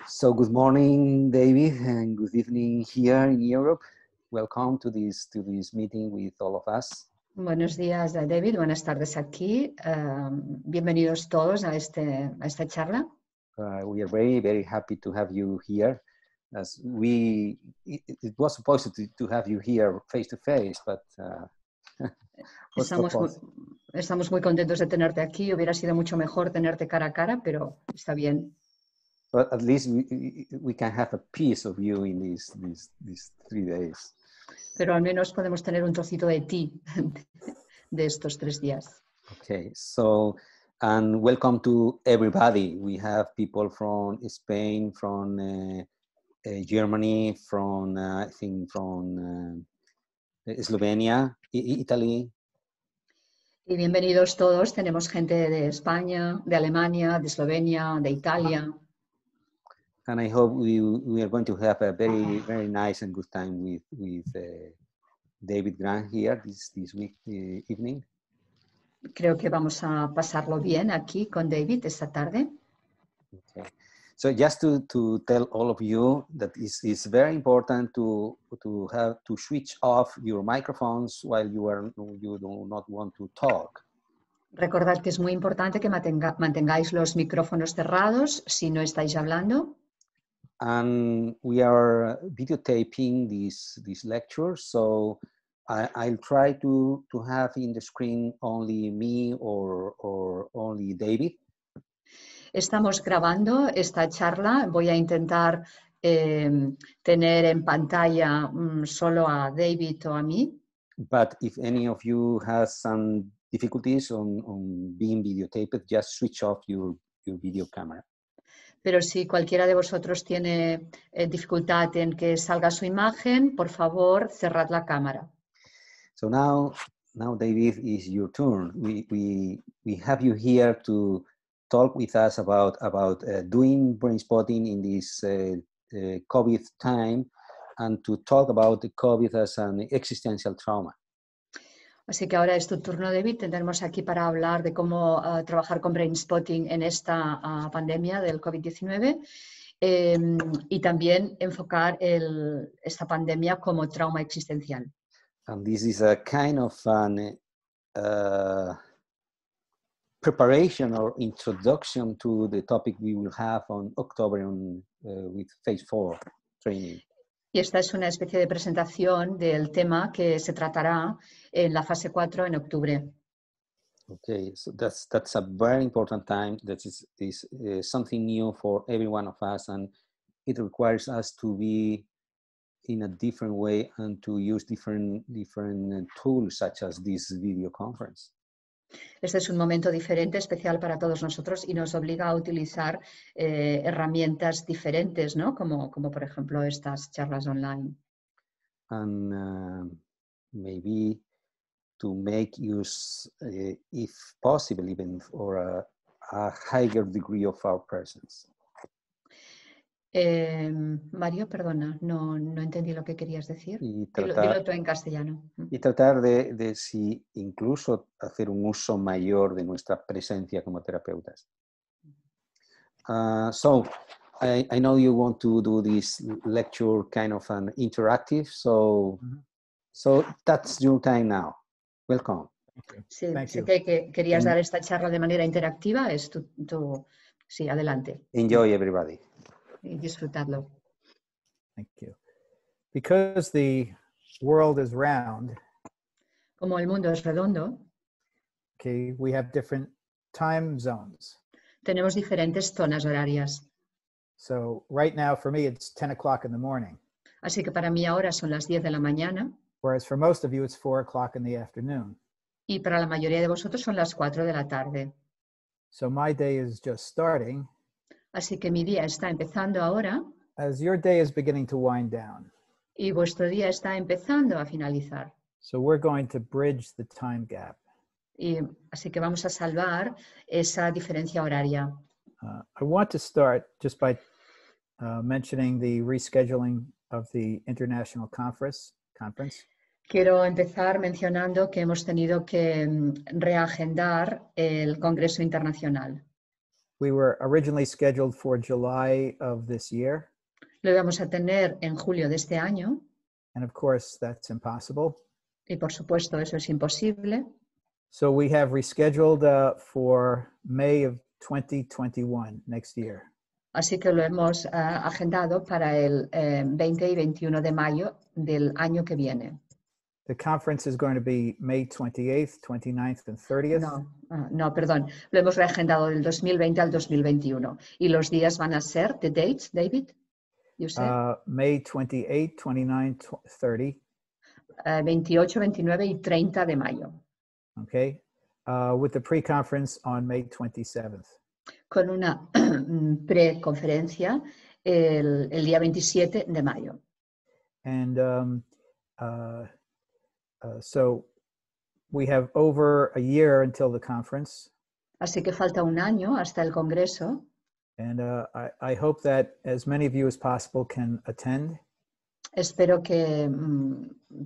So good morning, David, and good evening here in Europe. Welcome to this meeting with all of us. Buenos días, David. Buenas tardes aquí. Bienvenidos todos a esta charla. We are very happy to have you here. As it was supposed to have you here face to face, but estamos muy contentos de tenerte aquí. Hubiera sido mucho mejor tenerte cara a cara, pero está bien. But at least we can have a piece of you in these 3 days. Pero al menos podemos tener un trocito de ti de estos 3 días. Okay, so and welcome to everybody. We have people from Spain, from Germany, from I think from Slovenia, Italy. Y bienvenidos todos. Tenemos gente de España, de Alemania, de Eslovenia, de Italia. And I hope we are going to have a very nice and good time with David Grant here this week evening. Creo que vamos a pasarlo bien aquí con David esta tarde. Okay. So just to tell all of you that it's very important to have to switch off your microphones while you do not want to talk. Recordad que es muy importante que mantengáis los micrófonos cerrados si no estáis hablando. And we are videotaping this lecture, so I'll try to have in the screen only me or only David. Estamos grabando esta charla. Voy a intentar tener en pantalla solo a David o a mí. But if any of you has some difficulties on being videotaped, just switch off your video camera. Pero si cualquiera de vosotros tiene dificultad en que salga su imagen, por favor, cerrad la cámara. So now David, is your turn. We have you here to talk with us about doing Brainspotting in this COVID time and to talk about the COVID as an existential trauma. Así que ahora es tu turno, David. Tendremos aquí para hablar de cómo trabajar con Brainspotting en esta pandemia del COVID-19 y también enfocar esta pandemia como trauma existencial. And this is a kind of an preparation or introduction to the topic we will have on October with Phase 4 training. Y esta es una especie de presentación del tema que se tratará en la fase 4 en octubre. Okay, so that's a very important time. That is something new for every one of us, and it requires us to be in a different way and to use different tools such as this video conference. Este es un momento diferente, especial para todos nosotros y nos obliga a utilizar herramientas diferentes, ¿no? Como por ejemplo estas charlas online. And maybe to make use, if possible, even for a higher degree of our presence. Mario, perdona, no entendí lo que querías decir. Dilo tú en castellano. Y tratar de si incluso hacer un uso mayor de nuestra presencia como terapeutas. So I know you want to do this lecture kind of an interactive, so that's your time now. Welcome. Sí, sé que querías dar esta charla de manera interactiva. Es sí, adelante. Enjoy, everybody. Y disfrutadlo. Thank you. Because the world is round, como el mundo es redondo, okay, we have different time zones. Tenemos diferentes zonas horarias. So right now for me it's 10 o'clock in the morning. Así que para mí ahora son las 10 de la mañana. Whereas for most of you it's 4 o'clock in the afternoon. Y para la mayoría de vosotros son las 4 de la tarde. So my day is just starting. Así que mi día está empezando ahora. As your day is beginning to wind down. Y vuestro día está empezando a finalizar. So we're going to bridge the time gap. Y así que vamos a salvar esa diferencia horaria. I want to start just by mentioning the rescheduling of the international conference. Quiero empezar mencionando que hemos tenido que reagendar el Congreso Internacional. We were originally scheduled for July of this year, Lo íbamos a tener en julio de este año and of course that's impossible. y por supuesto eso es imposible. So we have rescheduled for May of 2021, next year. Así que lo hemos agendado para el 20 y 21 de mayo del año que viene. The conference is going to be May 28th, 29th, and 30th. No, perdón. Lo hemos reagendado del 2020 al 2021. Y los días van a ser, the dates, David, you said? May 28, 29, 30. 28, 29 y 30 de mayo. Okay. With the pre-conference on May 27th. Con una preconferencia el día 27 de mayo. And so we have over a year until the conference. Así que falta un año hasta el congreso. And I hope that as many of you as possible can attend. Espero que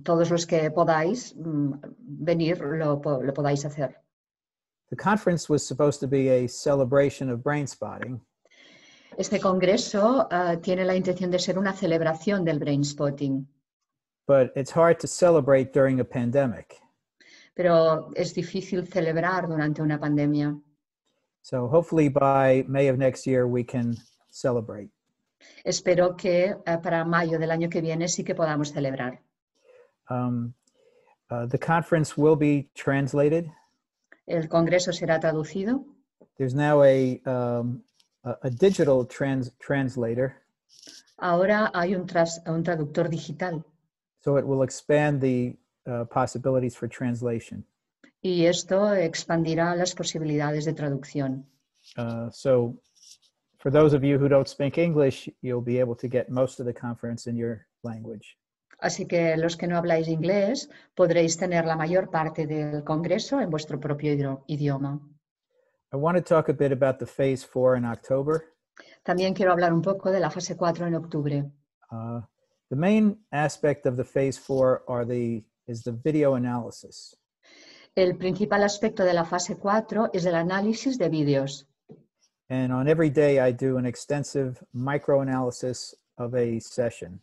todos los que podáis venir lo podáis hacer. The conference was supposed to be a celebration of Brainspotting. Este congreso tiene la intención de ser una celebración del Brainspotting. But it's hard to celebrate during a pandemic. Pero es difícil celebrar durante una pandemia. So hopefully by May of next year we can celebrate. Espero que para mayo del año que viene sí que podamos celebrar. The conference will be translated. El congreso será traducido. There's now a digital translator. Ahora hay un traductor digital. So it will expand the possibilities for translation. Y esto expandirá las posibilidades de traducción. So for those of you who don't speak English, you'll be able to get most of the conference in your language. Así que los que no habláis inglés podréis tener la mayor parte del congreso en vuestro propio idioma. I want to talk a bit about the phase 4 in October. También quiero hablar un poco de la fase 4 en octubre. The main aspect of the phase 4 is the video analysis. El principal aspecto de la fase 4 es el análisis de vídeos. And on every day I do an extensive microanalysis of a session.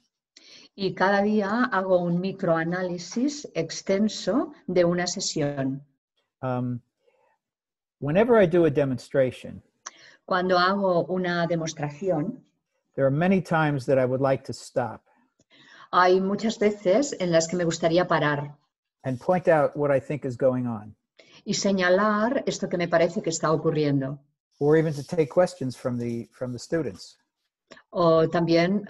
Y cada día hago un microanálisis extenso de una sesión. Whenever I do a demonstration, Cuando hago una demostración, there are many times that I would like to stop hay muchas veces en las que me gustaría parar and point out what I think is going on, y señalar esto que me parece que está ocurriendo. or even to take questions from the students. O también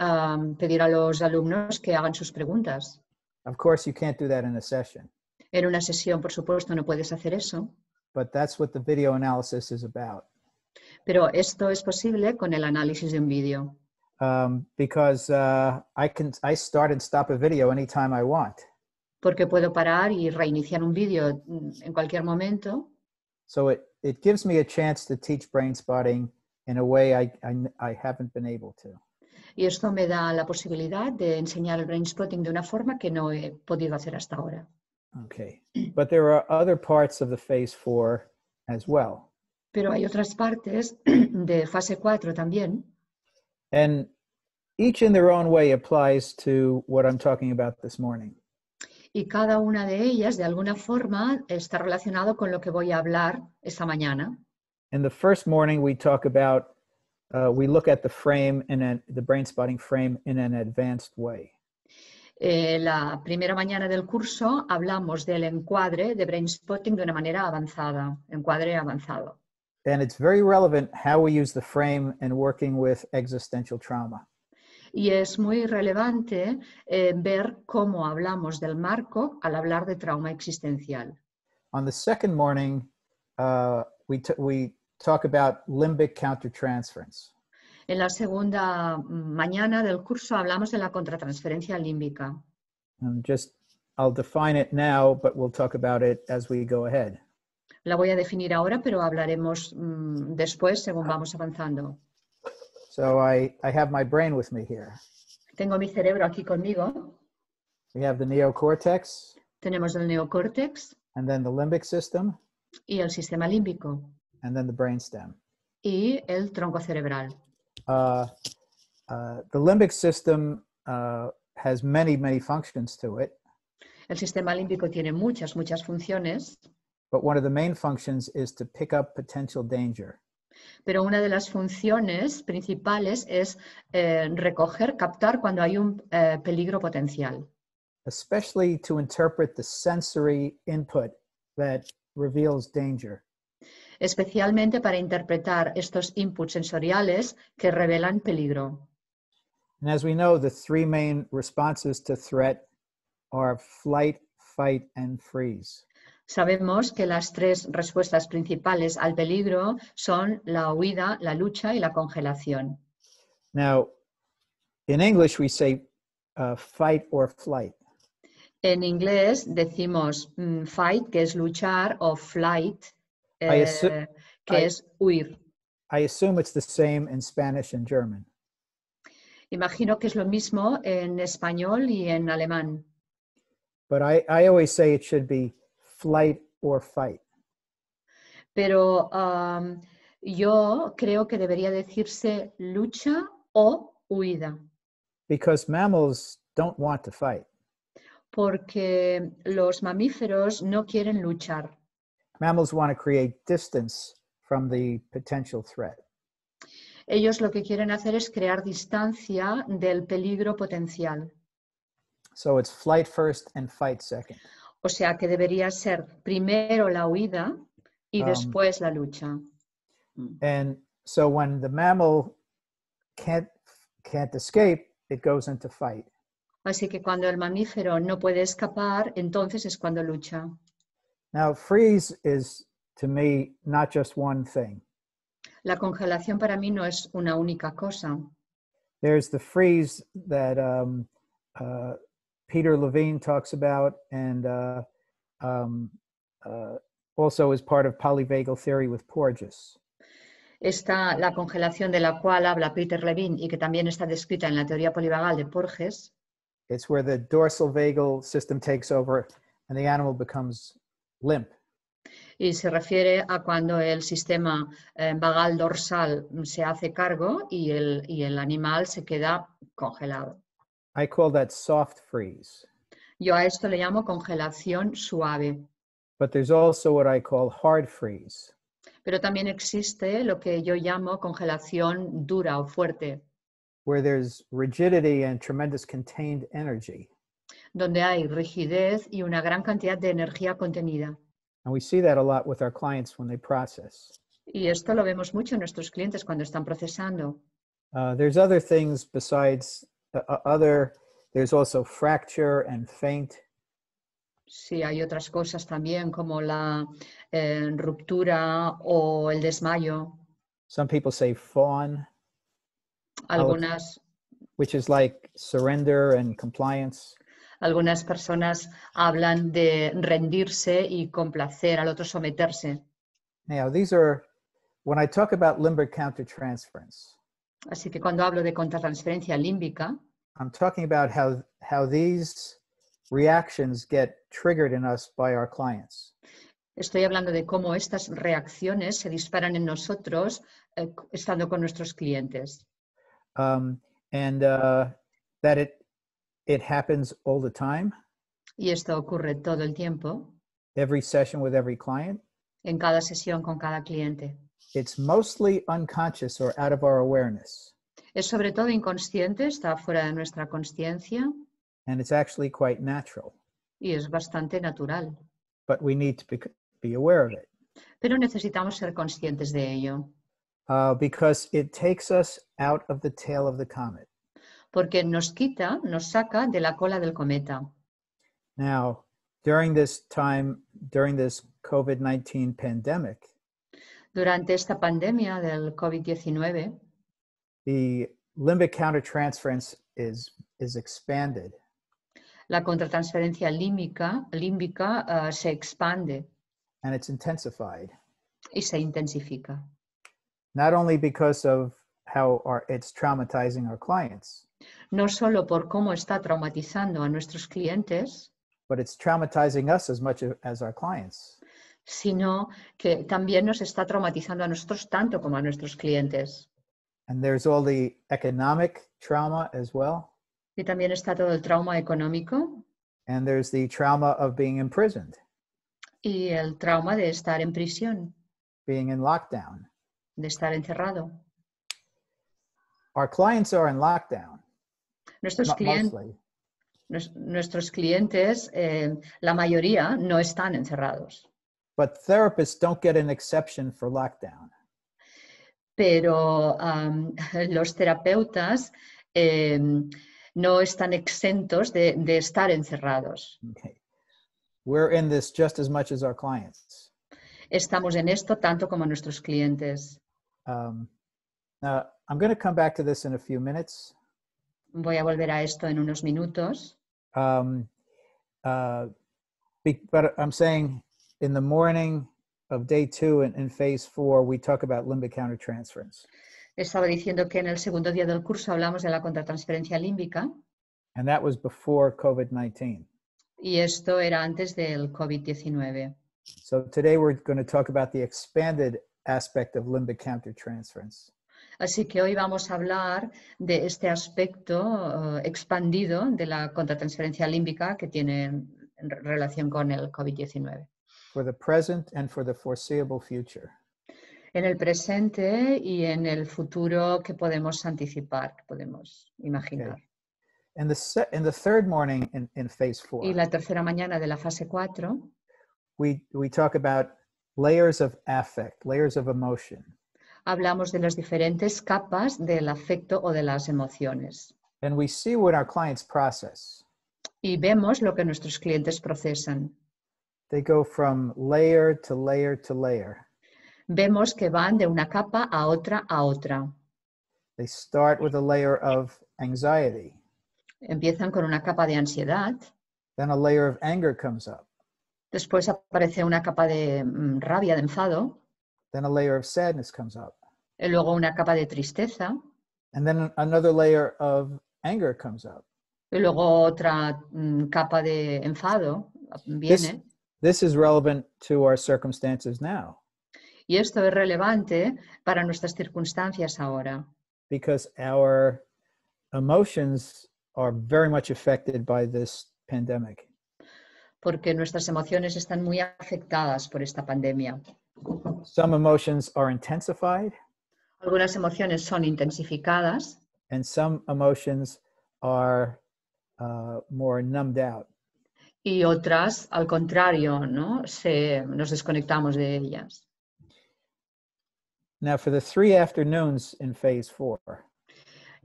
pedir a los alumnos que hagan sus preguntas. Of course, you can't do that in a session, En una sesión, por supuesto, no puedes hacer eso, but that's what the video analysis is about. pero esto es posible con el análisis de un vídeo. Because I start and stop a video anytime I want. Porque puedo parar y reiniciar un vídeo en cualquier momento. So it gives me a chance to teach Brainspotting in a way I haven't been able to. Y esto me da la posibilidad de enseñar el Brainspotting de una forma que no he podido hacer hasta ahora. Okay, but there are other parts of the phase 4 as well. Pero hay otras partes de fase 4 también. And each in their own way applies to what I'm talking about this morning. Y cada una de ellas, de alguna forma, está relacionado con lo que voy a hablar esta mañana. In the first morning, we talk about, we look at the frame the Brainspotting frame in an advanced way. La primera mañana del curso hablamos del encuadre de Brainspotting de una manera avanzada, encuadre avanzado. And it's very relevant how we use the frame in working with existential trauma. Y es muy relevante ver cómo hablamos del marco al hablar de trauma existencial. On the second morning, we talk about Limbic Countertransference. En la segunda mañana del curso hablamos de la contratransferencia límbica. I'll define it now, but we'll talk about it as we go ahead. La voy a definir ahora, pero hablaremos después según vamos avanzando. So I have my brain with me here. Tengo mi cerebro aquí conmigo. We have the neocortex. Tenemos el neocórtex. And then the limbic system. Y el sistema límbico. And then the brainstem. y el tronco cerebral. The limbic system has many functions to it, El sistema límbico tiene muchas funciones, but one of the main functions is to pick up potential danger. pero una de las funciones principales es recoger, captar cuando hay un peligro potencial. Especially to interpret the sensory input that reveals danger. Especialmente para interpretar estos inputs sensoriales que revelan peligro. And as we know, the three main responses to threat are flight, fight, and freeze. Sabemos que las tres respuestas principales al peligro son la huida, la lucha y la congelación. Now, in English, we say fight or flight. En inglés decimos fight, que es luchar, o flight, que es huir. I assume it's the same in Spanish and German. Imagino que es lo mismo en español y en alemán. But I always say it should be flight or fight. Pero yo creo que debería decirse lucha o huida. Because mammals don't want to fight. Porque los mamíferos no quieren luchar. Mammals want to create distance from the potential threat. Ellos lo que quieren hacer es crear distancia del peligro potencial. So it's flight first and fight second. O sea que debería ser primero la huida y después la lucha. And so when the mammal can't escape, it goes into fight. Así que cuando el mamífero no puede escapar, entonces es cuando lucha. Now, freeze is, to me, not just one thing. La congelación para mí no es una única cosa. There's the freeze that Peter Levine talks about, and also is part of polyvagal theory with Porges. Está la congelación de la cual habla Peter Levine y que también está descrita en la teoría polivagal de Porges. It's where the dorsal vagal system takes over and the animal becomes limp. Y se refiere a cuando el sistema vagal dorsal se hace cargo y el animal se queda congelado. I call that soft freeze. Yo a esto le llamo congelación suave. But there's also what I call hard freeze. Pero también existe lo que yo llamo congelación dura o fuerte, where there's rigidity and tremendous contained energy. donde hay rigidez y una gran cantidad de energía contenida. And we see that a lot with our clients when they process. Y esto lo vemos mucho en nuestros clientes cuando están procesando. There's other things besides there's also fracture and faint. Sí, hay otras cosas también como la ruptura o el desmayo. Some people say fawn, Algunas which is like surrender and compliance. Algunas personas hablan de rendirse y complacer al otro, someterse. Now, these are, when I talk about limbic countertransference, Así que cuando hablo de contratransferencia límbica, I'm talking about how these reactions get triggered in us by our clients. estoy hablando de cómo estas reacciones se disparan en nosotros estando con nuestros clientes. And that it happens all the time. Y esto ocurre todo el tiempo, Every session with every client. en cada sesión con cada cliente. It's mostly unconscious or out of our awareness. Es sobre todo inconsciente, está fuera de nuestra consciencia And it's actually quite natural. y es bastante natural. But we need to be aware of it. Pero necesitamos ser conscientes de ello. Because it takes us out of the tail of the comet. Porque nos saca de la cola del cometa. Now, during this time, during this COVID-19 pandemic, Durante esta pandemia del COVID-19, the limbic countertransference is expanded. la contratransferencia límbica se expande And it's intensified. y se intensifica. Not only because of how it's traumatizing our clients, No solo por cómo está traumatizando a nuestros clientes, but it's traumatizing us as much as our clients. sino que también nos está traumatizando a nosotros tanto como a nuestros clientes. And there's all the economic trauma as well. Y también está todo el trauma económico And there's the trauma of being imprisoned, y el trauma de estar en prisión, being in lockdown. de estar encerrado. Our clients are in lockdown, Nuestros clientes, mostly. nuestros clientes, la mayoría no están encerrados, But therapists don't get an exception for lockdown. pero los terapeutas no están exentos de estar encerrados. Okay. We're in this just as much as our clients. Estamos en esto tanto como nuestros clientes. Now, I'm going to come back to this in a few minutes. Voy a volver a esto en unos minutos. But I'm saying in the morning of day 2 in phase 4, we talk about limbic countertransference. Estaba diciendo que en el segundo día del curso hablamos de la contratransferencia límbica. And that was before COVID-19. Y esto era antes del COVID-19. So today we're going to talk about the expanded aspect of limbic countertransference. Así que hoy vamos a hablar de este aspecto expandido de la contratransferencia límbica que tiene relación con el COVID-19. For the present and for the foreseeable future. En el presente y en el futuro que podemos anticipar, que podemos imaginar. Okay. In the third morning in phase 4, Y la tercera mañana de la fase 4, we talk about layers of affect, layers of emotion. hablamos de las diferentes capas del afecto o de las emociones. And we see what our clients process. Y vemos lo que nuestros clientes procesan. They go from layer to layer to layer. Vemos que van de una capa a otra a otra. They start with a layer of anxiety. Empiezan con una capa de ansiedad, Then a layer of anger comes up. después aparece una capa de rabia, de enfado, Then a layer of sadness comes up. y luego una capa de tristeza, And then another layer of anger comes up. y luego otra capa de enfado viene. This is relevant to our circumstances now. Y esto es relevante para nuestras circunstancias ahora, Because our emotions are very much affected by this pandemic. porque nuestras emociones están muy afectadas por esta pandemia. Some emotions are intensified, Algunas emociones son intensificadas and some emotions are more numbed out. y otras, al contrario, ¿no? Nos desconectamos de ellas. Now, for the 3 afternoons in phase 4,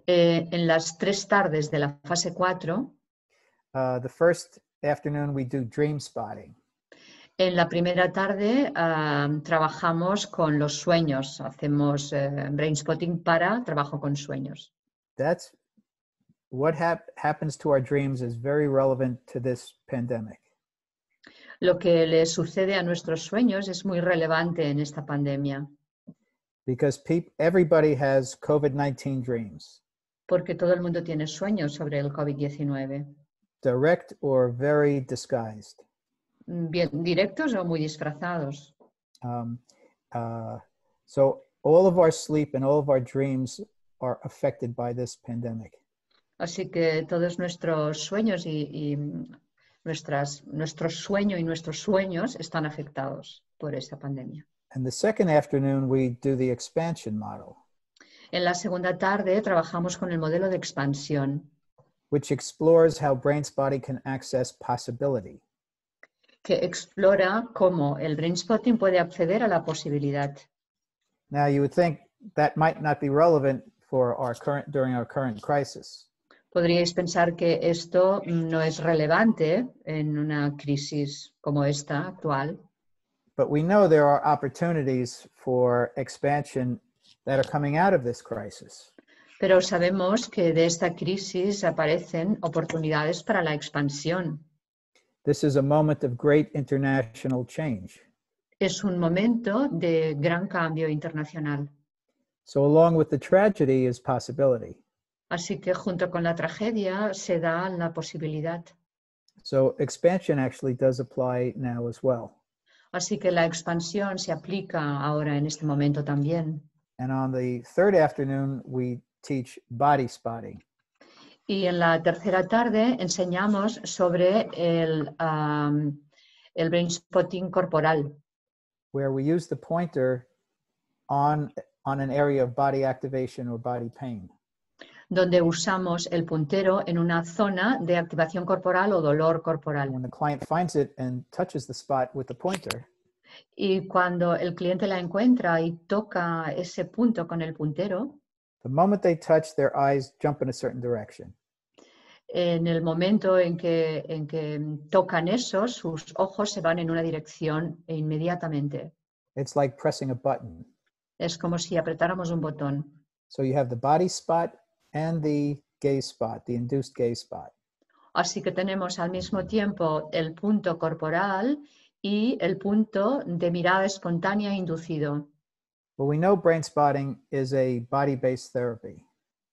En las 3 tardes de la fase 4, the first afternoon we do dream spotting. en la primera tarde trabajamos con los sueños, hacemos brainspotting para trabajo con sueños. That's what happens to our dreams is very relevant to this pandemic. Lo que le sucede a nuestros sueños es muy relevante en esta pandemia, Because everybody has COVID-19 dreams, porque todo el mundo tiene sueños sobre el COVID-19, direct or very disguised. bien directos o muy disfrazados. So all of our sleep and all of our dreams are affected by this pandemic. Así que todos nuestros sueños y nuestro sueño y nuestros sueños están afectados por esta pandemia. And the second afternoon, we do the expansion model, En la segunda tarde trabajamos con el modelo de expansión, which explores how Brainspotting can access possibility. que explora cómo el brainspotting puede acceder a la posibilidad. Now, you would think that might not be relevant for during our current crisis. Podríais pensar que esto no es relevante en una crisis como esta actual, But we know there are opportunities for expansion that are coming out of this crisis. pero sabemos que de esta crisis aparecen oportunidades para la expansión. This is a moment of great international change. Es un momento de gran cambio internacional. So along with the tragedy is possibility. Así que junto con la tragedia se da la posibilidad. So expansion actually does apply now as well. Así que la expansión se aplica ahora en este momento también. And on the third afternoon, we teach body spotting. Y en la tercera tarde enseñamos sobre el brainspotting corporal, where we use the pointer on an area of body activation or body pain. donde usamos el puntero en una zona de activación corporal o dolor corporal. When the client finds it and touches the spot with the pointer, Y cuando el cliente la encuentra y toca ese punto con el puntero, the moment they touch, their eyes jump in a certain direction. en el momento en que tocan eso, sus ojos se van en una dirección inmediatamente. It's like pressing a button. Es como si apretáramos un botón. So you have the body spot and the gaze spot, the induced gaze spot. Así que tenemos al mismo tiempo el punto corporal y el punto de mirada espontánea inducido. Well, we know brain spotting is a body-based therapy,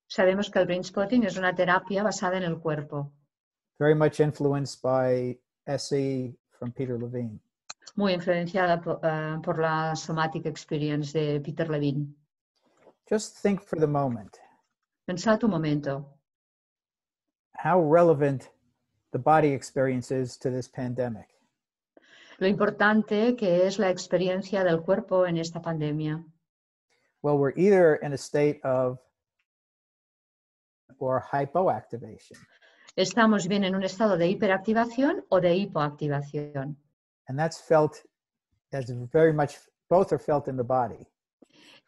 Sabemos que el brainspotting es una terapia basada en el cuerpo, very much influenced by SE from Peter Levine. muy influenciada por la somatic experience de Peter Levine. Just think for the moment, Pensad un momento, how relevant the body experience is to this pandemic. lo importante que es la experiencia del cuerpo en esta pandemia. Well, we're either in a state of or hypoactivation. Estamos bien en un estado de hiperactivación o de hipoactivación. And that's felt as very much, both are felt in the body.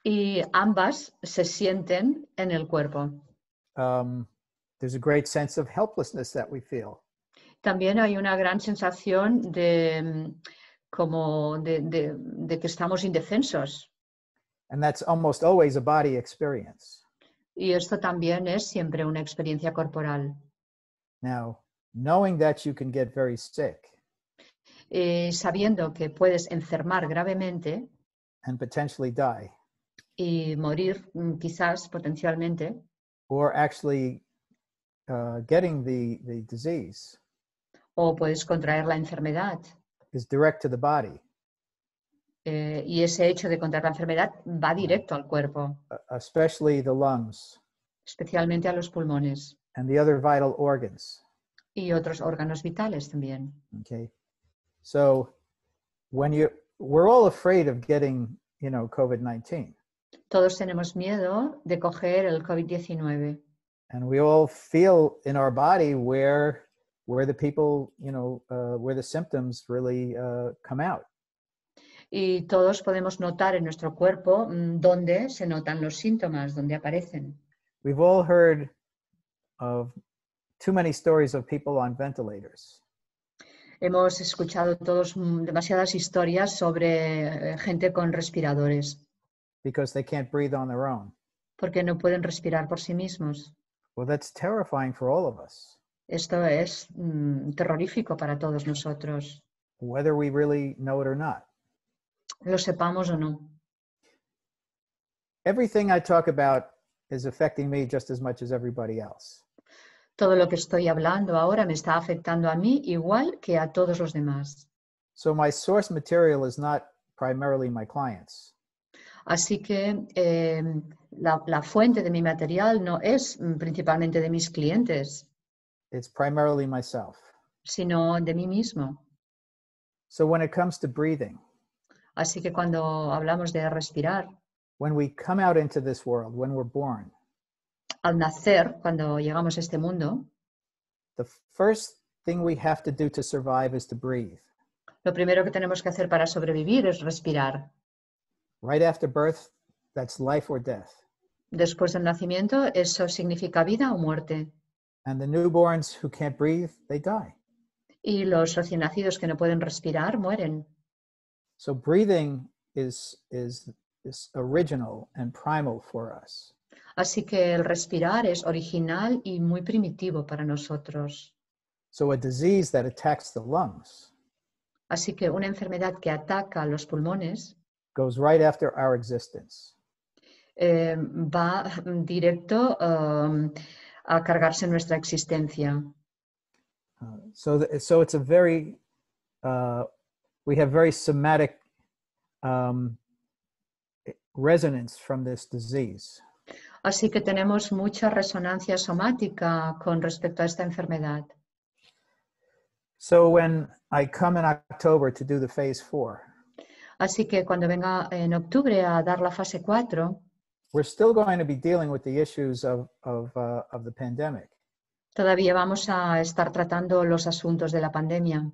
Y ambas se sienten en el cuerpo. There's a great sense of helplessness that we feel. También hay una gran sensación de que estamos indefensos. And that's almost always a body experience. Y esto también es siempre una experiencia corporal. Now, knowing that you can get very sick Sabiendo que puedes enfermar gravemente and potentially die, y morir quizás potencialmente, or actually getting the disease, o puedes contraer la enfermedad. is direct to the body, Y ese hecho de contraer la enfermedad va directo al cuerpo, especially the lungs especialmente a los pulmones and the other vital organs. y otros órganos vitales también. Okay, so we're all afraid of getting, COVID-19, Todos tenemos miedo de coger el COVID-19 and we all feel in our body where the people, where the symptoms really come out. y todos podemos notar en nuestro cuerpo dónde se notan los síntomas, dónde aparecen. We've all heard of too many stories of people on ventilators. Hemos escuchado todos demasiadas historias sobre gente con respiradores, Because they can't breathe on their own. porque no pueden respirar por sí mismos. Well, that's terrifying for all of us, Esto es terrorífico para todos nosotros, whether we really know it or not. lo sepamos o no. Everything I talk about is affecting me just as much as everybody else. Todo lo que estoy hablando ahora me está afectando a mí igual que a todos los demás. So my source material is not primarily my clients. Así que la fuente de mi material no es principalmente de mis clientes, It's primarily myself. sino de mí mismo. So when it comes to breathing, Así que cuando hablamos de respirar, when we come out into this world, when we're born, al nacer, cuando llegamos a este mundo, the first thing we have to do to survive is to breathe. lo primero que tenemos que hacer para sobrevivir es respirar. Right after birth, that's life or death. Después del nacimiento, eso significa vida o muerte. And the newborns who can't breathe, they die. Y los recién nacidos que no pueden respirar mueren. So breathing is original and primal for us. Así que el respirar es original y muy primitivo para nosotros. So a disease that attacks the lungs Así que una enfermedad que ataca los pulmones goes right after our existence. va directo a cargarse nuestra existencia. So it's a very we have very somatic resonance from this disease. Así que tenemos mucha resonancia somática con respecto a esta enfermedad. So when I come in October to do the phase 4, Así que cuando venga en octubre a dar la fase 4, we're still going to be dealing with the issues of the pandemic. todavía vamos a estar tratando los asuntos de la pandemia.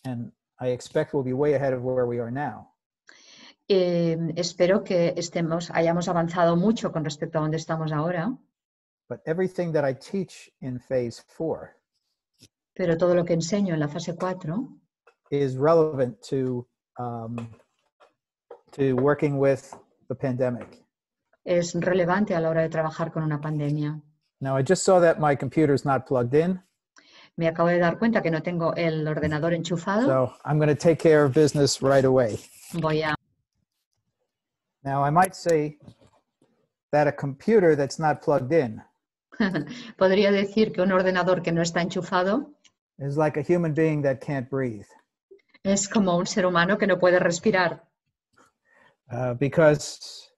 And I expect we'll be way ahead of where we are now. Espero que hayamos avanzado mucho con respecto a donde estamos ahora, But everything that I teach in phase 4 pero todo lo que enseño en la fase 4 is relevant to working with the pandemic. es relevante a la hora de trabajar con una pandemia. Now, I just saw that my computer's not plugged in, Me acabo de dar cuenta que no tengo el ordenador enchufado. so I'm going to take care of business right away. Voy a... Now, I might say that a computer that's not plugged in Podría decir que un ordenador que no está enchufado is like a human being that can't breathe, es como un ser humano que no puede respirar, because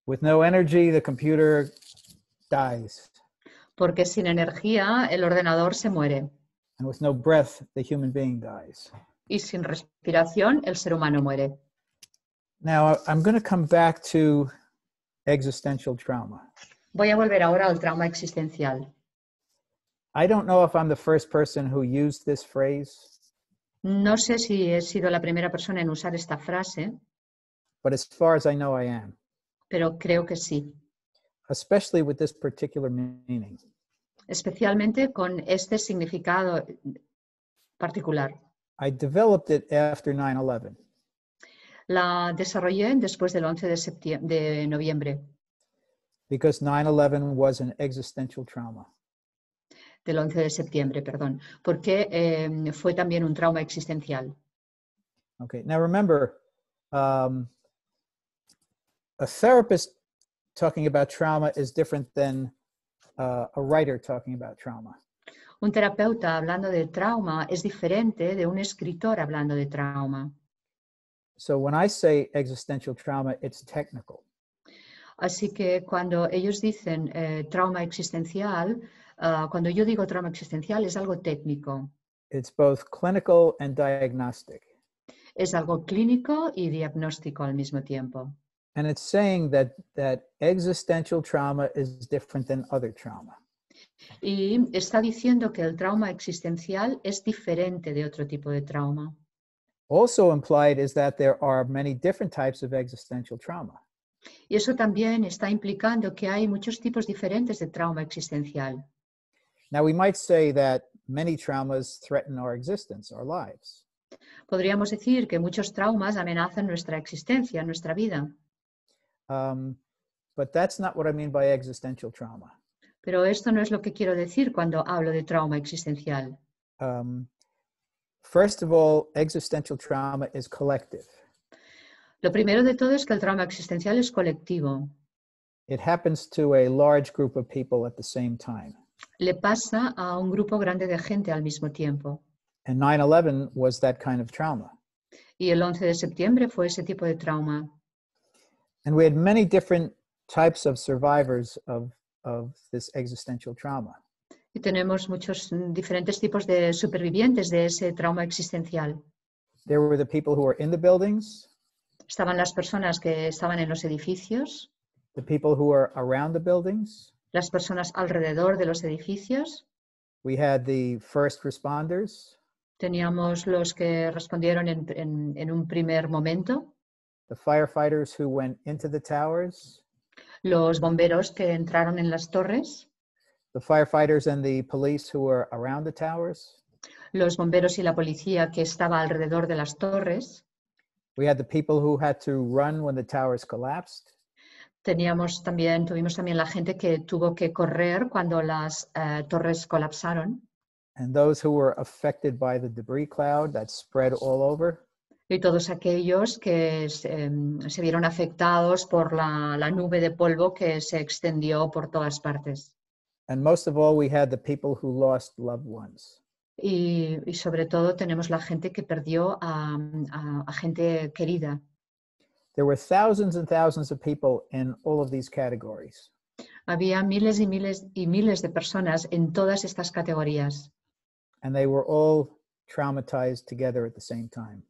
with no energy, the computer dies, porque sin energía el ordenador se muere and with no breath, the human being dies. y sin respiración el ser humano muere. Now, I'm going to come back to existential trauma. Voy a volver ahora al trauma existencial. I don't know if I'm the first person who used this phrase, No sé si he sido la primera persona en usar esta frase, but as far as I know, I am, pero creo que sí, especially with this particular meaning. especialmente con este significado particular. I developed it after 9/11. La desarrollé después del 11 de noviembre, Because 9/11 was an existential trauma. del 11 de septiembre, perdón, porque fue también un trauma existencial. Okay, now remember, a therapist talking about trauma is different than a writer talking about trauma. Un terapeuta hablando de trauma es diferente de un escritor hablando de trauma. So when I say existential trauma, it's technical. Así que cuando ellos dicen trauma existencial, cuando yo digo trauma existencial es algo técnico, It's both clinical and diagnostic. es algo clínico y diagnóstico al mismo tiempo. And it's saying that existential trauma is different than other trauma. Y está diciendo que el trauma existencial es diferente de otro tipo de trauma. Also implied is that there are many different types of existential trauma. Y eso también está implicando que hay muchos tipos diferentes de trauma existencial. Now, we might say that many traumas threaten our existence, our lives. Podríamos decir que muchos traumas amenazan nuestra existencia, nuestra vida. But that's not what I mean by existential trauma. Pero esto no es lo que quiero decir cuando hablo de trauma existencial. First of all, existential trauma is collective. Lo primero de todo es que el trauma existencial es colectivo. It happens to a large group of people at the same time. Le pasa a un grupo grande de gente al mismo tiempo. And 9/11 was that kind of trauma. Y el 11 de septiembre fue ese tipo de trauma. And we had many different types of survivors of this existential trauma. Y tenemos muchos diferentes tipos de supervivientes de ese trauma existencial. There were the people who were in the buildings, Estaban las personas que estaban en los edificios, the people who were around the buildings. las personas alrededor de los edificios. We had the first responders, Teníamos los que respondieron en un primer momento, the firefighters who went into the towers, los bomberos que entraron en las torres, the firefighters and the police who were around the towers. los bomberos y la policía que estaba alrededor de las torres. We had the people who had to run when the towers collapsed. Tuvimos también la gente que tuvo que correr cuando las torres colapsaron. And those who were affected by the debris cloud that spread all over. Y todos aquellos que se vieron afectados por la nube de polvo que se extendió por todas partes. And most of all, we had the people who lost loved ones. Y sobre todo tenemos la gente que perdió a gente querida. There were thousands and thousands of people in all of these categories. Había miles y miles y miles de personas en todas estas categorías. And they were all traumatized together at the same time.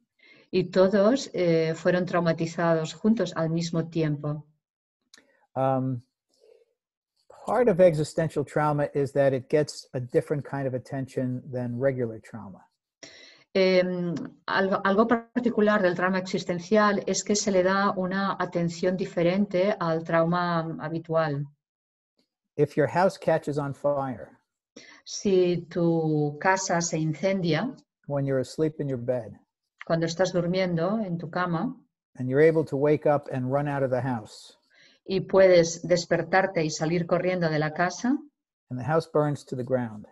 Y todos fueron traumatizados juntos al mismo tiempo. Part of existential trauma is that it gets a different kind of attention than regular trauma. Algo particular del trauma existencial es que se le da una atención diferente al trauma habitual. If your house catches on fire Si tu casa se incendia when you're asleep in your bed cuando estás durmiendo en tu cama and you're able to wake up and run out of the house y puedes despertarte y salir corriendo de la casa and the house burns to the ground,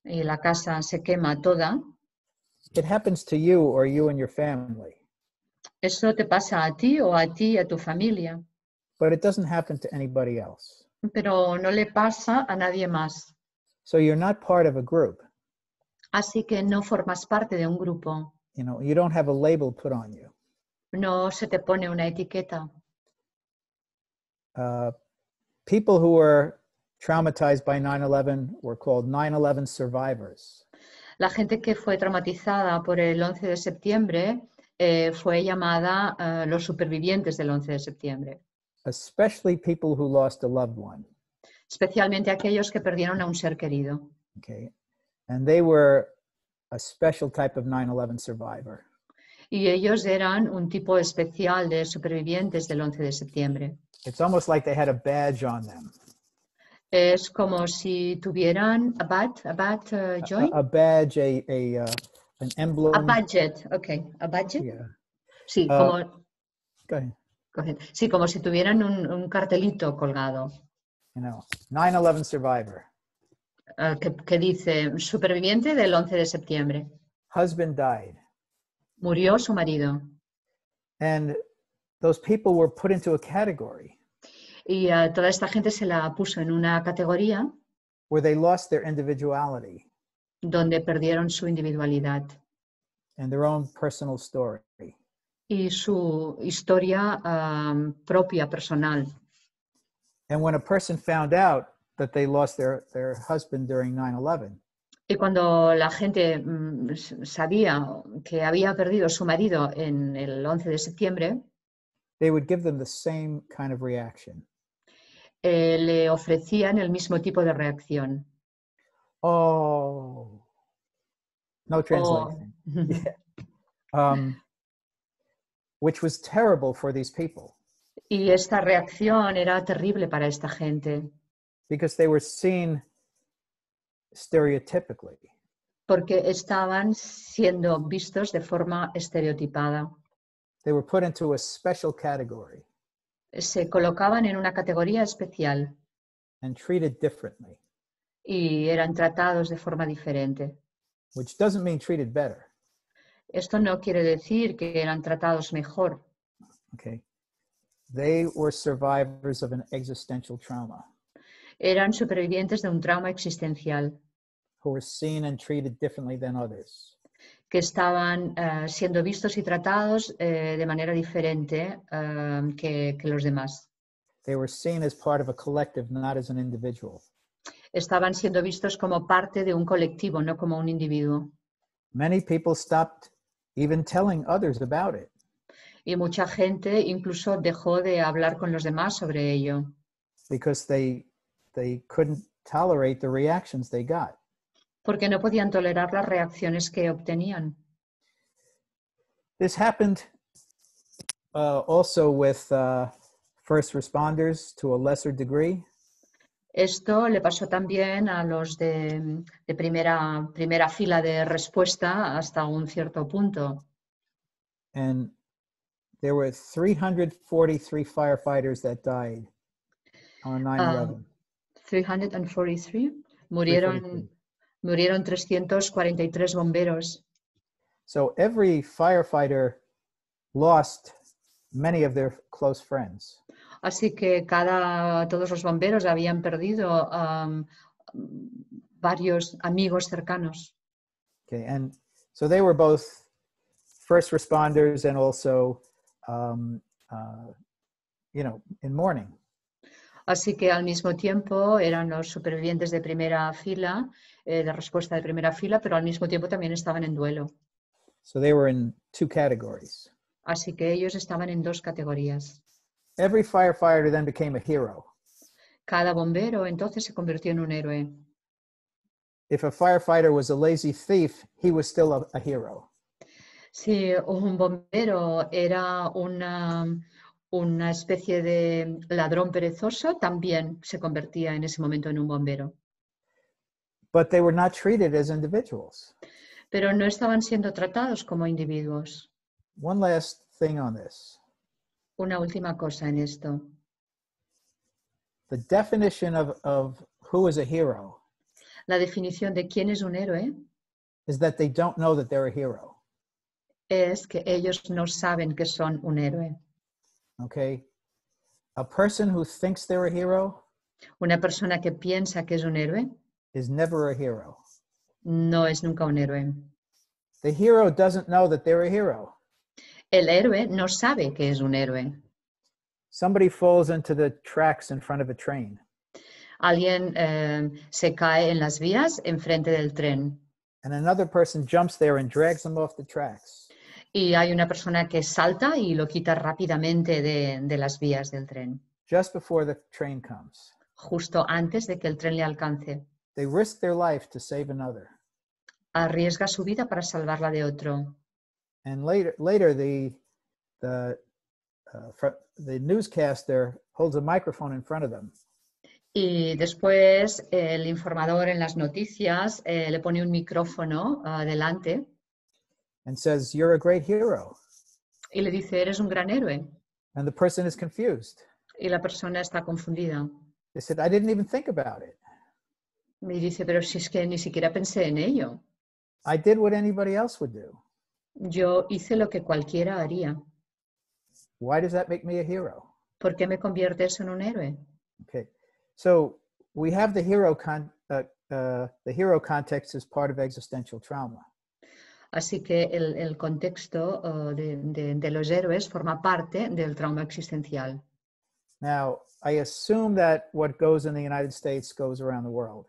y la casa se quema toda, it happens to you or you and your family, eso te pasa a ti o a ti y a tu familia, but it doesn't happen to anybody else. pero no le pasa a nadie más. So you're not part of a group. Así que no formas parte de un grupo. You know, you don't have a label put on you. No se te pone una etiqueta. People who were traumatized by 9/11 were called 9/11 survivors. La gente que fue traumatizada por el 11 de septiembre fue llamada los supervivientes del 11 de septiembre. Especially people who lost a loved one. Especialmente aquellos que perdieron a un ser querido. Okay. And they were a special type of 9/11 survivor. Y ellos eran un tipo especial de supervivientes del 11 de septiembre. It's almost like they had a badge on them. Es como si tuvieran a badge join? A badge, an emblem. A budget, ok. A budget? Yeah. Sí, como, Go ahead. Sí, como si tuvieran un cartelito colgado. You know, 9/11 survivor. Que dice superviviente del 11 de septiembre. Husband died. Murió su marido. And those people were put into a category. Y toda esta gente se la puso en una categoría where they lost their individuality donde perdieron su individualidad and their own personal story. y su historia propia, personal. And when a person found out that they lost their husband during 9/11, Y cuando la gente sabía que había perdido su marido en el 11 de septiembre, they would give them the same kind of reaction. Le ofrecían el mismo tipo de reacción. Oh, no translation. Yeah. Which was terrible for these people. Y esta reacción era terrible para esta gente. Because they were seen stereotypically. Porque estaban siendo vistos de forma estereotipada. They were put into a special category. Se colocaban en una categoría especial. And treated differently. Y eran tratados de forma diferente. Which doesn't mean treated better. Esto no quiere decir que eran tratados mejor. Okay. They were survivors of an existential trauma. Eran supervivientes de un trauma existencial. Who were seen and treated differently than others. Que estaban siendo vistos y tratados de manera diferente que los demás. They were seen as part of a collective, not as an individual. Estaban siendo vistos como parte de un colectivo, no como un individuo. Many people stopped even telling others about it. Y mucha gente incluso dejó de hablar con los demás sobre ello. Because they couldn't tolerate the reactions they got. Porque no podían tolerar las reacciones que obtenían. This happened also with first responders to a lesser degree. Esto le pasó también a los de primera fila de respuesta hasta un cierto punto. And there were 343 firefighters that died on 9/11. 343 murieron 343 bomberos. So every firefighter lost many of their close friends. Así que todos los bomberos habían perdido varios amigos cercanos. Okay, and so they were both first responders and also, in mourning. Así que al mismo tiempo eran los supervivientes de primera fila, de respuesta de primera fila, pero al mismo tiempo también estaban en duelo. So they were in two categories. Así que ellos estaban en dos categorías. Every firefighter then became a hero. Cada bombero entonces se convirtió en un héroe. If a firefighter was a lazy thief, he was still a hero. Si un bombero era una especie de ladrón perezoso, también se convertía en ese momento en un bombero. But they were not treated as individuals. Pero no estaban siendo tratados como individuos. One last thing on this. Una última cosa en esto. The definition of who is a hero La definición de quién es un héroe is that they don't know that they're a hero. es que ellos no saben que son un héroe. Okay? A person who thinks they're a hero Una persona que piensa que es un héroe is never a hero. no es nunca un héroe. The hero doesn't know that they're a hero. El héroe no sabe que es un héroe. Somebody falls into the tracks in front of a train. Alguien se cae en las vías enfrente del tren And another person jumps there and drags them off the tracks. y hay una persona que salta y lo quita rápidamente de las vías del tren, Just before the train comes. justo antes de que el tren le alcance. They risk their life to save another. Arriesga su vida para salvarla de otro. And later the newscaster holds a microphone in front of them. Y después el informador en las noticias le pone un micrófono delante And says, "You're a great hero." y le dice, eres un gran héroe. And the person is confused. Y la persona está confundida. They said, "I didn't even think about it. Me dice, pero si es que ni siquiera pensé en ello. I did what anybody else would do. Yo hice lo que cualquiera haría. Why does that make me a hero?" ¿Por qué me convierte eso en un héroe? Okay. So we have the hero context as part of existential trauma. Así que el contexto de los héroes forma parte del trauma existencial. Now, I assume that what goes in the United States goes around the world.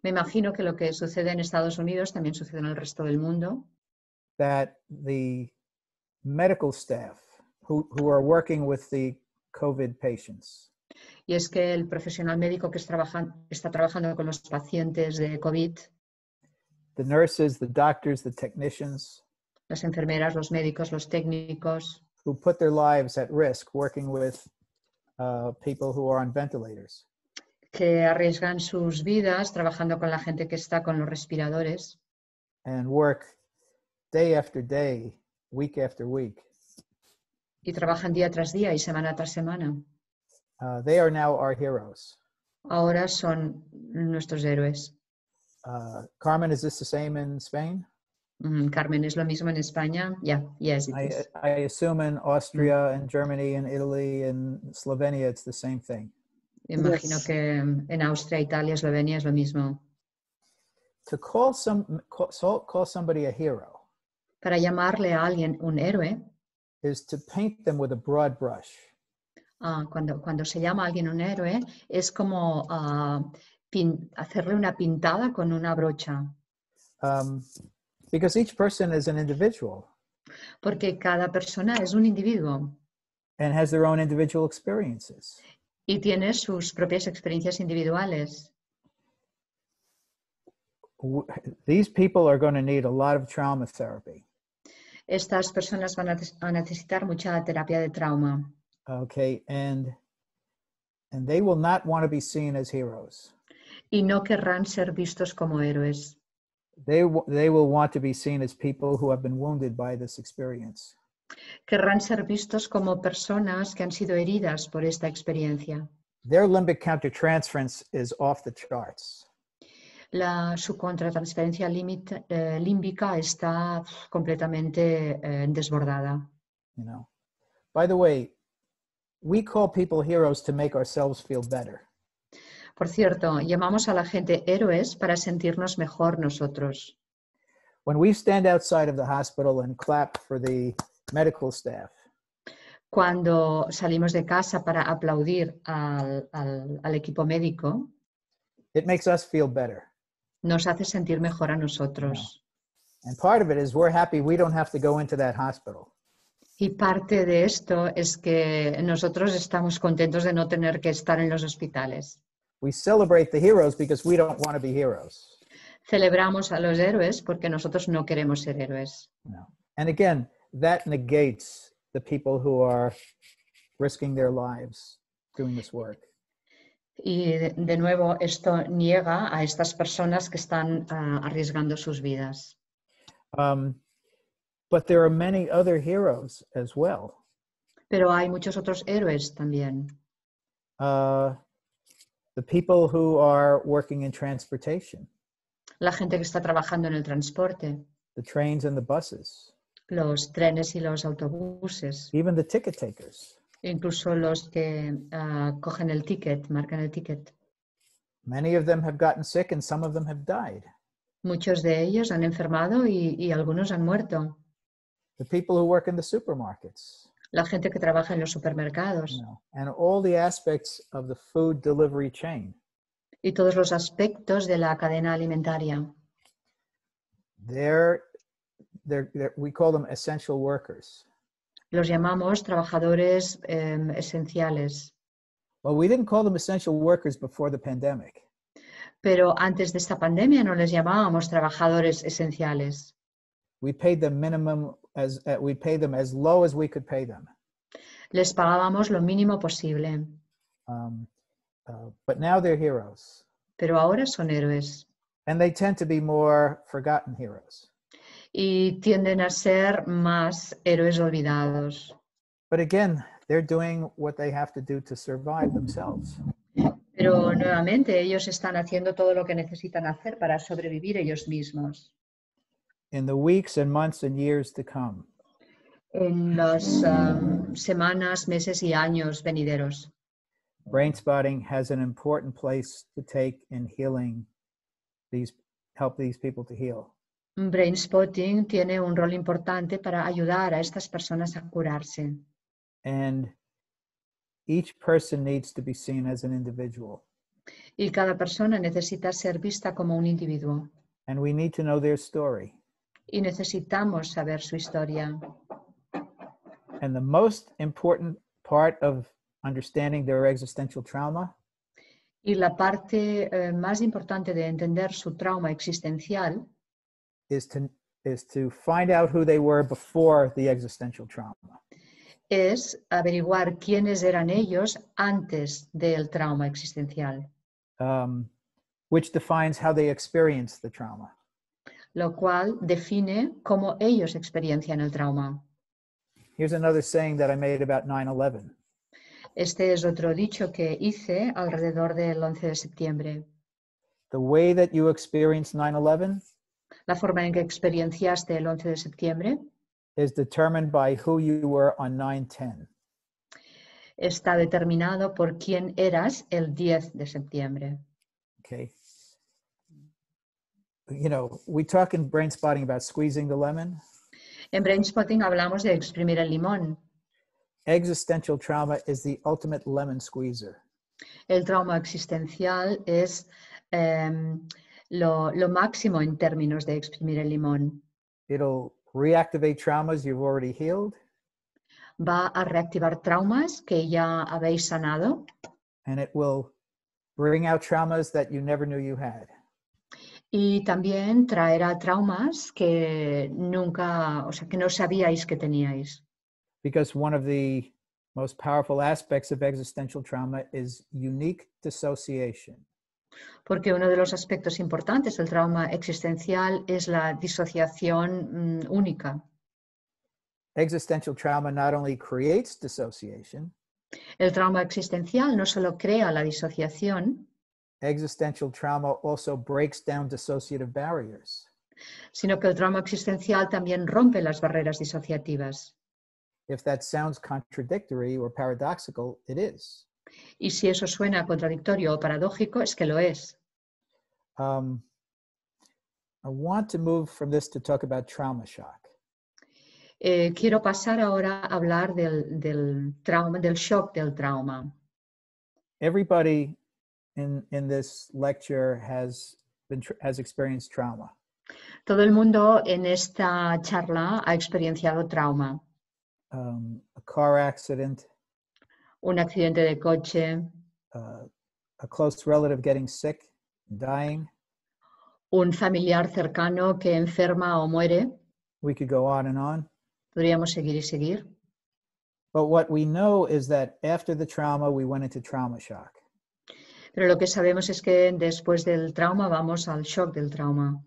Me imagino que lo que sucede en Estados Unidos también sucede en el resto del mundo. That the medical staff who are working with the COVID patients Y es que el profesional médico que está trabajando con los pacientes de COVID, the nurses, the doctors, the technicians, las enfermeras, los médicos, los técnicos, who put their lives at risk working with people who are on ventilators. que arriesgan sus vidas trabajando con la gente que está con los respiradores And work day after day, week after week. y trabajan día tras día y semana tras semana. They are now our heroes. Ahora son nuestros héroes. Carmen, is this the same in Spain? Carmen, ¿es lo mismo en España? Yeah, yes, it is. I assume in Austria and Germany and Italy and Slovenia, it's the same thing. Imagino que en Austria, Italia, Eslovenia es lo mismo. To call somebody a hero Para llamarle a alguien un héroe, is to paint them with a broad brush. cuando se llama a alguien un héroe, es como hacerle una pintada con una brocha. Because each person is an individual. Porque cada persona es un individuo. And has their own individual experiences. Y tiene sus propias experiencias individuales. These people are going to need a lot of trauma therapy. Estas personas van a necesitar mucha terapia de trauma. Okay, and they will not want to be seen as heroes. Y no querrán ser vistos como héroes. They will want to be seen as people who have been wounded by this experience. Querrán ser vistos como personas que han sido heridas por esta experiencia. Their limbic countertransference is off the charts. Su contratransferencia límbica está completamente desbordada. You know. By the way, we call people heroes to make ourselves feel better. Por cierto, llamamos a la gente héroes para sentirnos mejor nosotros. When we stand outside of the hospital and clap for the medical staff, Cuando salimos de casa para aplaudir al equipo médico, it makes us feel better. nos hace sentir mejor a nosotros. And part of it is we're happy we don't have to go into that hospital. Y parte de esto es que nosotros estamos contentos de no tener que estar en los hospitales. We celebrate the heroes because we don't want to be heroes. Celebramos a los héroes porque nosotros no queremos ser héroes. No. And again, that negates the people who are risking their lives doing this work. Y de nuevo, esto niega a estas personas que están arriesgando sus vidas. But there are many other heroes as well. Pero hay muchos otros héroes también. The people who are working in transportation, La gente que está trabajando en el transporte, the trains and the buses, los trenes y los autobuses, even the ticket takers. incluso los que cogen el ticket, marcan el ticket. Many of them have gotten sick and some of them have died. Muchos de ellos han enfermado y algunos han muerto. The people who work in the supermarkets. La gente que trabaja en los supermercados. You know, and all the aspects of the food delivery chain. Y todos los aspectos de la cadena alimentaria. We call them essential workers. Los llamamos trabajadores esenciales. Well, we didn't call them essential workers before the pandemic. Pero antes de esta pandemia no les llamábamos trabajadores esenciales. We paid them we paid them as low as we could pay them. Les pagábamos lo mínimo posible. But now they're heroes. Pero ahora son héroes. And they tend to be more forgotten heroes. Y tienden a ser más héroes olvidados. But again, they're doing what they have to do to survive themselves. Pero nuevamente ellos están haciendo todo lo que necesitan hacer para sobrevivir ellos mismos. In the weeks and months and years to come. En las semanas, meses y años venideros. Brainspotting has an important place to take in healing help these people to heal. Brainspotting tiene un rol importante para ayudar a estas personas a curarse. And each person needs to be seen as an individual. Y cada persona necesita ser vista como un individuo. And we need to know their story. Y necesitamos saber su historia. And the most important part of understanding their existential trauma y la parte más importante de entender su trauma existencial is to find out who they were before the existential trauma. Es averiguar quiénes eran ellos antes del trauma existencial. Which defines how they experience the trauma. Lo cual define cómo ellos experiencian el trauma. Here's another saying that I made about 9/11. Este es otro dicho que hice alrededor del 11 de septiembre. The way that you experience 9/11 La forma en que experienciaste el 11 de septiembre is determined by who you were on 9/10. Está determinado por quién eras el 10 de septiembre. Okay. You know, we talk in Brainspotting about squeezing the lemon. En Brainspotting hablamos de exprimir el limón. Existential trauma is the ultimate lemon squeezer. El trauma existencial es lo máximo en términos de exprimir el limón. It'll reactivate traumas you've already healed. Va a reactivar traumas que ya habéis sanado. And it will bring out traumas that you never knew you had. Y también traerá traumas que nunca, o sea, que no sabíais que teníais. Because one of the most powerful aspects of existential trauma is unique dissociation. Porque uno de los aspectos importantes del trauma existencial es la disociación única. Existential trauma not only creates dissociation. El trauma existencial no solo crea la disociación, Existential trauma also breaks down dissociative barriers. Sino que el trauma existencial también rompe las barreras disociativas. If that sounds contradictory or paradoxical, it is. Y si eso suena contradictorio o paradójico, es que lo es. I want to move from this to talk about trauma shock. Quiero pasar ahora a hablar del trauma, del shock del trauma. Everybody in this lecture has experienced trauma. Todo el mundo en esta charla ha experienciado trauma. A car accident, Un accidente de coche, a close relative getting sick, dying. un familiar cercano que enferma o muere. We could go on and on. Podríamos seguir y seguir. But what we know is that after the trauma, we went into trauma shock. Pero lo que sabemos es que después del trauma vamos al shock del trauma.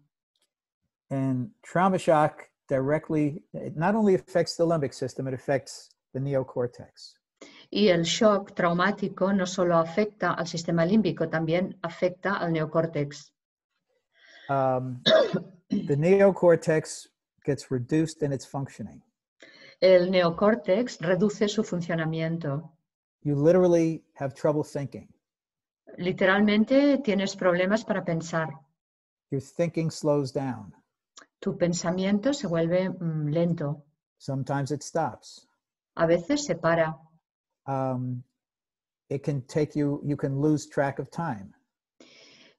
And trauma shock directly, it not only affects the limbic system, it affects the neocortex. Y el shock traumático no solo afecta al sistema límbico, también afecta al neocórtex. The neocortex gets reduced in its functioning. El neocórtex reduce su funcionamiento. You literally have trouble thinking. Literalmente tienes problemas para pensar. Your thinking slows down. Tu pensamiento se vuelve lento. Sometimes it stops. A veces se para. It can take you can lose track of time.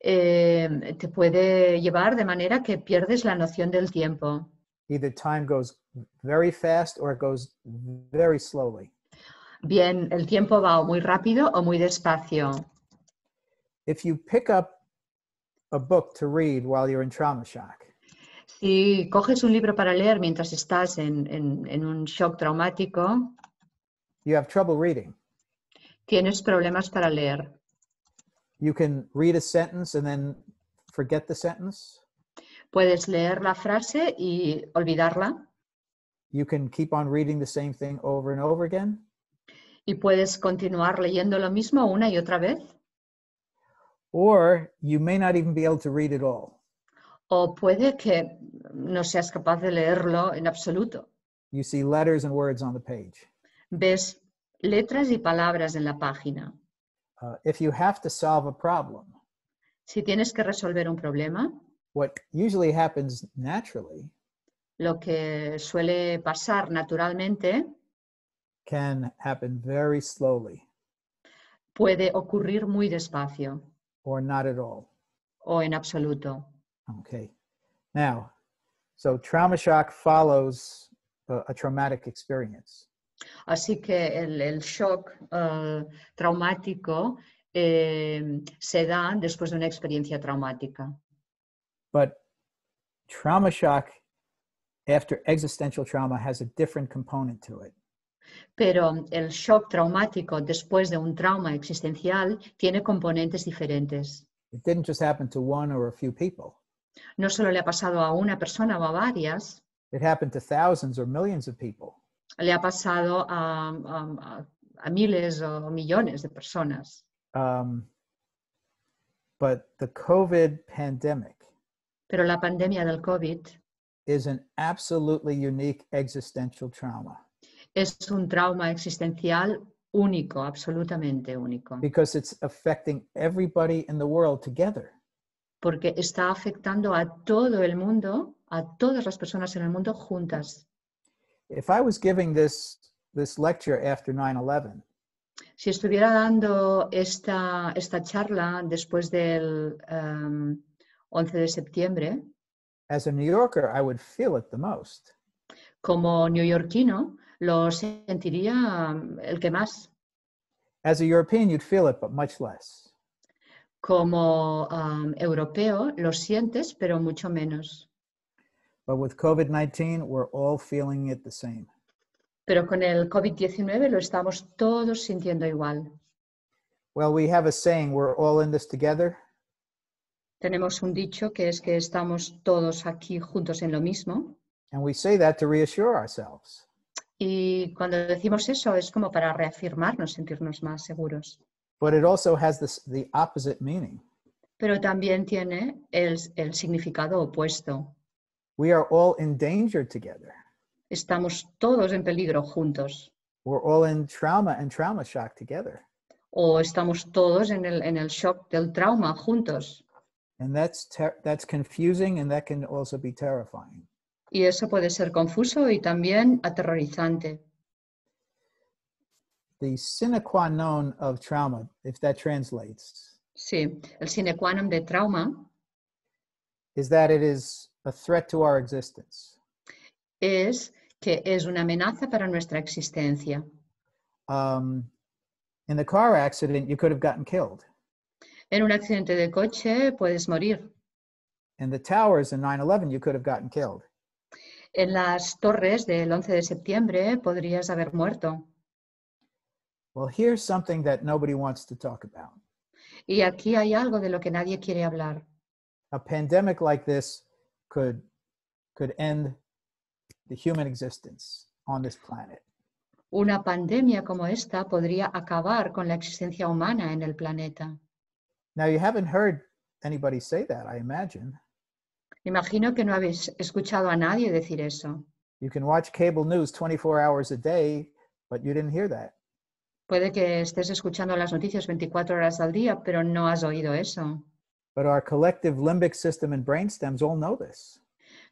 Te puede llevar de manera que pierdes la noción del tiempo. Either time goes very fast or it goes very slowly. Bien, el tiempo va muy rápido o muy despacio. If you pick up a book to read while you're in trauma shock, Si coges un libro para leer mientras estás en un shock traumático, you have trouble reading. tienes problemas para leer. You can read a sentence and then forget the sentence. Puedes leer la frase y olvidarla. You can keep on reading the same thing over and over again. Y puedes continuar leyendo lo mismo una y otra vez. Or you may not even be able to read it all. O puede que no seas capaz de leerlo en absoluto. You see letters and words on the page. Ves letras y palabras en la página. If you have to solve a problem, Si tienes que resolver un problema, what usually happens naturally lo que suele pasar naturalmente can happen very slowly puede ocurrir muy despacio or not at all. o en absoluto. Okay. Now, so trauma shock follows a traumatic experience. Así que el shock traumático se da después de una experiencia traumática. But trauma shock after existential trauma has a different component to it. Pero el shock traumático después de un trauma existencial tiene componentes diferentes. It didn't just happen to one or a few people. No solo le ha pasado a una persona o a varias, It happened to thousands or millions of people. le ha pasado a miles o millones de personas. But the COVID pandemic Pero la pandemia del COVID is an absolutely unique existential trauma. es un trauma existencial único, absolutamente único, Because it's affecting everybody in the world together. porque está afectando a todo el mundo, a todas las personas en el mundo juntas. If I was giving this lecture after 9/11, Si estuviera dando esta charla después del 11 de septiembre, as a New Yorker, I would feel it the most. como neoyorquino, lo sentiría el que más. As a European, you'd feel it, but much less. Como europeo, lo sientes, pero mucho menos. But with COVID-19, we're all feeling it the same. Pero con el COVID-19 lo estamos todos sintiendo igual. Well, we have a saying, we're all in this together. Tenemos un dicho que es que estamos todos aquí juntos en lo mismo. And we say that to reassure ourselves. Y cuando decimos eso es como para reafirmarnos, sentirnos más seguros. But it also has the opposite meaning. Pero también tiene el significado opuesto. We are all in danger together. Estamos todos en peligro juntos. We're all in trauma and trauma shock together. O estamos todos en el shock del trauma juntos. And that's confusing, and that can also be terrifying. Y eso puede ser confuso y también aterrorizante. The sine qua non of trauma, if that translates, Sí, el sine qua non de trauma is that it is a threat to our existence. es que es una amenaza para nuestra existencia. In the car accident, you could have gotten killed. En un accidente de coche puedes morir. In the towers in 9/11, you could have gotten killed. En las torres del 11 de septiembre podrías haber muerto. Well, here's something that nobody wants to talk about. Y aquí hay algo de lo que nadie quiere hablar. A pandemic like this could end the human existence on this planet. Una pandemia como esta podría acabar con la existencia humana en el planeta. Now, you haven't heard anybody say that, I imagine. Imagino que no habéis escuchado a nadie decir eso. You can watch cable news 24 hours a day, but you didn't hear that. Puede que estés escuchando las noticias 24 horas al día, pero no has oído eso. But our collective limbic system and brainstems all know this.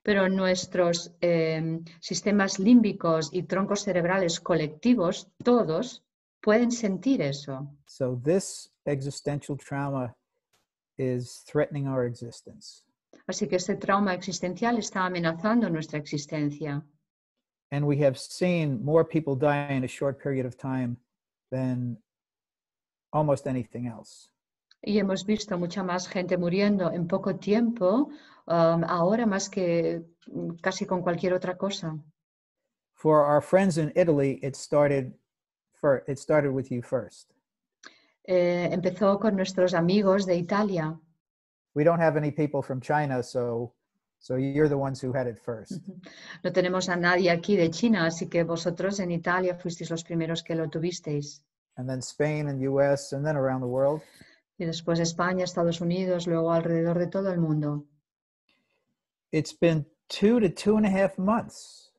Pero nuestros sistemas límbicos y troncos cerebrales colectivos, todos, pueden sentir eso. So this existential trauma is threatening our existence. Así que este trauma existencial está amenazando nuestra existencia. And we have seen more people die in a short period of time than almost anything else. Y hemos visto mucha más gente muriendo en poco tiempo, ahora más que casi con cualquier otra cosa. For our friends in Italy, it started with you first. Empezó con nuestros amigos de Italia. We don't have any people from China, so you're the ones who had it first. No tenemos a nadie aquí de China, así que vosotros en Italia fuisteis los primeros que lo tuvisteis. And then Spain and US, and then around the world. Y después España, Estados Unidos, luego alrededor de todo el mundo. It's been 2 to 2.5 months.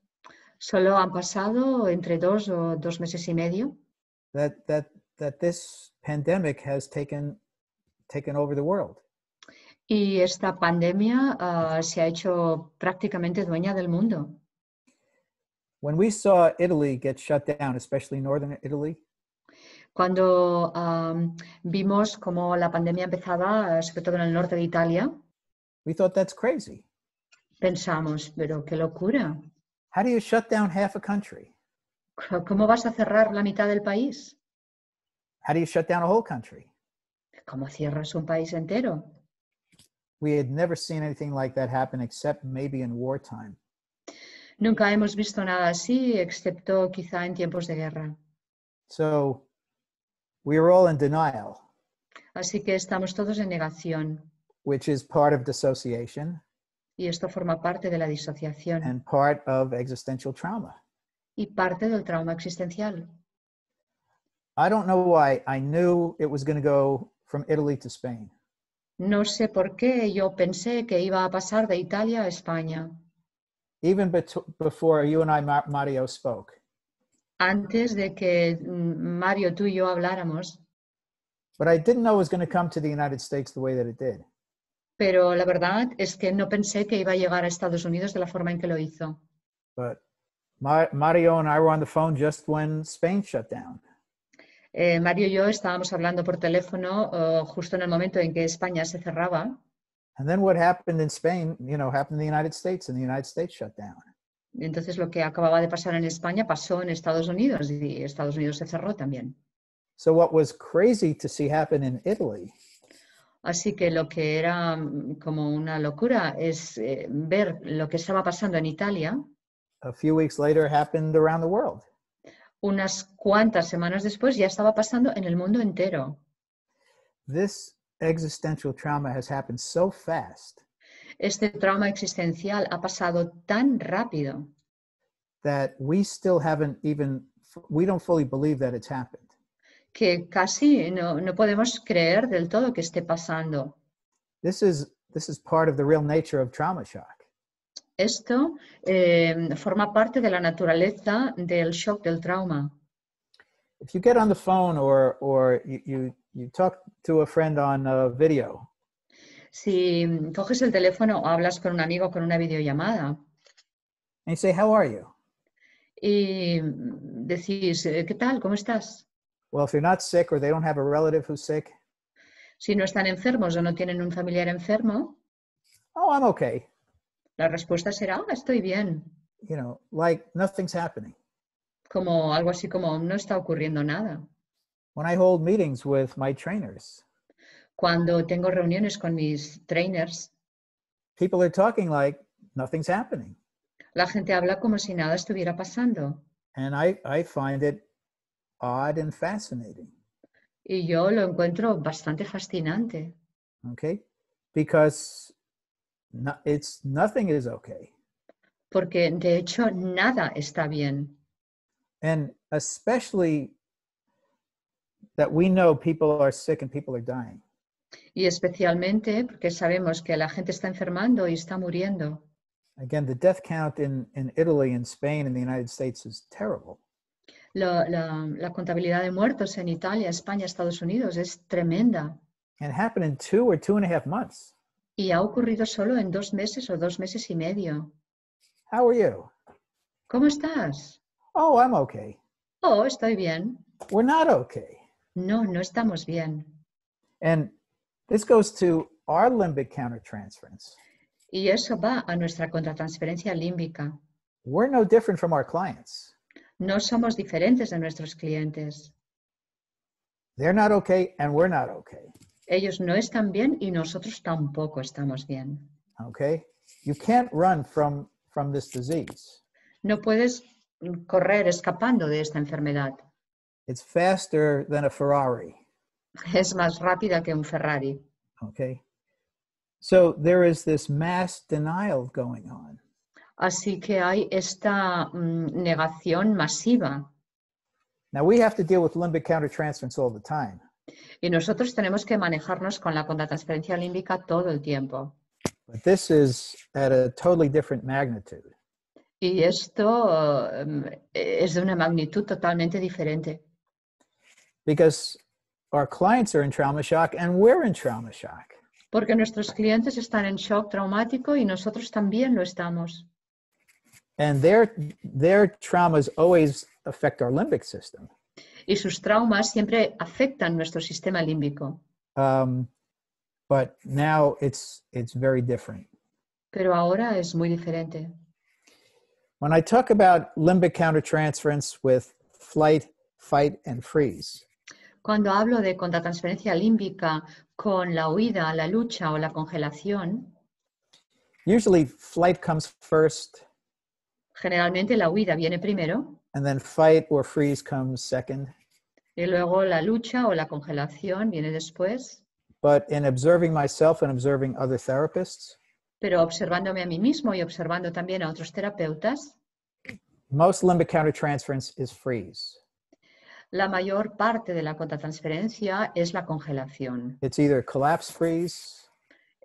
Solo han pasado entre 2 o 2 meses y medio. That this pandemic has taken over the world. Y esta pandemia se ha hecho prácticamente dueña del mundo. When we saw Italy get shut down, especially northern Italy, Cuando vimos cómo la pandemia empezaba, sobre todo en el norte de Italia, we thought that's crazy. pensamos, pero qué locura. How do you shut down half a country? ¿Cómo vas a cerrar la mitad del país? How do you shut down a whole country? ¿Cómo cierras un país entero? We had never seen anything like that happen except maybe in wartime. Nunca hemos visto nada así, excepto quizá en tiempos de guerra. So we were all in denial, Así que estamos todos en negación. which is part of dissociation Y esto forma parte de la disociación and part of existential trauma. y parte del trauma existencial. I don't know why I knew it was going to go from Italy to Spain. No sé por qué yo pensé que iba a pasar de Italia a España. Even before you and I, Mario, spoke. Antes de que Mario, tú y yo habláramos. But I didn't know it was going to come to the United States the way that it did. Pero la verdad es que no pensé que iba a llegar a Estados Unidos de la forma en que lo hizo. But Mario and I were on the phone just when Spain shut down. Mario y yo estábamos hablando por teléfono justo en el momento en que España se cerraba. And then what happened in Spain, happened in the United States, and the United States shut down. Entonces lo que acababa de pasar en España pasó en Estados Unidos y Estados Unidos se cerró también. So what was crazy to see happen in Italy Así que lo que era como una locura es ver lo que estaba pasando en Italia. a few weeks later happened around the world. Unas cuantas semanas después ya estaba pasando en el mundo entero. This existential trauma has happened so fast Este trauma existencial ha pasado tan rápido that we don't fully believe that it's happened. que casi no podemos creer del todo que esté pasando. This is part of the real nature of trauma shock. Esto forma parte de la naturaleza del shock del trauma. If you get on the phone or you talk to a friend on video, Si coges el teléfono o hablas con un amigo con una videollamada and you say, how are you? y decís, ¿qué tal? ¿Cómo estás? Well, if you're not sick or they don't have a relative who's sick, Si no están enfermos o no tienen un familiar enfermo, oh, I'm okay. la respuesta será, estoy bien. You know, like nothing's happening. Como algo así como, no está ocurriendo nada. When I hold meetings with my trainers, Cuando tengo reuniones con mis trainers, people are talking like nothing's happening. la gente habla como si nada estuviera pasando. And I find it odd and fascinating. Y yo lo encuentro bastante fascinante. Okay? Because nothing is okay. Porque de hecho nada está bien. And especially that we know people are sick and people are dying. Y especialmente porque sabemos que la gente está enfermando y está muriendo. Again, the death count in Italy and Spain and the United States is terrible. La contabilidad de muertos en Italia, España, Estados Unidos es tremenda. And it happened in 2 or 2.5 months. Y ha ocurrido solo en 2 meses o 2 meses y medio. How are you? ¿Cómo estás? Oh, I'm okay. Oh, estoy bien. We're not okay. No, no estamos bien. And this goes to our limbic countertransference. Y eso va a nuestra contratransferencia límbica. We're no different from our clients. No somos diferentes de nuestros clientes. They're not okay and we're not okay. Ellos no están bien y nosotros tampoco estamos bien. Okay? You can't run from this disease. No puedes correr escapando de esta enfermedad. It's faster than a Ferrari. Es más rápida que un Ferrari. Okay? So there is this mass denial going on. Así que hay esta negación masiva. Now we have to deal with limbic countertransference all the time. Y nosotros tenemos que manejarnos con la contratransferencia límbica todo el tiempo. But this is at a totally different magnitude. Y esto es de una magnitud totalmente diferente. Because our clients are in trauma shock and we're in trauma shock. Porque nuestros clientes están en shock traumático y nosotros también lo estamos. And their traumas always affect our limbic system. Y sus traumas siempre afectan nuestro sistema límbico. But now it's very different. Pero ahora es muy diferente. When I talk about limbic countertransference with flight, fight, and freeze, Cuando hablo de contratransferencia límbica con la huida, la lucha o la congelación, usually flight comes first, generalmente la huida viene primero and then fight or freeze comes second. y luego la lucha o la congelación viene después. But in observing myself and observing other therapists, Pero observándome a mí mismo y observando también a otros terapeutas, most limbic countertransference is freeze. la mayor parte de la contratransferencia es la congelación. It's either collapse freeze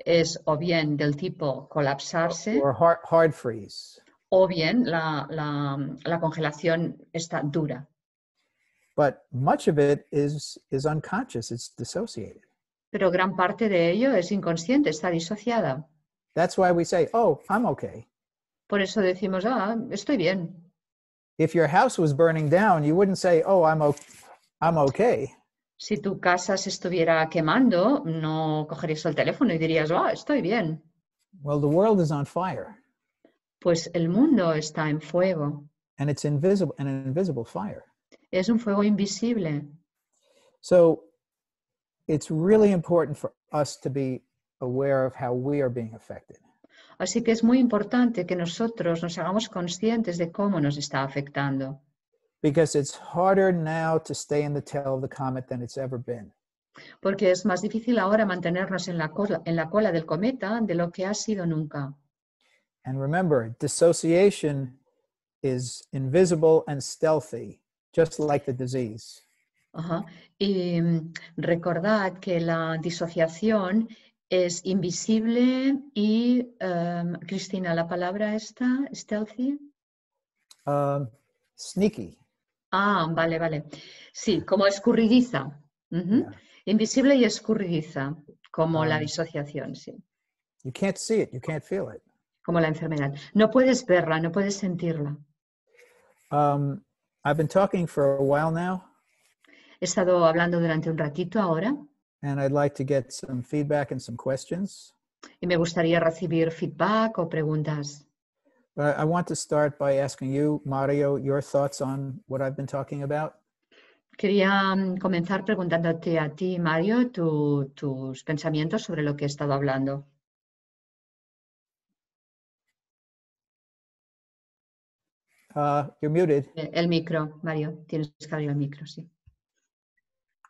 Es o bien del tipo colapsarse or hard freeze. o bien la congelación está dura. But much of it is unconscious, it's dissociated. Pero gran parte de ello es inconsciente, está disociada. That's why we say, oh, I'm okay. Por eso decimos, estoy bien. If your house was burning down, you wouldn't say, oh, I'm okay. Si tu casa se estuviera quemando, no cogerías el teléfono y dirías, estoy bien. Well, the world is on fire. Pues el mundo está en fuego. And it's invisible, an invisible fire. Es un fuego invisible. So it's really important for us to be aware of how we are being affected. Así que es muy importante que nosotros nos hagamos conscientes de cómo nos está afectando. Because it's harder now to stay in the tail of the comet than it's ever been. Porque es más difícil ahora mantenernos en la cola del cometa de lo que ha sido nunca. And remember, dissociation is invisible and stealthy, just like the disease. Y recordad que la disociación es invisible y, Cristina, la palabra está, stealthy. Sneaky. Vale. Sí, como escurridiza. Yeah. Invisible y escurridiza. como la disociación, sí. You can't see it, you can't feel it. Como la enfermedad. No puedes verla, no puedes sentirla. I've been talking for a while now. He estado hablando durante un ratito ahora. And I'd like to get some feedback and some questions. Y me gustaría recibir feedback o preguntas. But I want to start by asking you, Mario, your thoughts on what I've been talking about. Quería comenzar preguntándote a ti, Mario, tus pensamientos sobre lo que he estado hablando. You're muted. El micro, Mario. Tienes que abrir el micro, sí.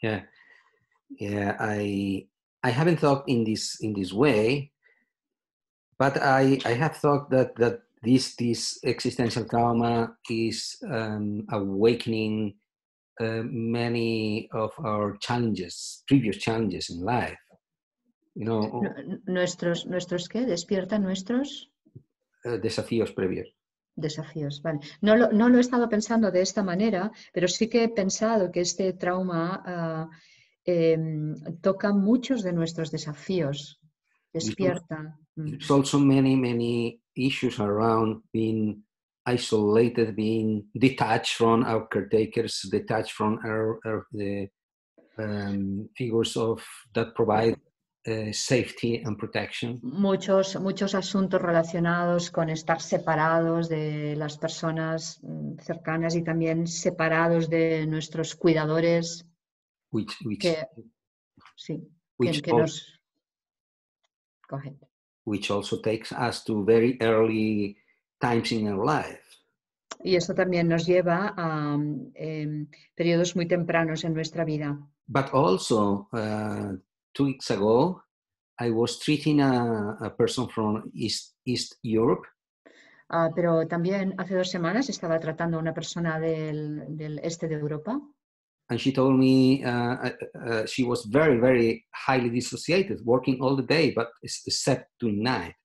Yeah, I haven't thought in this way, but I have thought that this existential trauma is awakening many of our challenges, previous challenges in life. You know, ¿Nuestros qué? ¿Despierta nuestros? Desafíos previos. Desafíos, vale. No lo he estado pensando de esta manera, pero sí que he pensado que este trauma toca muchos de nuestros desafíos. Despierta. There's also many issues around being isolated, being detached from our caretakers, detached from the figures that provide safety and protection. Muchos asuntos relacionados con estar separados de las personas cercanas y también separados de nuestros cuidadores. Which also takes us to very early times in our life. Y eso también nos lleva a periodos muy tempranos en nuestra vida. But also, 2 weeks ago, I was treating a person from East Europe. Pero también hace 2 semanas estaba tratando a una persona del este de Europa. And she told me she was very highly dissociated, working all the day, but except during night.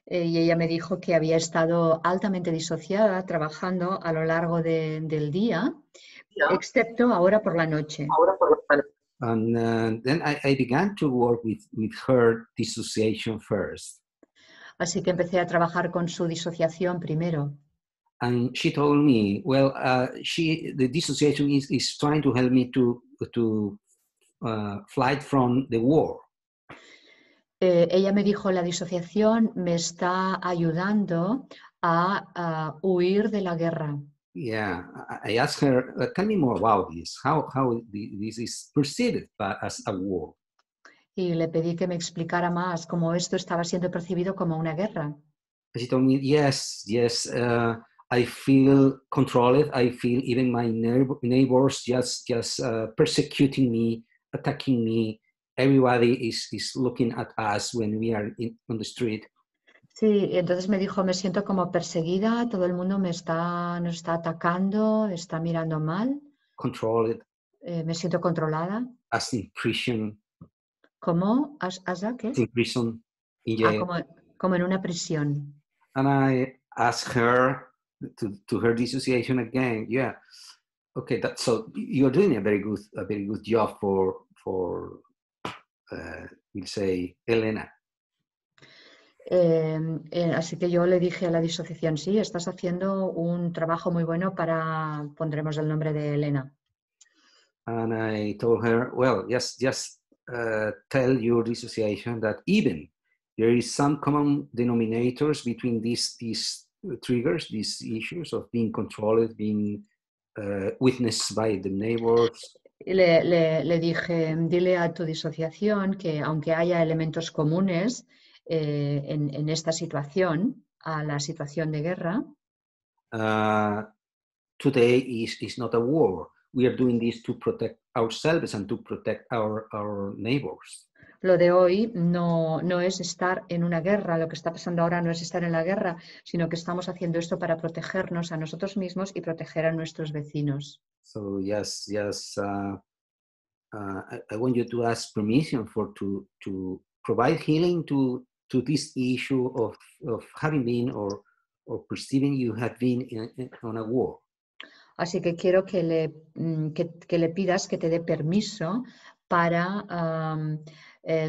Y ella me dijo que había estado altamente disociada trabajando a lo largo del día, excepto ahora por la noche. And then I began to work with her dissociation first. Así que empecé a trabajar con su disociación primero. And she told me, well, the dissociation is trying to help me to flight from the war. Ella me dijo, la disociación me está ayudando a huir de la guerra. Yeah, I asked her, tell me more about this, how this is perceived as a war. Y le pedí que me explicara más cómo esto estaba siendo percibido como una guerra. She told me, yes, I feel controlled. I feel even my neighbors just persecuting me, attacking me. Everybody is looking at us when we are on the street. Sí, entonces me dijo, me siento como perseguida, todo el mundo nos está atacando, está mirando mal. Controlled. Me siento controlada. As in prison. ¿Cómo? ¿As qué? In prison. In jail. Como en una prisión. And I asked her to her dissociation again. Yeah. Okay, so you're doing a very good job for we'll say Elena. Así que yo le dije a la disociación, sí, estás haciendo un trabajo muy bueno pondremos el nombre de Elena. And I told her, well, just tell your dissociation that even there is some common denominators between these triggers, these issues of being controlled, being witnessed by the neighbors. Le dije, dile a tu disociación que aunque haya elementos comunes en esta situación, a la situación de guerra, today is not a war. We are doing this to protect ourselves and to protect our neighbors. Lo de hoy no es estar en una guerra, lo que está pasando ahora no es estar en la guerra, sino que estamos haciendo esto para protegernos a nosotros mismos y proteger a nuestros vecinos. So yes, I want you to ask permission to provide healing to this issue of having been or perceiving you have been on a war. Así que quiero que le pidas que te dé permiso para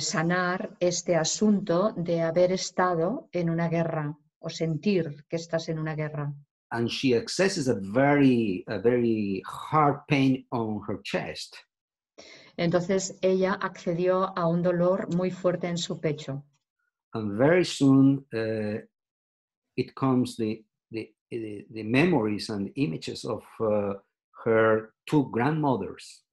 sanar este asunto de haber estado en una guerra o sentir que estás en una guerra. And she accesses a very hard pain on her chest. Entonces ella accedió a un dolor muy fuerte en su pecho. And very soon it comes the memories and images of her two grandmothers.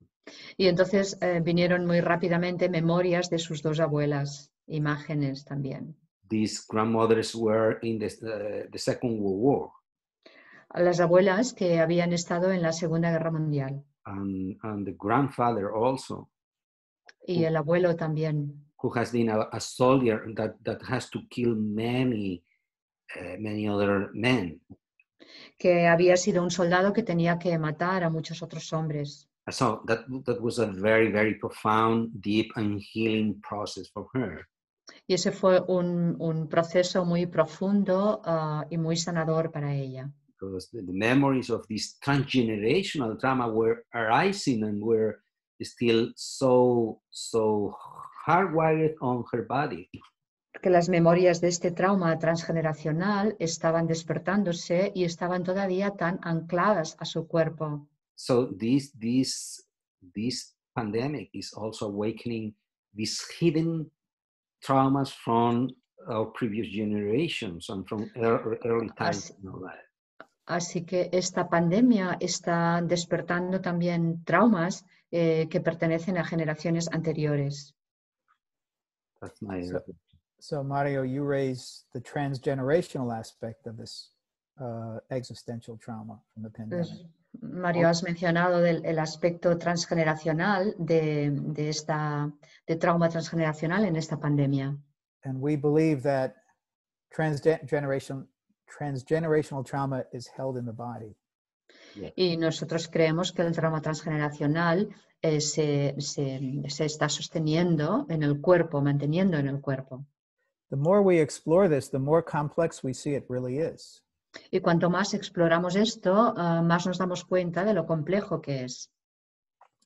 Y entonces vinieron muy rápidamente memorias de sus dos abuelas, imágenes también. These grandmothers were in the Second World War. Las abuelas que habían estado en la Segunda Guerra Mundial. And the grandfather also. Y el abuelo también. Who has been a soldier that has to kill many other men. Que había sido un soldado que tenía que matar a muchos otros hombres. So that was a very profound, deep and healing process for her. Y ese fue un proceso muy profundo y muy sanador para ella. Because the memories of this transgenerational trauma were arising and were still so hardwired on her body. Que las memorias de este trauma transgeneracional estaban despertándose y estaban todavía tan ancladas a su cuerpo. So this pandemic is also awakening these hidden traumas from our previous generations and from early times in our life. Así que esta pandemia está despertando también traumas que pertenecen a generaciones anteriores. That's my So Mario, you raised the transgenerational aspect of this existential trauma from the pandemic. Mario, has mencionado el aspecto transgeneracional de trauma transgeneracional en esta pandemia. And we believe that transgenerational trauma is held in the body. Yeah. Y nosotros creemos que el trauma transgeneracional se está sosteniendo en el cuerpo, manteniendo en el cuerpo. The more we explore this, the more complex we see it really is. Y cuanto más exploramos esto, más nos damos cuenta de lo complejo que es.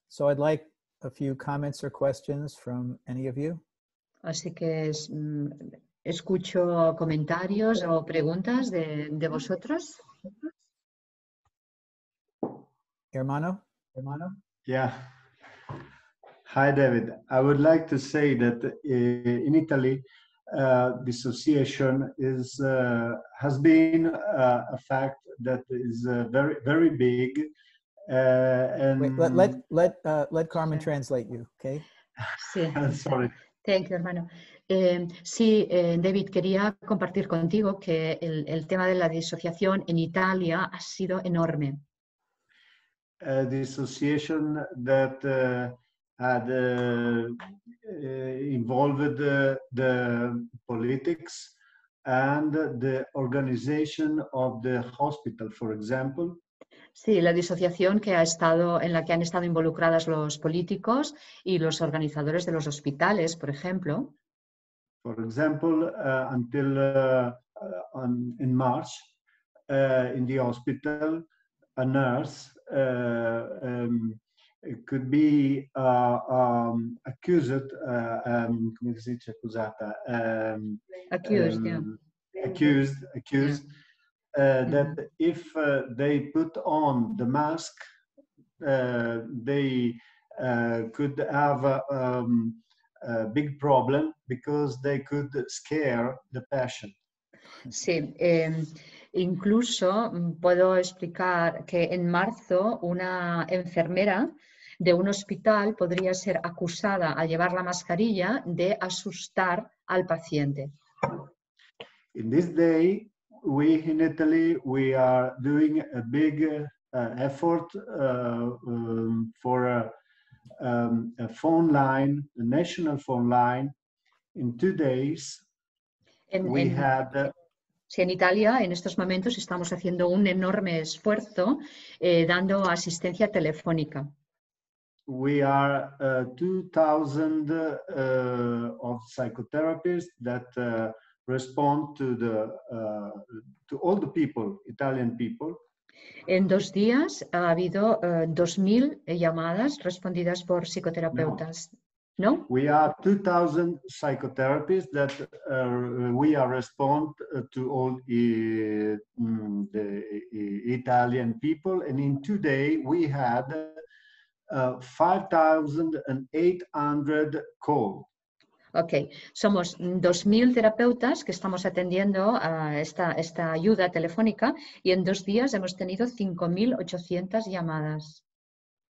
So I'd like a few comments or questions from any of you. Así que escucho comentarios o preguntas de vosotros. Hermano? Yeah. Hi, David. I would like to say that in Italy, dissociation has been a fact that is very big. And Wait, let Carmen translate you, okay? Sí. Sorry. Thank you, hermano. Sí, David, quería compartir contigo que el tema de la disociación en Italia ha sido enorme. Dissociation that had involved the politics and the organization of the hospital, for example. Sí, la disociación en la que han estado involucradas los políticos y los organizadores de los hospitales, por ejemplo. For example, until in March, in the hospital, a nurse could be accused, come si dice accusata? Accused, yeah. Accused, Yeah. that if they put on the mask, they could have a big problem because they could scare the patient. Sí, incluso puedo explicar que en marzo una enfermera de un hospital podría ser acusada al llevar la mascarilla de asustar al paciente. In this day, we in Italy, we are doing a big effort for a phone line, a national phone line. In 2 days, we had... Sí, en Italia, en estos momentos, estamos haciendo un enorme esfuerzo dando asistencia telefónica. We are 2,000 of psychotherapists that respond to all the people, Italian people. En 2 días ha habido 2.000 llamadas respondidas por psicoterapeutas. ¿no? We have 2,000 psychotherapists that we are respond to all the Italian people, and in today we had 5,800 calls. Ok, somos 2.000 terapeutas que estamos atendiendo a esta ayuda telefónica y en 2 días hemos tenido 5.800 llamadas.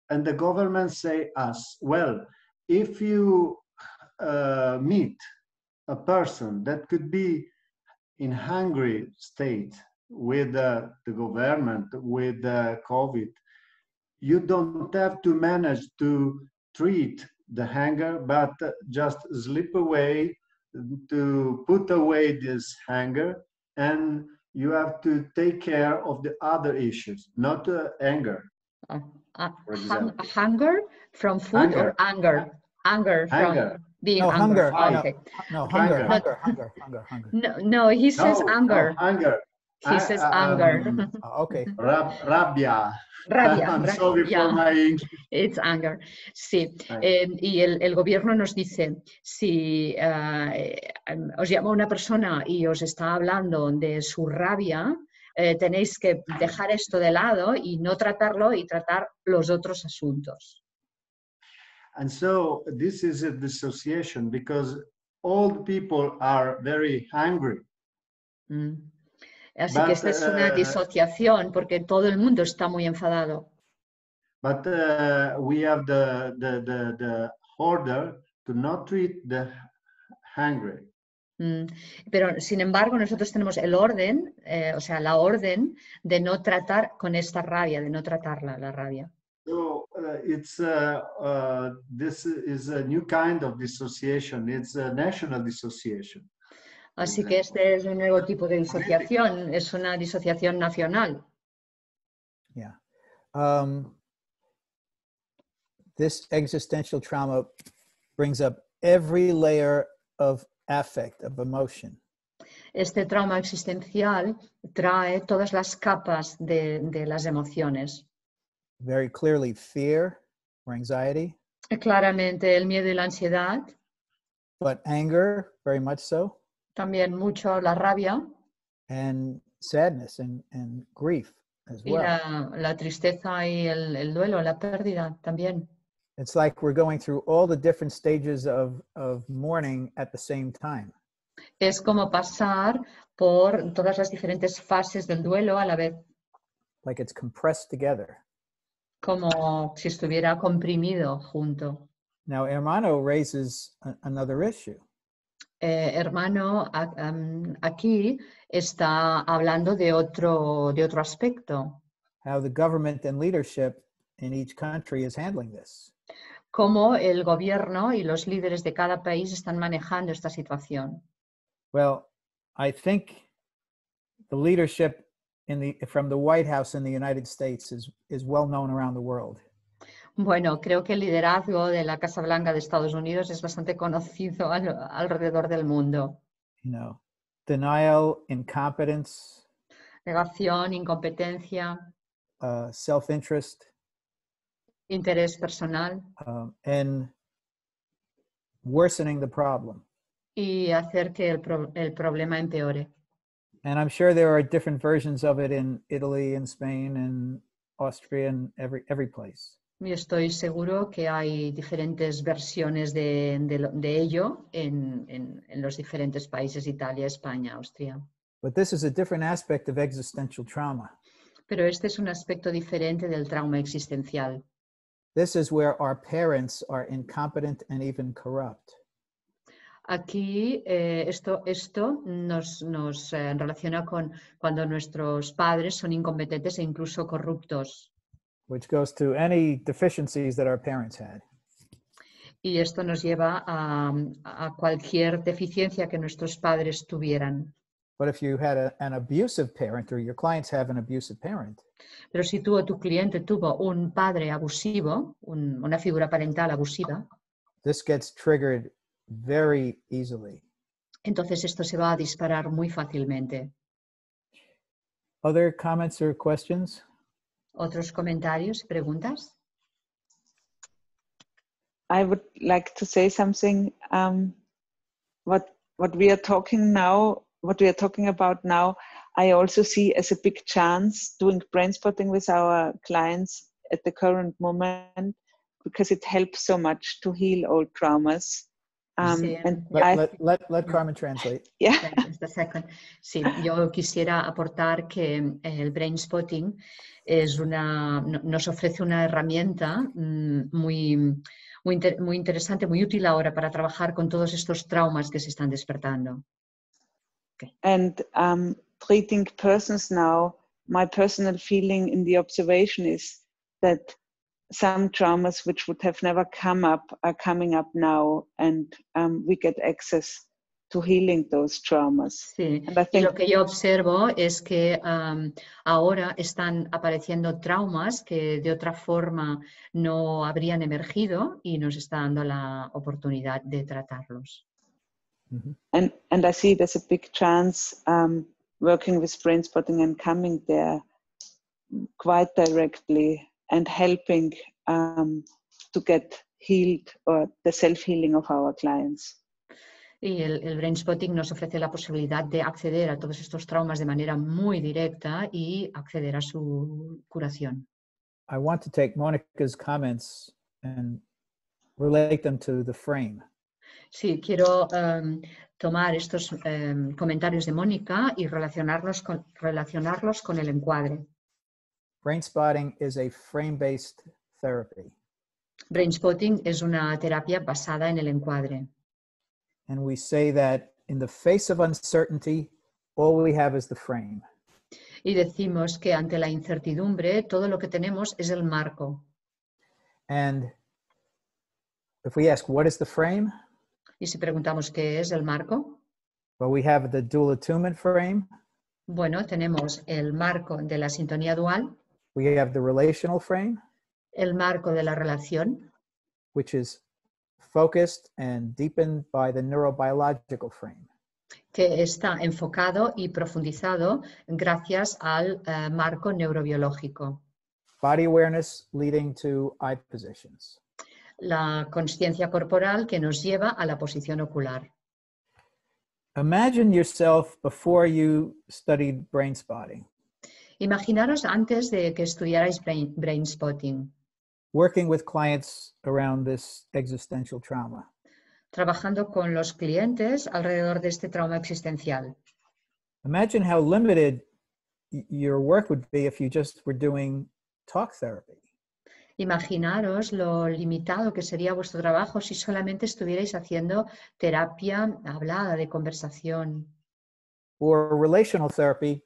And the government say us, well, if you meet a person that could be in hungry state with the government, with COVID, you don't have to manage to treat the hunger, but just slip away to put away this hunger, and you have to take care of the other issues, not anger. Hunger from food Hunger. or anger? Anger from Hunger. being No, hunger. hunger. Okay. No, Hunger. hunger. No, he says No, anger. no, hunger. He says anger. Okay. Rabia. Rabia. I'm sorry yeah. for my English. It's anger. Sí. Anger. Y el gobierno nos dice, si os llama una persona y os está hablando de su rabia, tenéis que dejar esto de lado y no tratarlo y tratar los otros asuntos. And so this is a dissociation because old people are very hungry. Así que esta es una disociación porque todo el mundo está muy enfadado. But we have the order to not treat the hungry. Pero, sin embargo, nosotros tenemos el orden, o sea, la orden de no tratar con esta rabia, de no tratarla, la rabia. So this is a new kind of dissociation. It's a national dissociation. Así que este es un nuevo tipo de disociación, es una disociación nacional. Yeah. This existential trauma brings up every layer of affect, of emotion. Este trauma existencial trae todas las capas de las emociones. Very clearly, fear or anxiety. Claramente el miedo y la ansiedad. But anger, very much so. También mucho la rabia. And sadness and grief as Y well. la tristeza y el duelo, la pérdida también. It's like we're going through all the different stages of mourning at the same time. Es como pasar por todas las diferentes fases del duelo a la vez. Like it's compressed together. Como si estuviera comprimido junto. Now, Hermano raises another issue. Hermano, aquí está hablando de otro aspecto. How the government and leadership in each country is handling this. Cómo el gobierno y los líderes de cada país están manejando esta situación. Well, I think the leadership from the White House in the United States is well known around the world. Bueno, creo que el liderazgo de la Casa Blanca de Estados Unidos es bastante conocido alrededor del mundo. You know, denial, incompetence, Negación, incompetencia, self-interest, interés personal and worsening the problem. y hacer que el problema empeore. And I'm sure there are different versions of it in Italy and Spain and Austria and every place. Y estoy seguro que hay diferentes versiones de ello en los diferentes países, Italia, España, Austria. But this is a different aspect of existential trauma. Pero este es un aspecto diferente del trauma existencial. This is where our parents are incompetent and even corrupt. Aquí esto nos relaciona con cuando nuestros padres son incompetentes e incluso corruptos. Which goes to any deficiencies that our parents had. Y esto nos lleva a cualquier deficiencia que nuestros padres tuvieran. But if you had an abusive parent or your clients have an abusive parent, pero si tú o tu cliente tuvo un padre abusivo, una figura parental abusiva, this gets triggered very easily. Entonces esto se va a disparar muy fácilmente. Other comments or questions? ¿Otros comentarios y preguntas? I would like to say something. What we are talking about now, I also see as a big chance doing Brainspotting with our clients at the current moment, because it helps so much to heal old traumas. Sí. And Let Carmen translate. yeah. Just a second. Sí, yo quisiera aportar que el Brainspotting nos ofrece una herramienta muy interesante, muy útil ahora para trabajar con todos estos traumas que se están despertando. Okay. And treating persons now, my personal feeling in the observation is that some traumas which would have never come up are coming up now, and we get access to healing those traumas. Sí, and I think y lo que yo observo es que ahora están apareciendo traumas que de otra forma no habrían emergido y nos está dando la oportunidad de tratarlos. and I see there's a big chance working with Brainspotting and coming there quite directly and helping to get healed, or the self-healing of our clients. Y el Brainspotting nos ofrece la posibilidad de acceder a todos estos traumas de manera muy directa y acceder a su curación. I want to take Monica's comments and relate them to the frame. Sí, quiero tomar estos comentarios de Mónica y relacionarlos con el encuadre. Brainspotting is a frame-based therapy. Brainspotting es una terapia basada en el encuadre. And we say that in the face of uncertainty, all we have is the frame. Y decimos que ante la incertidumbre, todo lo que tenemos es el marco. And if we ask, what is the frame? Y si preguntamos qué es el marco, Well, we have the dual attunement frame. bueno, tenemos el marco de la sintonía dual, We have the relational frame, el marco de la relación, which is focused and deepened by the neurobiological frame. que está enfocado y profundizado gracias al marco neurobiológico. Body awareness leading to eye positions. La consciencia corporal que nos lleva a la posición ocular. Imagine yourself before you studied Brainspotting, Imaginaros antes de que estudiarais Brainspotting, working with clients around this existential trauma. trabajando con los clientes alrededor de este trauma existencial. Imagine how limited your work would be if you just were doing talk therapy. Imaginaros lo limitado que sería vuestro trabajo si solamente estuvierais haciendo terapia hablada, de conversación. Or relational therapy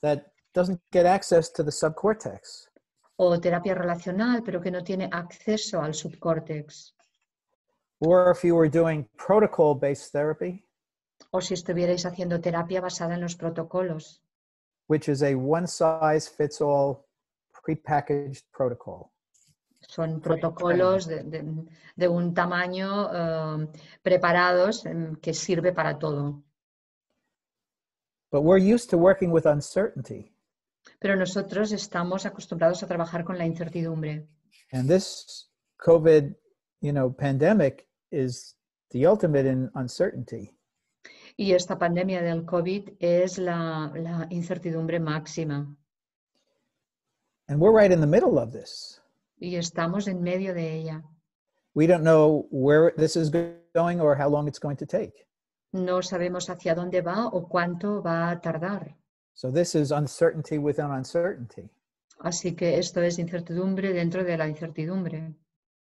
that doesn't get access to the subcortex. O terapia relacional, pero que no tiene acceso al subcórtex. Or if you were doing protocol-based therapy, O si estuvierais haciendo terapia basada en los protocolos, which is a one-size-fits-all prepackaged protocol. son protocolos de un tamaño preparados que sirve para todo. But we're used to working with uncertainty. Pero nosotros estamos acostumbrados a trabajar con la incertidumbre. And this COVID, pandemic is the ultimate in uncertainty. Y esta pandemia del COVID es la incertidumbre máxima. And we're right in the middle of this. Y estamos en medio de ella. We don't know where this is going or how long it's going to take. No sabemos hacia dónde va o cuánto va a tardar. So this is uncertainty within uncertainty. Así que esto es incertidumbre dentro de la incertidumbre.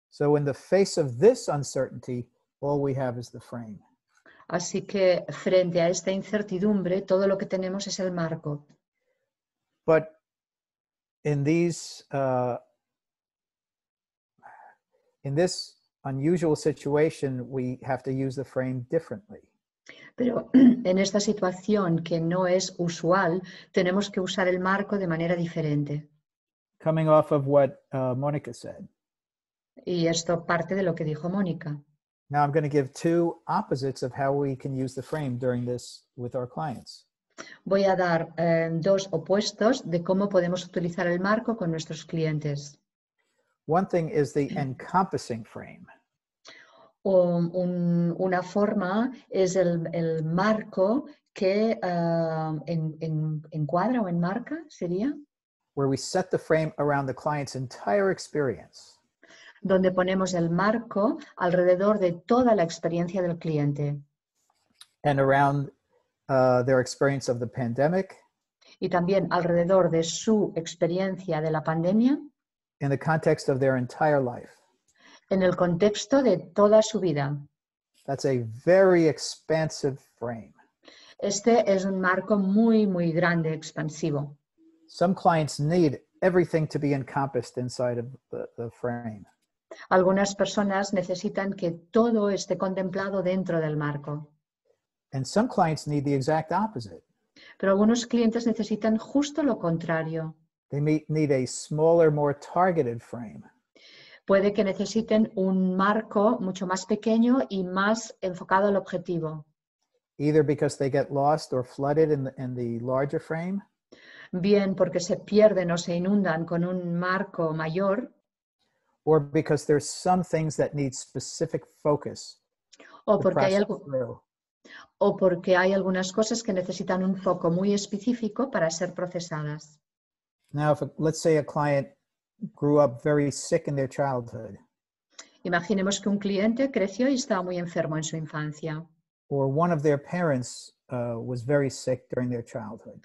So in the face of this uncertainty, all we have is the frame. Así que frente a esta incertidumbre, todo lo que tenemos es el marco. But in this unusual situation, we have to use the frame differently. Pero en esta situación que no es usual, tenemos que usar el marco de manera diferente. Coming off of what Monica said. Y esto parte de lo que dijo Mónica. Now I'm going to give two opposites of how we can use the frame during this with our clients. Voy a dar dos opuestos de cómo podemos utilizar el marco con nuestros clientes. One thing is the encompassing frame. Una forma es el marco que encuadra o enmarca, sería, where we set the frame around the client's entire experience. donde ponemos el marco alrededor de toda la experiencia del cliente And around their experience of the pandemic, y también alrededor de su experiencia de la pandemia in the context of their entire life. en el contexto de toda su vida. That's a very expansive frame. Este es un marco muy, muy grande, expansivo. Some clients need everything to be encompassed inside of the frame. Algunas personas necesitan que todo esté contemplado dentro del marco, And some clients need the exact opposite. pero algunos clientes necesitan justo lo contrario. They may need a smaller, more targeted frame. Puede que necesiten un marco mucho más pequeño y más enfocado al objetivo, Either because they get lost or flooded in the larger frame, bien porque se pierden o se inundan con un marco mayor, or because there's some things that need specific focus o to porque hay process algo, through. o porque hay algunas cosas que necesitan un foco muy específico para ser procesadas. Now, let's say a client grew up very sick in their childhood, Imaginemos que un cliente creció y estaba muy enfermo en su infancia, or one of their parents was very sick during their childhood.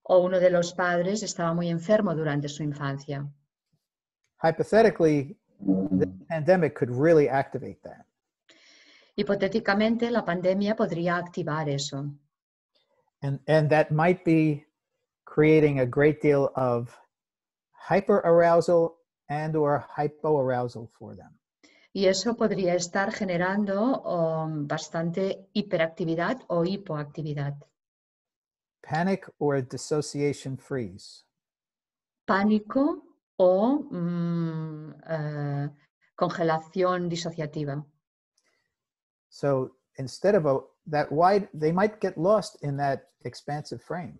o uno de los padres estaba muy enfermo durante su infancia. Hypothetically, the pandemic could really activate that. Hipotéticamente, la pandemia podría activar eso. And that might be creating a great deal of hyperarousal and or hypoarousal for them. Y eso podría estar generando bastante hiperactividad o hipoactividad. Panic or dissociation freeze. Pánico o congelación disociativa. So instead of that wide, they might get lost in that expansive frame.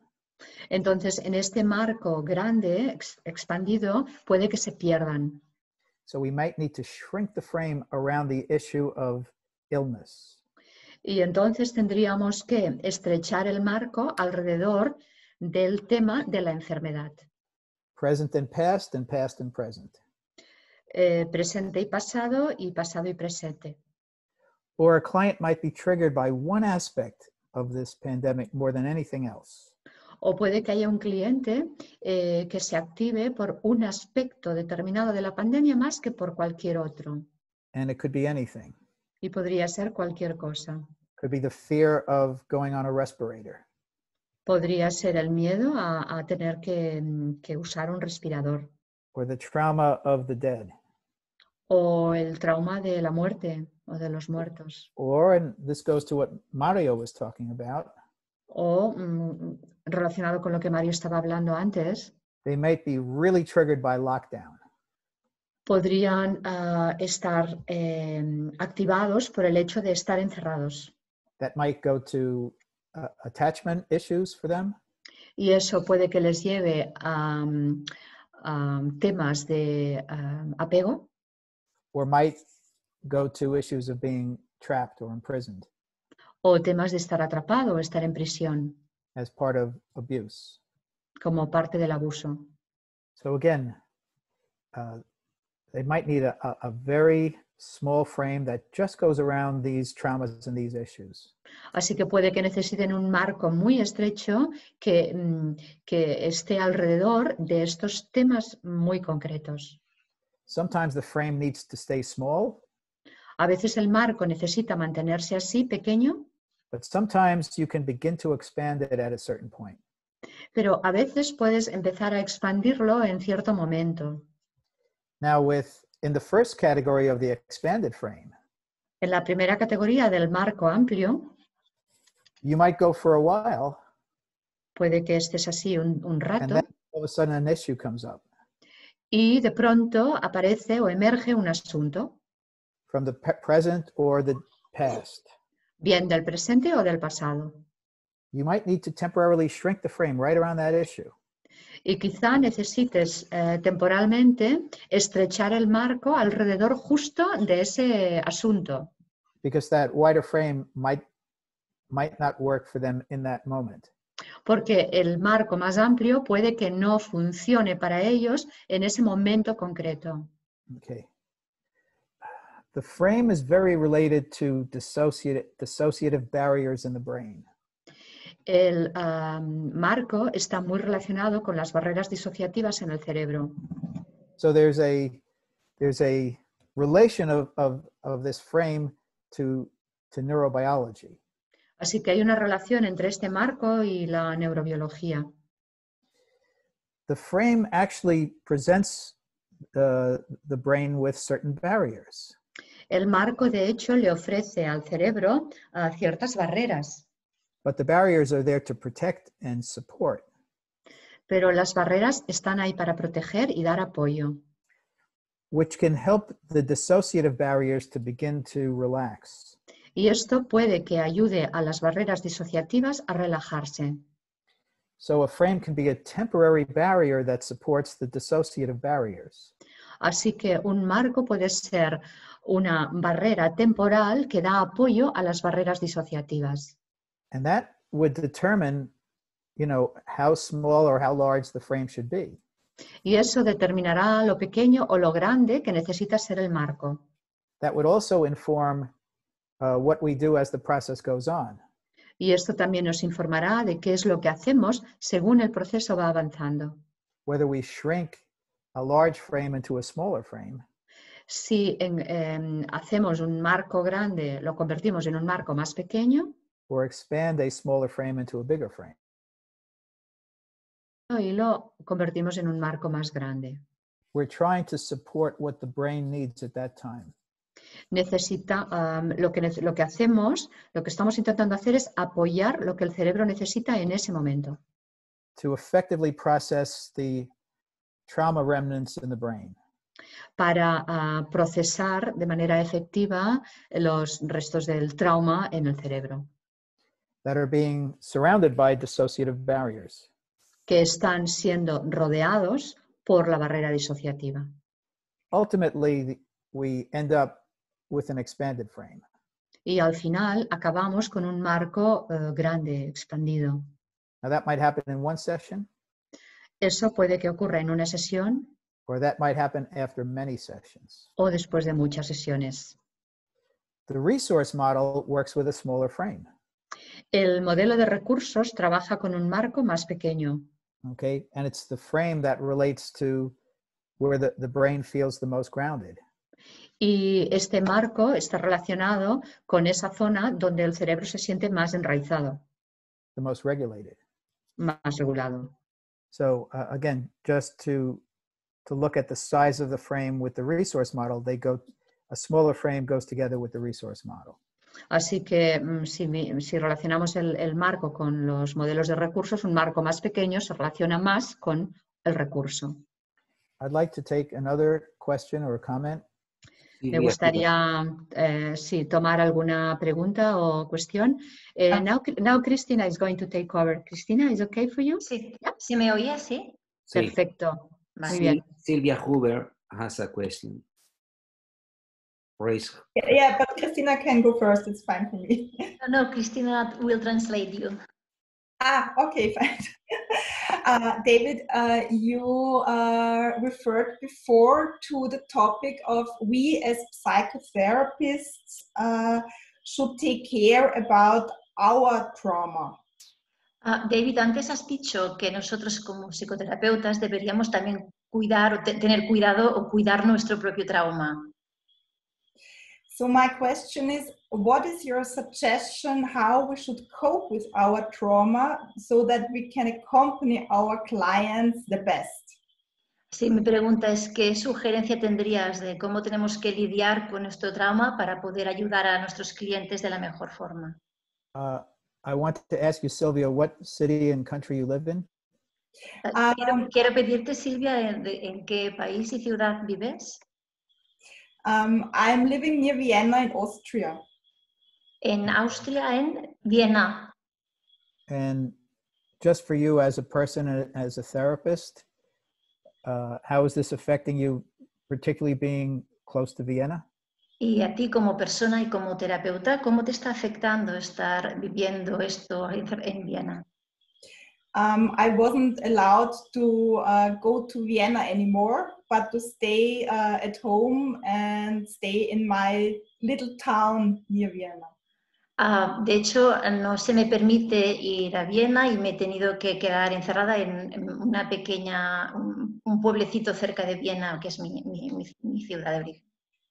Entonces, en este marco grande, expandido, puede que se pierdan. So we might need to shrink the frame around the issue of illness. Y entonces tendríamos que estrechar el marco alrededor del tema de la enfermedad. Present and past and past and present. Presente y pasado y presente. Or a client might be triggered by one aspect of this pandemic more than anything else. O puede que haya un cliente que se active por un aspecto determinado de la pandemia más que por cualquier otro. And it could be anything. Y podría ser cualquier cosa. Could be the fear of going on a respirator. Podría ser el miedo a tener que usar un respirador. Or the trauma of the dead. O el trauma de la muerte o de los muertos. Or, and this goes to what Mario was talking about, O relacionado con lo que Mario estaba hablando antes, they might be really triggered by lockdown. podrían estar activados por el hecho de estar encerrados. That might go to attachment issues for them. Y eso puede que les lleve a temas de apego, Or might go to issues of being trapped or imprisoned o temas de estar atrapado o estar en prisión as part of abuse. como parte del abuso. So again, they might need a very small frame that just goes around these traumas and these issues. Así que puede que necesiten un marco muy estrecho que esté alrededor de estos temas muy concretos. Sometimes the frame needs to stay small, A veces el marco necesita mantenerse así, pequeño, but sometimes you can begin to expand it at a certain point. pero a veces puedes empezar a expandirlo en cierto momento. Now in the first category of the expanded frame, En la primera categoría del marco amplio, you might go for a while, puede que estés así un and rato then all of a sudden an issue comes up y de pronto aparece o emerge un asunto, from the present or the past. bien del presente o del pasado. You might need to temporarily shrink the frame right around that issue. Y quizá necesites temporalmente estrechar el marco alrededor justo de ese asunto. because that wider frame might not work for them in that moment. Porque el marco más amplio puede que no funcione para ellos en ese momento concreto. Okay. The frame is very related to dissociative barriers in the brain. El marco está muy relacionado con las barreras disociativas en el cerebro. So there's a relation of this frame to neurobiology. Así que hay una relación entre este marco y la neurobiología. The frame actually presents the brain with certain barriers. El marco, de hecho, le ofrece al cerebro ciertas barreras, But the barriers are there to protect and support. pero las barreras están ahí para proteger y dar apoyo, Which can help the dissociative barriers to begin to relax. y esto puede que ayude a las barreras disociativas a relajarse. So a frame can be a temporary barrier that supports the dissociative barriers. Así que un marco puede ser una barrera temporal que da apoyo a las barreras disociativas. And that would determine, how small or how large the frame should be. Y eso determinará lo pequeño o lo grande que necesita ser el marco. That would also inform what we do as the process goes on. Y esto también nos informará de qué es lo que hacemos según el proceso va avanzando. Whether we shrink a large frame into a smaller frame. Si hacemos un marco grande, lo convertimos en un marco más pequeño, Or expand a smaller frame into a bigger frame. y lo convertimos en un marco más grande. We're trying to support what the brain needs at that time. Lo que hacemos, lo que estamos intentando hacer es apoyar lo que el cerebro necesita en ese momento. To effectively process the trauma remnants in the brain. Para procesar de manera efectiva los restos del trauma en el cerebro, That are being surrounded by dissociative barriers. que están siendo rodeados por la barrera disociativa. Ultimately, we end up with an expanded frame. Y al final acabamos con un marco grande, expandido. Now that might happen in one session, Eso puede que ocurra en una sesión or that might happen after many sessions. o después de muchas sesiones. The resource model works with a smaller frame. El modelo de recursos trabaja con un marco más pequeño. Okay, and it's the frame that relates to where the brain feels the most grounded. Y este marco está relacionado con esa zona donde el cerebro se siente más enraizado, The most regulated. más regulado. So again, just to look at the size of the frame with the resource model, a smaller frame goes together with the resource model. Así que si relacionamos el marco con los modelos de recursos, un marco más pequeño se relaciona más con el recurso. I'd like to take another question or comment. Me gustaría tomar alguna pregunta o cuestión. Now Cristina is going to take over. Cristina, is okay for you? Sí, Yeah. ¿Sí me oye? Sí. Perfecto. Muy Vale. bien. Sylvia Huber has a question. Raise. Yeah, but Christina can go first. It's fine for me. No, Cristina will translate you. Okay, fine. David, you referred before to the topic of we as psychotherapists should take care about our trauma. David, antes has dicho que nosotros como psicoterapeutas deberíamos también cuidar o tener cuidado o cuidar nuestro propio trauma. So my question is, what is your suggestion how we should cope with our trauma so that we can accompany our clients the best? Sí, mi pregunta es, ¿qué sugerencia tendrías de cómo tenemos que lidiar con nuestro trauma para poder ayudar a nuestros clientes de la mejor forma? I want to ask you, Sylvia, what city and country you live in? Quiero pedirte, Silvia, ¿en qué país y ciudad vives? I'm living near Vienna in Austria. En Austria, en Viena. And just for you as a person and as a therapist, how is this affecting you, particularly being close to Vienna? Y a ti como persona y como terapeuta, ¿cómo te está afectando estar viviendo esto en Viena? I wasn't allowed to go to Vienna anymore, but to stay at home and stay in my little town near Vienna. De hecho, no se me permite ir a Viena y me he tenido que quedar encerrada en una pequeña, un pueblecito cerca de Viena, que es mi ciudad de origen.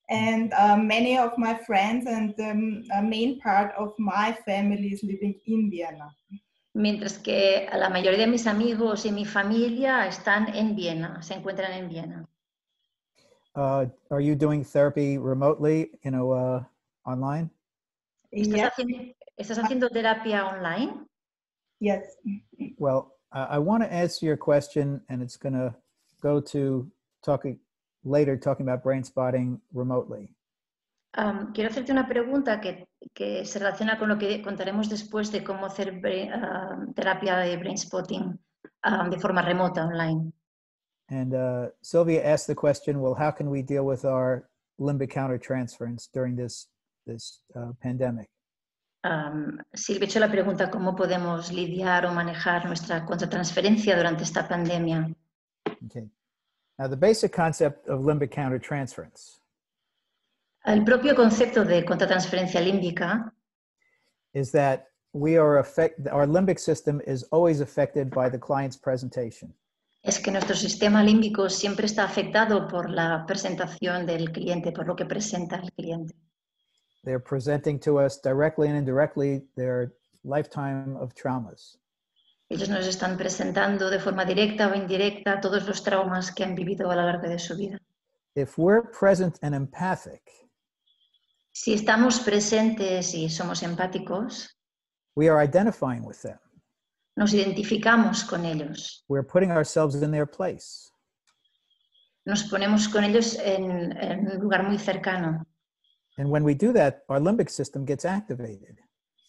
And many of my friends and a main part of my family is living in Vienna. Mientras que la mayoría de mis amigos y mi familia están en Viena, se encuentran en Viena. Are you doing therapy remotely, online? ¿Estás haciendo terapia online? Yes. Well, I want to answer your question, and it's going to go to talking about Brainspotting remotely. Quiero hacerte una pregunta que se relaciona con lo que contaremos después de cómo hacer terapia de Brainspotting de forma remota, online. And Sylvia asked the question, well, how can we deal with our limbic countertransference during this pandemic? Silvia ha hecho la pregunta, ¿cómo podemos lidiar o manejar nuestra contratransferencia durante esta pandemia? Okay. Now, the basic concept of limbic countertransference El propio concepto de contratransferencia límbica is that our limbic system is always affected by the client's presentation. es que nuestro sistema límbico siempre está afectado por la presentación del cliente, por lo que presenta el cliente. They're presenting to us directly and indirectly their lifetime of traumas. Ellos nos están presentando de forma directa o indirecta todos los traumas que han vivido a lo largo de su vida. If we're present and empathic, Si estamos presentes y somos empáticos, we are identifying with them. nos identificamos con ellos. We're putting ourselves in their place. Nos ponemos con ellos en un lugar muy cercano. And when we do that, our limbic system gets activated.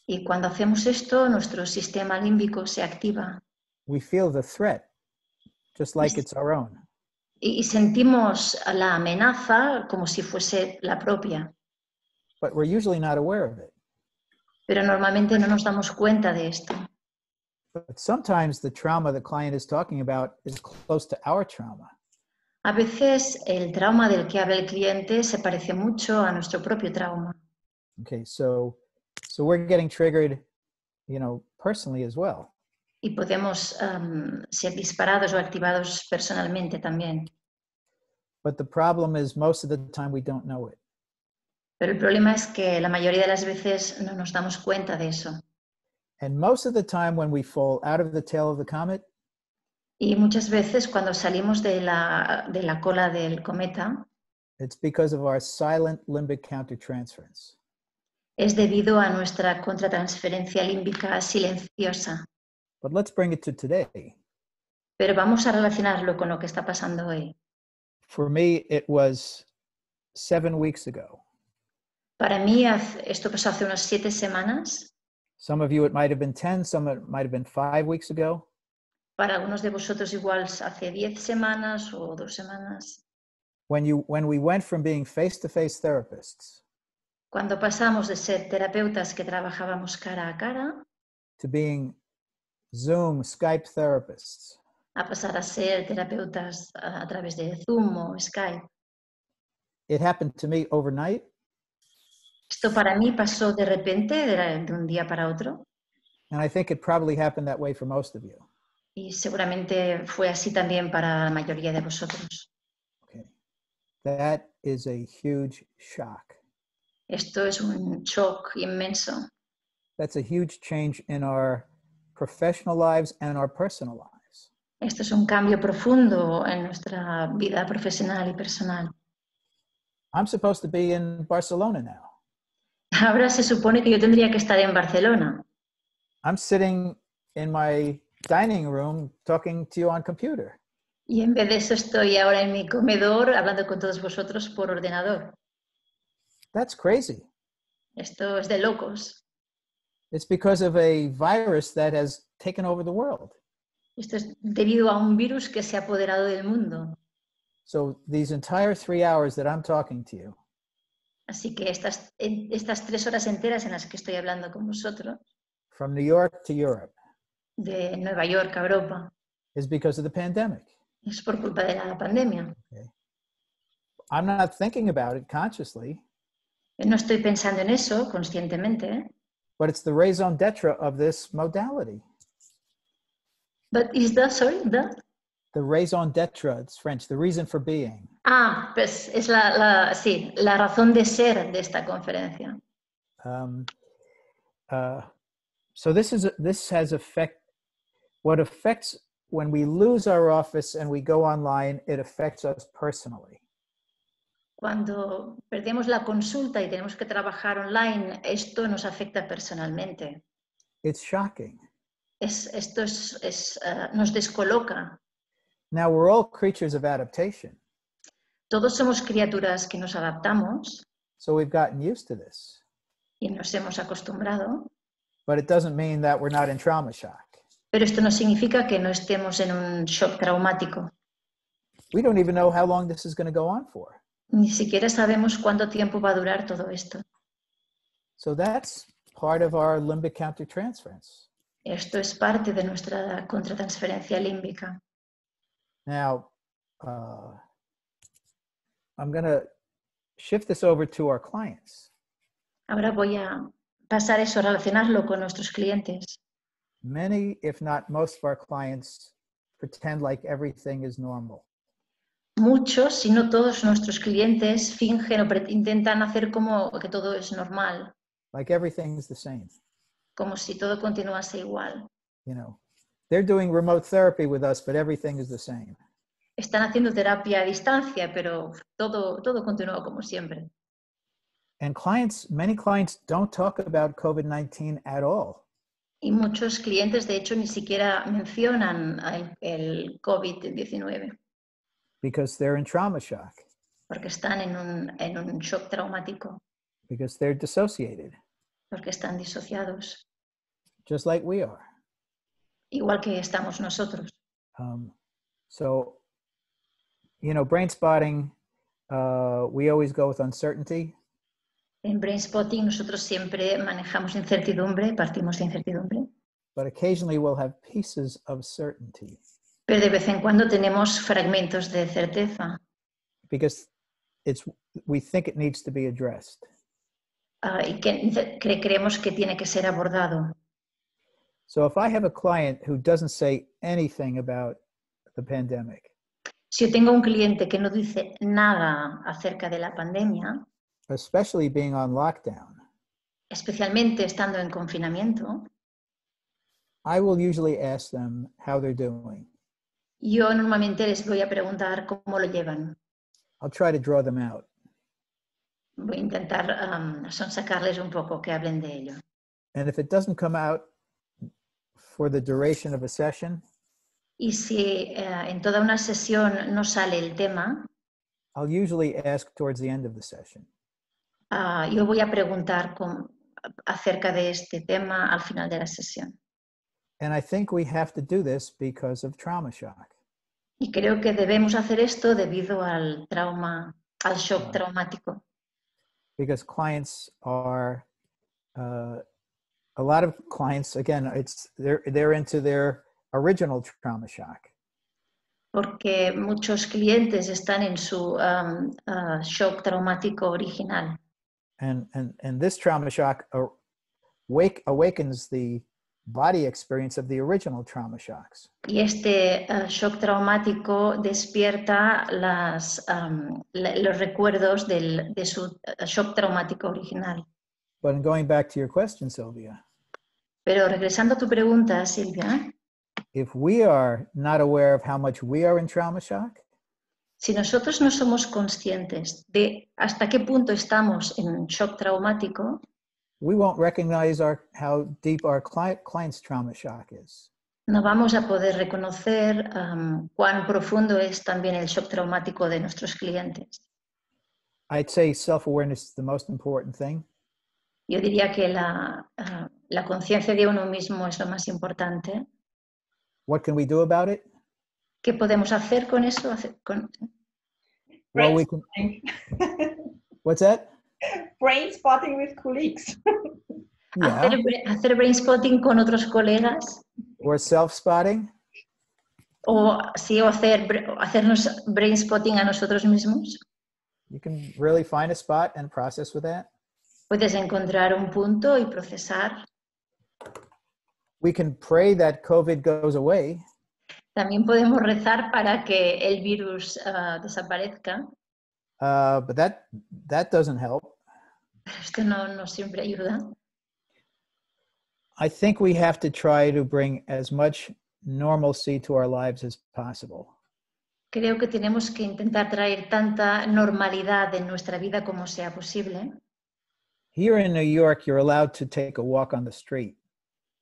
Y cuando hacemos esto, nuestro sistema límbico se activa. We feel the threat, just like it's our own. Y sentimos la amenaza como si fuese la propia. But we're usually not aware of it. Pero normalmente no nos damos cuenta de esto. But sometimes the trauma the client is talking about is close to our trauma. A veces el trauma del que habla el cliente se parece mucho a nuestro propio trauma. Okay, so we're getting triggered, personally as well. Y podemos ser disparados o activados personalmente también. But the problem is most of the time we don't know it. Pero el problema es que la mayoría de las veces no nos damos cuenta de eso. And most of the time when we fall out of the tail of the comet, Y muchas veces cuando salimos de la cola del cometa, it's because of our silent limbic countertransference. es debido a nuestra contratransferencia límbica silenciosa. But let's bring it to today. Pero vamos a relacionarlo con lo que está pasando hoy. For me, it was 7 weeks ago. Para mí, esto pasó hace unas 7 semanas. Some of you, it might have been 10, some it might have been 5 weeks ago. Para algunos de vosotros igual hace 10 semanas o 2 semanas. When we went from being face-to-face therapists Cuando pasamos de ser terapeutas que trabajábamos cara a cara to being Zoom, Skype therapists, a pasar a ser terapeutas a través de Zoom o Skype. it happened to me overnight. Esto para mí pasó de repente, de un día para otro. And I think it probably happened that way for most of you. Y seguramente fue así también para la mayoría de vosotros. Okay. That is a huge shock. Esto es un shock inmenso. That's a huge change in our professional lives and our personal lives. Esto es un cambio profundo en nuestra vida profesional y personal. I'm supposed to be in Barcelona now. Ahora se supone que yo tendría que estar en Barcelona. I'm sitting in my dining room talking to you on computer. Y en vez de eso estoy ahora en mi comedor hablando con todos vosotros por ordenador. That's crazy. Esto es de locos. It's because of a virus that has taken over the world. Esto es debido a un virus que se ha apoderado del mundo. So these entire 3 hours that I'm talking to you, Así que estas 3 horas enteras en las que estoy hablando con vosotros, from New York to Europe, de Nueva York a Europa, is because of the pandemic. es por culpa de la pandemia. Okay. I'm not thinking about it consciously, No estoy pensando en eso conscientemente, ¿eh? but it's the raison d'etre of this modality. But is that, sorry, that? The raison d'etre, it's French, the reason for being. Pues es la razón de ser de esta conferencia. So this has effect. What affects when we lose our office and we go online, it affects us personally. Cuando perdemos la consulta y tenemos que trabajar online, esto nos afecta personalmente. It's shocking. Nos descoloca. Now we're all creatures of adaptation. Todos somos criaturas que nos adaptamos. So we've gotten used to this. Y nos hemos acostumbrado. But it doesn't mean that we're not in trauma shock. Pero esto no significa que no estemos en un shock traumático. We don't even know how long this is going to go on for. Ni siquiera sabemos cuánto tiempo va a durar todo esto. So that's part of our limbic countertransference. Esto es parte de nuestra contratransferencia límbica. Now, I'm going to shift this over to our clients. Ahora voy a pasar eso, relacionarlo con nuestros clientes. Many, if not most of our clients, pretend like everything is normal. Muchos, si no todos nuestros clientes, fingen o intentan hacer como que todo es normal. Like everything is the same. Como si todo continuase igual. You know, they're doing remote therapy with us, but everything is the same. Están haciendo terapia a distancia, pero todo continúa como siempre. And many clients don't talk about COVID-19 at all. Y muchos clientes, de hecho, ni siquiera mencionan el COVID-19. Because they're in trauma shock. Porque están en un shock traumático. Because they're dissociated. Porque están disociados. Just like we are. Igual que estamos nosotros. So, you know, Brainspotting, we always go with uncertainty. En Brainspotting nosotros siempre manejamos incertidumbre, partimos de incertidumbre. But occasionally we'll have pieces of certainty. Pero de vez en cuando tenemos fragmentos de certeza. Because we think it needs to be addressed. Y que creemos que tiene que ser abordado. So if I have a client who doesn't say anything about the pandemic. Si yo tengo un cliente que no dice nada acerca de la pandemia, especially being on lockdown, especialmente estando en confinamiento, I will usually ask them how they're doing. Yo normalmente les voy a preguntar cómo lo llevan. I'll try to draw them out. Voy a intentar sonsacarles un poco, que hablen de ello. And if it doesn't come out for the duration of a session, y si en toda una sesión no sale el tema, I'll usually ask towards the end of the session. Yo voy a preguntar acerca de este tema al final de la sesión. And I think we have to do this because of trauma shock. Y creo que debemos hacer esto debido al trauma, al shock traumático. Because clients are, a lot of clients, again, they're into their original trauma shock. Porque muchos clientes están en su shock traumático original. And this trauma shock awakens the body experience of the original trauma shocks. Y este shock traumático despierta los recuerdos de su shock traumático original. But in going back to your question, Sylvia. Pero regresando a tu pregunta, Silvia. If we are not aware of how much we are in trauma shock, si nosotros no somos conscientes de hasta qué punto estamos en shock traumático, we won't recognize how deep our client's trauma shock is. No vamos a poder reconocer cuán profundo es también el shock traumático de nuestros clientes. I'd say self-awareness is the most important thing. Yo diría que la conciencia de uno mismo es lo más importante. What can we do about it? ¿Qué podemos hacer con eso? Well, we can. What's that? Brainspotting with colleagues. Yeah. Hacer brainspotting con otros colegas. Or self-spotting. O sí, o hacernos brainspotting a nosotros mismos. You can really find a spot and process with that. Puedes encontrar un punto y procesar. We can pray that COVID goes away. También podemos rezar para que el virus desaparezca. But that doesn't help. Pero esto no siempre ayuda. I think we have to try to bring as much normalcy to our lives as possible. Creo que tenemos que intentar traer tanta normalidad en nuestra vida como sea posible. Here in New York, you're allowed to take a walk on the street.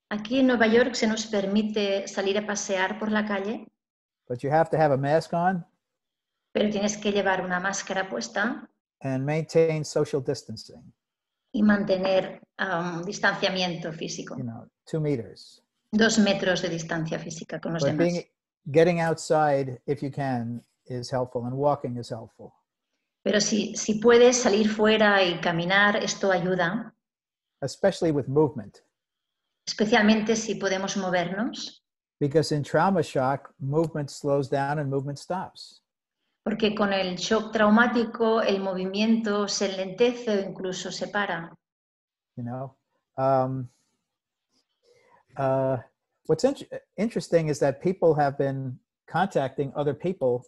Aquí en Nueva York se nos permite salir a pasear por la calle, But you have to have a mask on pero tienes que llevar una máscara puesta and maintain social distancing. y mantener distanciamiento físico. 2 meters. 2 metros de distancia física con los But demás. getting outside, if you can, is helpful, and walking is helpful. Pero si puedes salir fuera y caminar, esto ayuda, Especially with movement. especialmente si podemos movernos, Because in trauma shock, movement slows down and movement stops. porque con el shock traumático el movimiento se enlentece o incluso se para. What's interesting is that people have been contacting other people,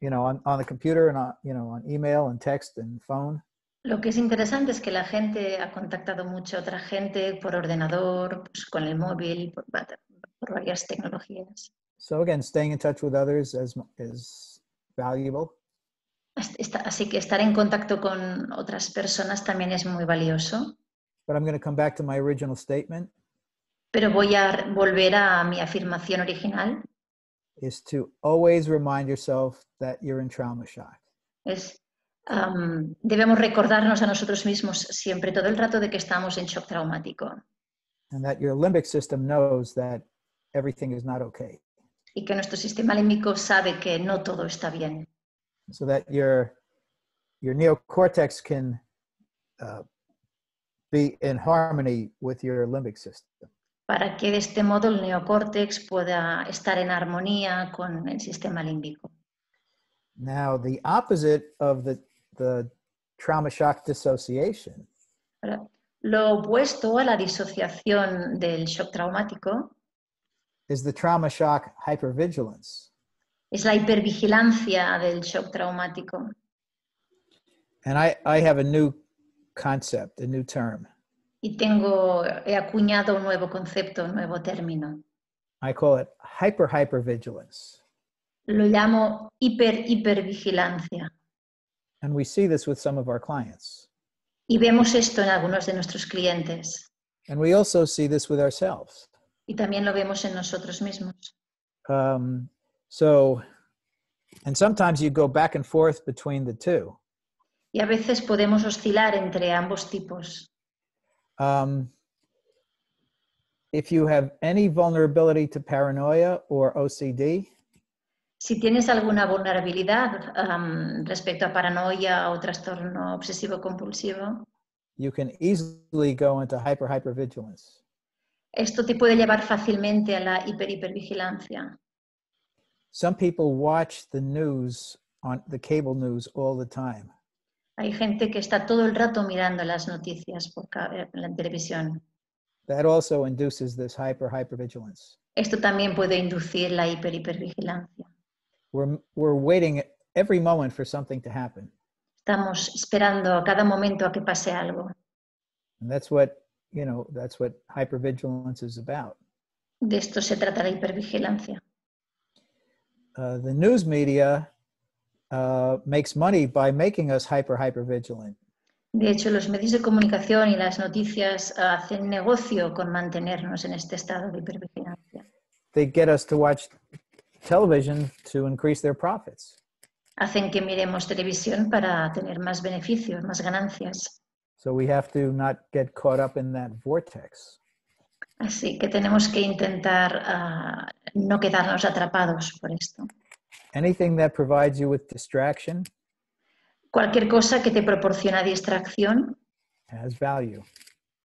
on the computer and on email and text and phone. Lo que es interesante es que la gente ha contactado mucho a otra gente por ordenador, pues con el móvil, por varias tecnologías. So again, staying in touch with others is valuable. Así que estar en contacto con otras personas también es muy valioso. But I'm going to come back to my original statement. Pero voy a volver a mi afirmación original. Is to always remind yourself that you're in trauma shock. Debemos recordarnos a nosotros mismos siempre, todo el rato, de que estamos en shock traumático. And that your limbic system knows that everything is not okay. Y que nuestro sistema límbico sabe que no todo está bien. So that your neocortex can be in harmony with your limbic system. Para que de este modo el neocórtex pueda estar en armonía con el sistema límbico. Now, the opposite of the trauma shock dissociation. Lo opuesto a la disociación del shock traumático Is the trauma shock hypervigilance. Es la hipervigilancia del shock traumático. And I have a new concept, a new term. Y he acuñado un nuevo concepto, un nuevo término. I call it hypervigilance. Lo llamo hipervigilancia. And we see this with some of our clients. Y vemos esto en algunos de nuestros clientes. And we also see this with ourselves. Y también lo vemos en nosotros mismos. And sometimes you go back and forth between the two. Y a veces podemos oscilar entre ambos tipos. If you have any vulnerability to paranoia or OCD, si tienes alguna vulnerabilidad respecto a paranoia o trastorno obsesivo-compulsivo, you can easily go into hypervigilance. Esto te puede llevar fácilmente a la hipervigilancia. Some people watch the news on the cable news all the time. Hay gente que está todo el rato mirando las noticias por la televisión. That also induces this hypervigilance. Esto también puede inducir la hipervigilancia. We're waiting every moment for something to happen. Estamos esperando a cada momento a que pase algo. And that's what hypervigilance is about. De esto se trata la hipervigilancia. The news media makes money by making us hypervigilant. De hecho, los medios de comunicación y las noticias hacen negocio con mantenernos en este estado de hipervigilancia. They get us to watch television to increase their profits. Hacen que miremos televisión para tener más beneficios, más ganancias. So we have to not get caught up in that vortex. Así que tenemos que intentar no quedarnos atrapados por esto. Anything that provides you with distraction. Cualquier cosa que te proporciona distracción has value.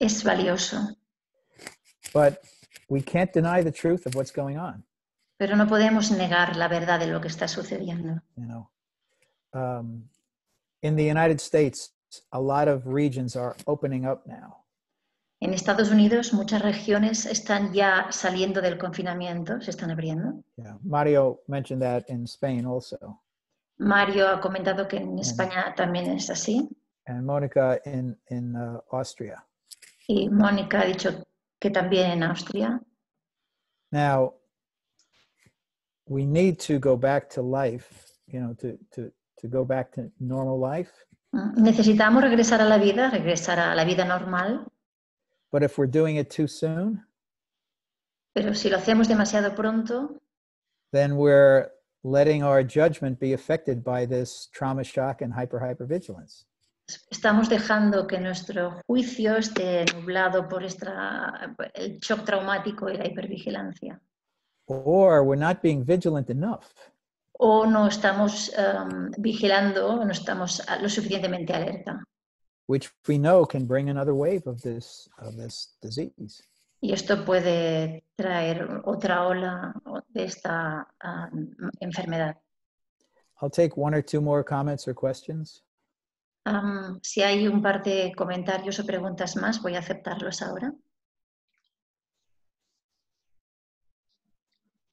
es valioso. But we can't deny the truth of what's going on. Pero no podemos negar la verdad de lo que está sucediendo. You know, in the United States, a lot of regions are opening up now. En Estados Unidos muchas regiones están ya saliendo del confinamiento, se están abriendo. Yeah, Mario mentioned that in Spain also. Mario ha comentado que en España también es así. And Monica in Austria. Y Mónica ha dicho que también en Austria. Now, we need to go back to life, you know, to go back to normal life. Necesitamos regresar a la vida normal. But if we're doing it too soon, pero si lo hacemos demasiado pronto, then we're letting our judgment be affected by this trauma shock and hypervigilance. Estamos dejando que nuestro juicio esté nublado por el shock traumático y la hipervigilancia. Or we're not being vigilant enough. O no estamos vigilando, no estamos lo suficientemente alerta. Which we know can bring another wave of this disease. Y esto puede traer otra ola de esta enfermedad. I'll take one or two more comments or questions. Si hay un par de comentarios o preguntas más, voy a aceptarlos ahora.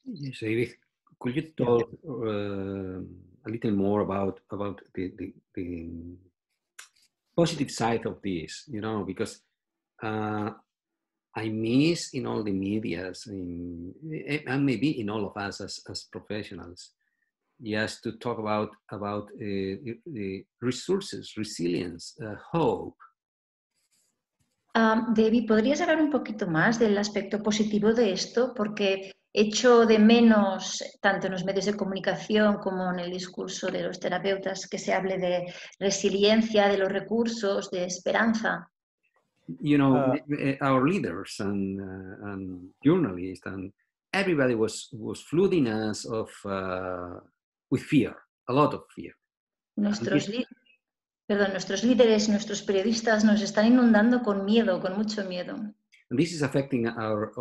Yes, David, could you talk a little more about the positive side of this, you know, because I miss in all the medias and maybe in all of us as professionals, just to talk about the resources, resilience, hope. David, ¿podrías hablar un poquito más del aspecto positivo de esto? Porque echo de menos, tanto en los medios de comunicación como en el discurso de los terapeutas, que se hable de resiliencia, de los recursos, de esperanza. You know, our leaders and journalists and everybody was flooding us with fear, a lot of fear. Nuestros líderes, nuestros periodistas nos están inundando con miedo, con mucho miedo. And this is affecting our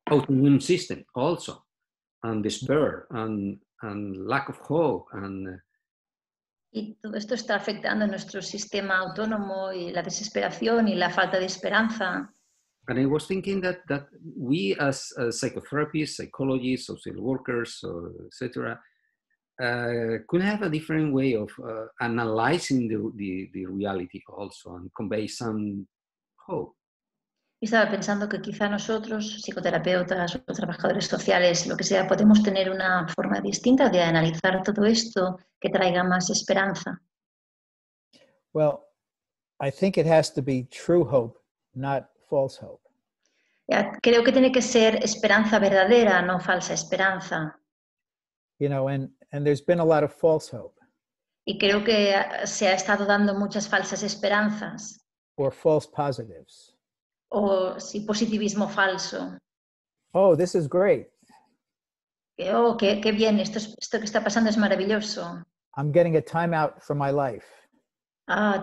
autoimmune system also, and despair and lack of hope Y todo esto está afectando a nuestro sistema autónomo y la desesperación y la falta de esperanza. And I was thinking that we as psychotherapists, psychologists, social workers, etc., could have a different way of analyzing the reality also and convey some hope. Y estaba pensando que quizá nosotros, psicoterapeutas o trabajadores sociales, lo que sea, podemos tener una forma distinta de analizar todo esto que traiga más esperanza. Well, I think it has to be true hope, not false hope. Creo que tiene que ser esperanza verdadera, no falsa esperanza. You know, and there's been a lot of false hope. Y creo que se ha estado dando muchas falsas esperanzas. Or false positives. O sí, positivismo falso. Oh, this is great. Qué bien, esto que está pasando es maravilloso. I'm getting a time out from my life.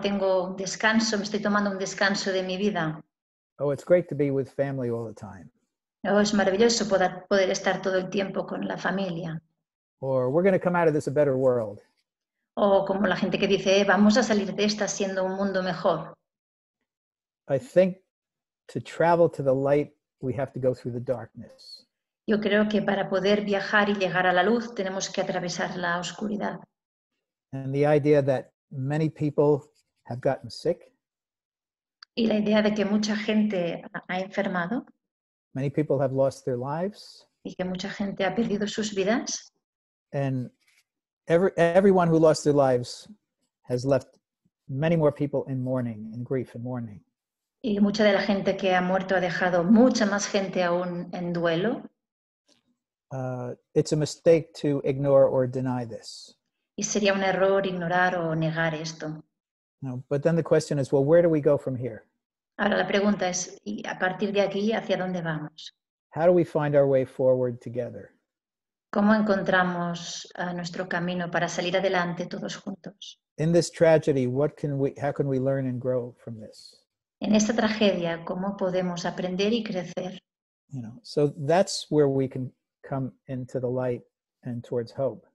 Tengo un descanso, me estoy tomando un descanso de mi vida. Oh, it's great to be with family all the time. Es maravilloso poder estar todo el tiempo con la familia. Or we're going to come out of this a better world. O como la gente que dice, vamos a salir de esta siendo un mundo mejor. I think to travel to the light, we have to go through the darkness. Yo creo que para poder viajar y llegar a la luz tenemos que atravesar la oscuridad. And the idea that many people have gotten sick. Y la idea de que mucha gente ha enfermado. Many people have lost their lives. Y que mucha gente ha perdido sus vidas. And everyone who lost their lives has left many more people in mourning, in grief and mourning. Y mucha de la gente que ha muerto ha dejado mucha más gente aún en duelo. It's a mistake to ignore or deny this. Y sería un error ignorar o negar esto. No, but then the question is, well, where do we go from here? Ahora la pregunta es, ¿y a partir de aquí hacia dónde vamos? How do we find our way forward together? ¿Cómo encontramos nuestro camino para salir adelante todos juntos? In this tragedy, how can we learn and grow from this? En esta tragedia, ¿cómo podemos aprender y crecer? You know, so that's where we can come into the light and towards hope.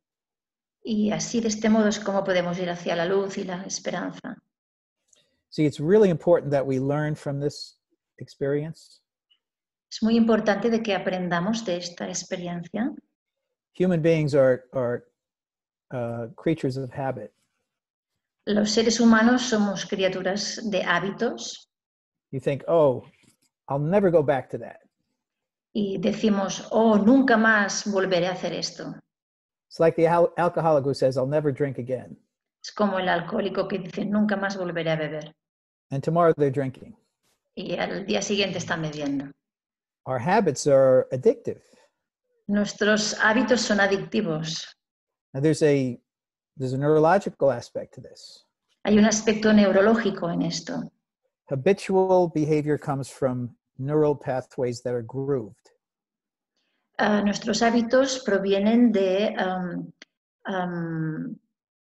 Y así, de este modo, es como podemos ir hacia la luz y la esperanza. See, it's really important that we learn from this experience. Es muy importante de que aprendamos de esta experiencia. Human beings are creatures of habit. Los seres humanos somos criaturas de hábitos You think, oh, I'll never go back to that. y decimos, oh, nunca más volveré a hacer esto. It's like the alcoholic who says, I'll never drink again. Es como el alcohólico que dice, nunca más volveré a beber. And tomorrow they're drinking. Y al día siguiente están bebiendo. Our habits are addictive. Nuestros hábitos son adictivos. Now there's a neurological aspect to this. Hay un aspecto neurológico en esto. Habitual behavior comes from neural pathways that are grooved. Nuestros hábitos provienen de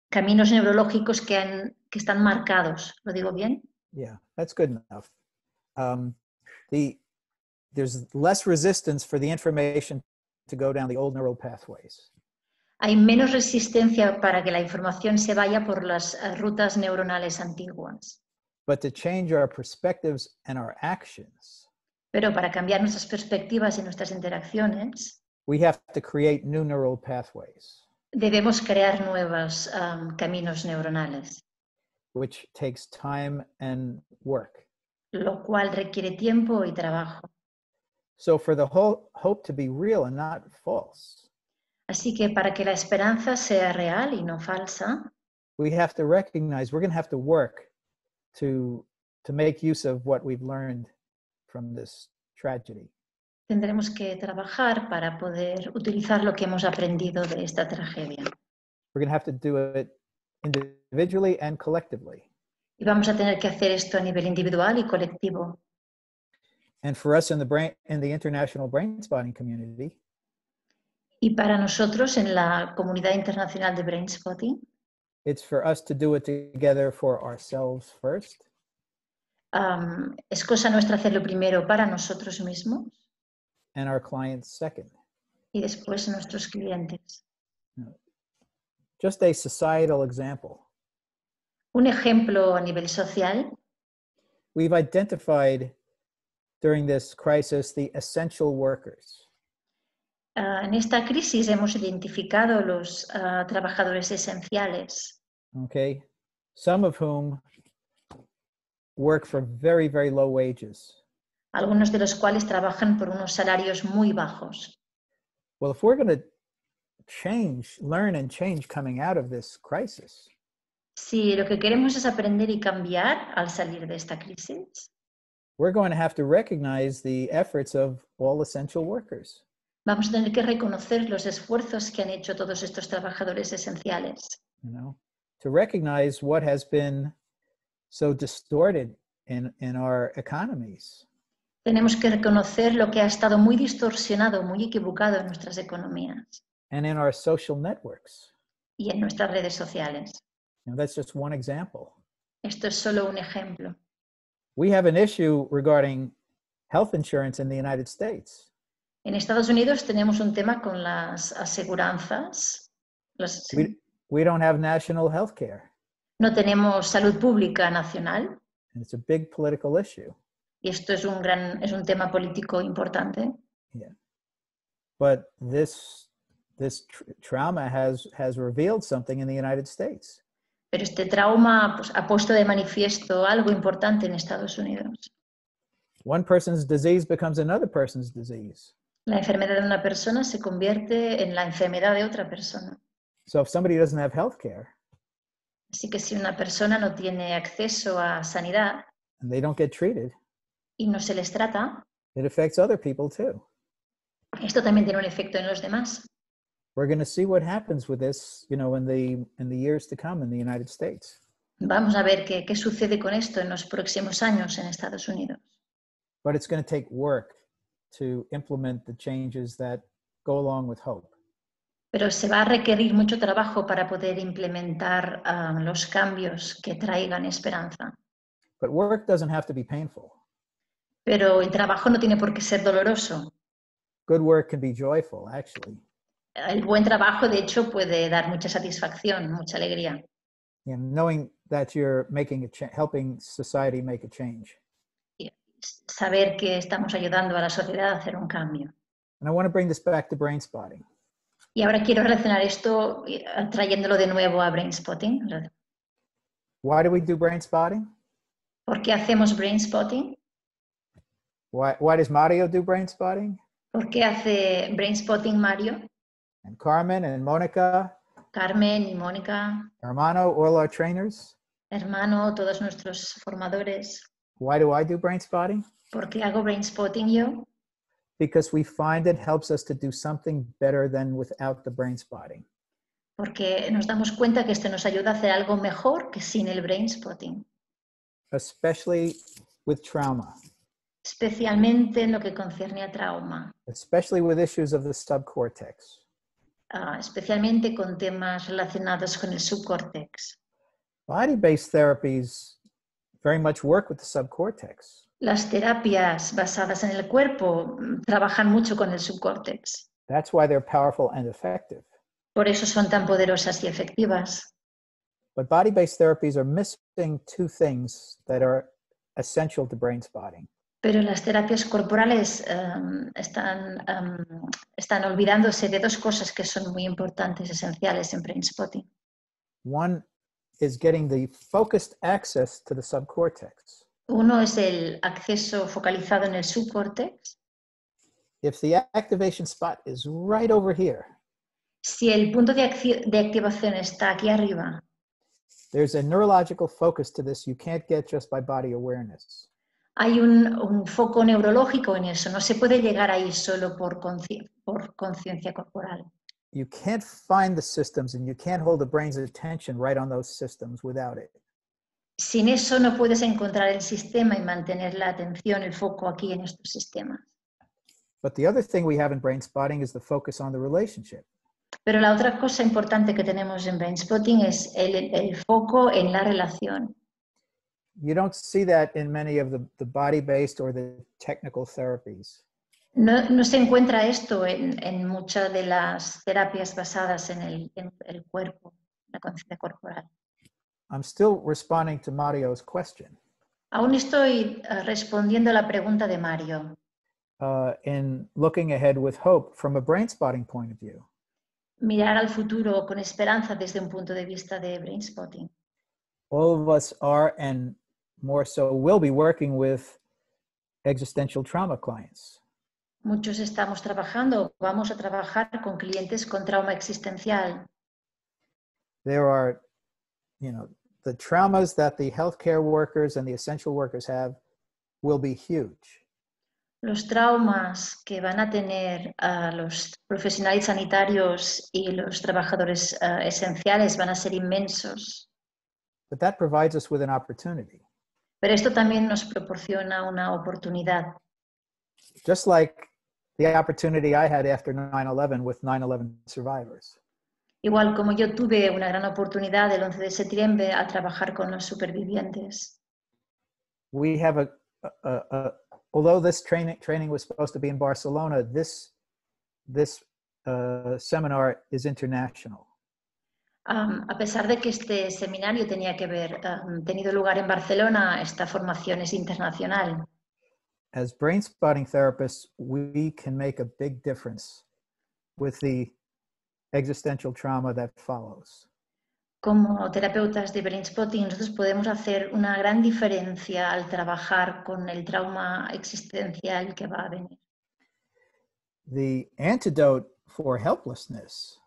caminos neurológicos que están marcados. ¿Lo digo bien? Yeah, that's good enough. There's less resistance for the information to go down the old neural pathways. Hay menos resistencia para que la información se vaya por las rutas neuronales antiguas. But to change our perspectives and our actions, Pero para cambiar nuestras perspectivas y nuestras interacciones, we have to create new neural pathways, debemos crear nuevos caminos neuronales, which takes time and work. lo cual requiere tiempo y trabajo. So for the whole hope to be real and not false, Así que para que la esperanza sea real y no falsa, we have to recognize we're going to have to work to make use of what we've learned from this tragedy. tendremos que trabajar para poder utilizar lo que hemos aprendido de esta tragedia. We're going to have to do it individually and collectively. Y vamos a tener que hacer esto a nivel individual y colectivo. And for us in the international Brainspotting community, Y para nosotros en la comunidad internacional de Brainspotting, it's for us to do it together for ourselves first, es cosa nuestra hacerlo primero para nosotros mismos and our clients second. y después nuestros clientes. Just a societal example. Un ejemplo a nivel social, We've identified during this crisis the essential workers. en esta crisis hemos identificado los trabajadores esenciales, Okay, some of whom work for very, very low wages. algunos de los cuales trabajan por unos salarios muy bajos. Well, if we're going to learn and change coming out of this crisis, Si lo que queremos es aprender y cambiar al salir de esta crisis, we're going to have to recognize the efforts of all essential workers. vamos a tener que reconocer los esfuerzos que han hecho todos estos trabajadores esenciales. You know, to recognize what has been so distorted in our economies. Tenemos que reconocer lo que ha estado muy distorsionado, muy equivocado en nuestras economías And in our social networks. y en nuestras redes sociales. You know, that's just one example. Esto es solo un ejemplo. We have an issue regarding health insurance in the United States. En Estados Unidos tenemos un tema con las aseguranzas. We don't have national health care. No tenemos salud pública nacional And it's a big political issue. y esto es un tema político importante. Yeah. But this trauma has revealed something in the United States. Pero este trauma pues, ha puesto de manifiesto algo importante en Estados Unidos. One person's disease becomes another person's disease. La enfermedad de una persona se convierte en la enfermedad de otra persona. So if somebody doesn't have health care Así que si una persona no tiene acceso a sanidad and they don't get treated, y no se les trata, it affects other people too. esto también tiene un efecto en los demás. We're going to see what happens with this, you know, in the years to come in the United States. Vamos a ver qué sucede con esto en los próximos años en Estados Unidos. But it's going to take work to implement the changes that go along with hope. Pero se va a requerir mucho trabajo para poder implementar los cambios que traigan esperanza. But work doesn't have to be painful. Pero el trabajo no tiene por qué ser doloroso. Good work can be joyful, actually. El buen trabajo, de hecho, puede dar mucha satisfacción, mucha alegría. And knowing that you're helping society make a change. Y saber que estamos ayudando a la sociedad a hacer un cambio. And I want to bring this back to Brainspotting. Y ahora quiero relacionar esto trayéndolo de nuevo a Brainspotting. Why do we do Brainspotting? ¿Por qué hacemos Brainspotting? Why does Mario do Brainspotting? ¿Por qué hace Brainspotting Mario? And Carmen and Monica. Carmen y Mónica. Hermano, all our trainers. Hermano, todos nuestros formadores. Why do I do Brainspotting? ¿Por qué hago Brainspotting yo? Because we find it helps us to do something better than without the Brainspotting. Porque nos damos cuenta que esto nos ayuda a hacer algo mejor que sin el Brainspotting. Especially with trauma. Especialmente en lo que concierne a trauma. Especially with issues of the subcortex. Especialmente con temas relacionados con el subcórtex. Body-based therapies very much work with the subcortex. Las terapias basadas en el cuerpo trabajan mucho con el subcórtex. That's why they're powerful and effective. Por eso son tan poderosas y efectivas. But body-based therapies are missing two things that are essential to Brainspotting. Pero las terapias corporales están olvidándose de dos cosas que son muy importantes, esenciales en Brainspotting. One is getting the focused access to the subcortex. Uno es el acceso focalizado en el subcórtex. If the activation spot is right over here, si el punto de activación está aquí arriba, there's a neurological focus to this you can't get just by body awareness. Hay un foco neurológico en eso, no se puede llegar ahí solo por conciencia corporal. You can't find the systems and you can't hold the brain's attention right on those systems without it. Sin eso no puedes encontrar el sistema y mantener la atención, el foco aquí en estos sistemas. But the other thing we have in Brainspotting is the focus on the relationship. Pero la otra cosa importante que tenemos en Brainspotting es el foco en la relación. You don't see that in many of the body-based or the technical therapies. No se encuentra esto en muchas de las terapias basadas en el cuerpo, la conciencia corporal. I'm still responding to Mario's question. Aún estoy respondiendo a la pregunta de Mario. In looking ahead with hope from a Brainspotting point of view. Mirar al futuro con esperanza desde un punto de vista de Brainspotting. All of us are, and more so will be, working with existential trauma clients. Muchos estamos trabajando, vamos a trabajar con clientes con trauma existencial. There are, the traumas that the healthcare workers and the essential workers have will be huge. Los traumas que van a tener los profesionales sanitarios y los trabajadores esenciales van a ser inmensos. But that provides us with an opportunity. Pero esto también nos proporciona una oportunidad. Just like the opportunity I had after 9/11 with 9/11 survivors. Igual como yo tuve una gran oportunidad el 11 de septiembre al trabajar con los supervivientes. We have although this training was supposed to be in Barcelona, this seminar is international. A pesar de que este seminario tenía que haber tenido lugar en Barcelona, esta formación es internacional. As Brainspotting therapists, we can make a big difference with the existential trauma that follows. Como terapeutas de Brainspotting, nosotros podemos hacer una gran diferencia al trabajar con el trauma existencial que va a venir. The antidote for helplessness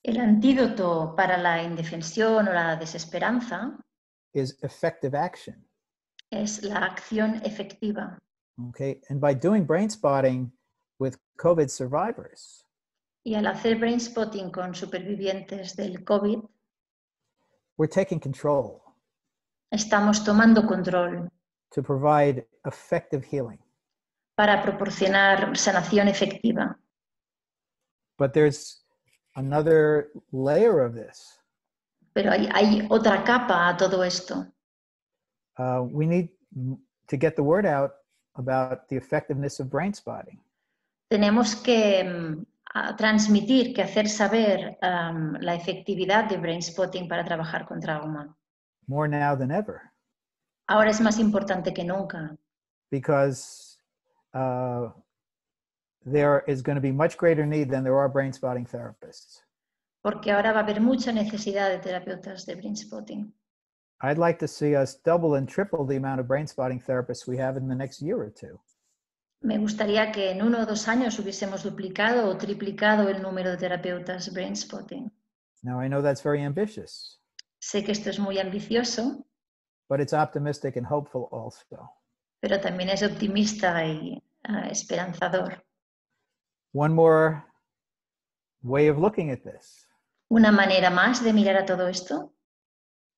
El antídoto para la indefensión o la desesperanza is effective action. es la acción efectiva. Okay, and by doing Brainspotting with COVID survivors, Y al hacer Brainspotting con supervivientes del COVID, we're taking control estamos tomando control to provide effective healing. para proporcionar sanación efectiva. But there's another layer of this. Pero hay otra capa a todo esto. We need to get the word out about the effectiveness of brain spotting. Tenemos que transmitir, que hacer saber la efectividad de Brainspotting para trabajar con trauma. More now than ever. Ahora es más importante que nunca. Because there is going to be much greater need than there are brain spotting therapists. Porque ahora va a haber mucha necesidad de terapeutas de Brainspotting. I'd like to see us double and triple the amount of brain spotting therapists we have in the next year or two. Me gustaría que en 1 o 2 años hubiésemos duplicado o triplicado el número de terapeutas Brainspotting. Now I know that's very ambitious. Sé que esto es muy ambicioso, but it's optimistic and hopeful also. Pero también es optimista y esperanzador. One more way of looking at this. Una manera más de mirar a todo esto.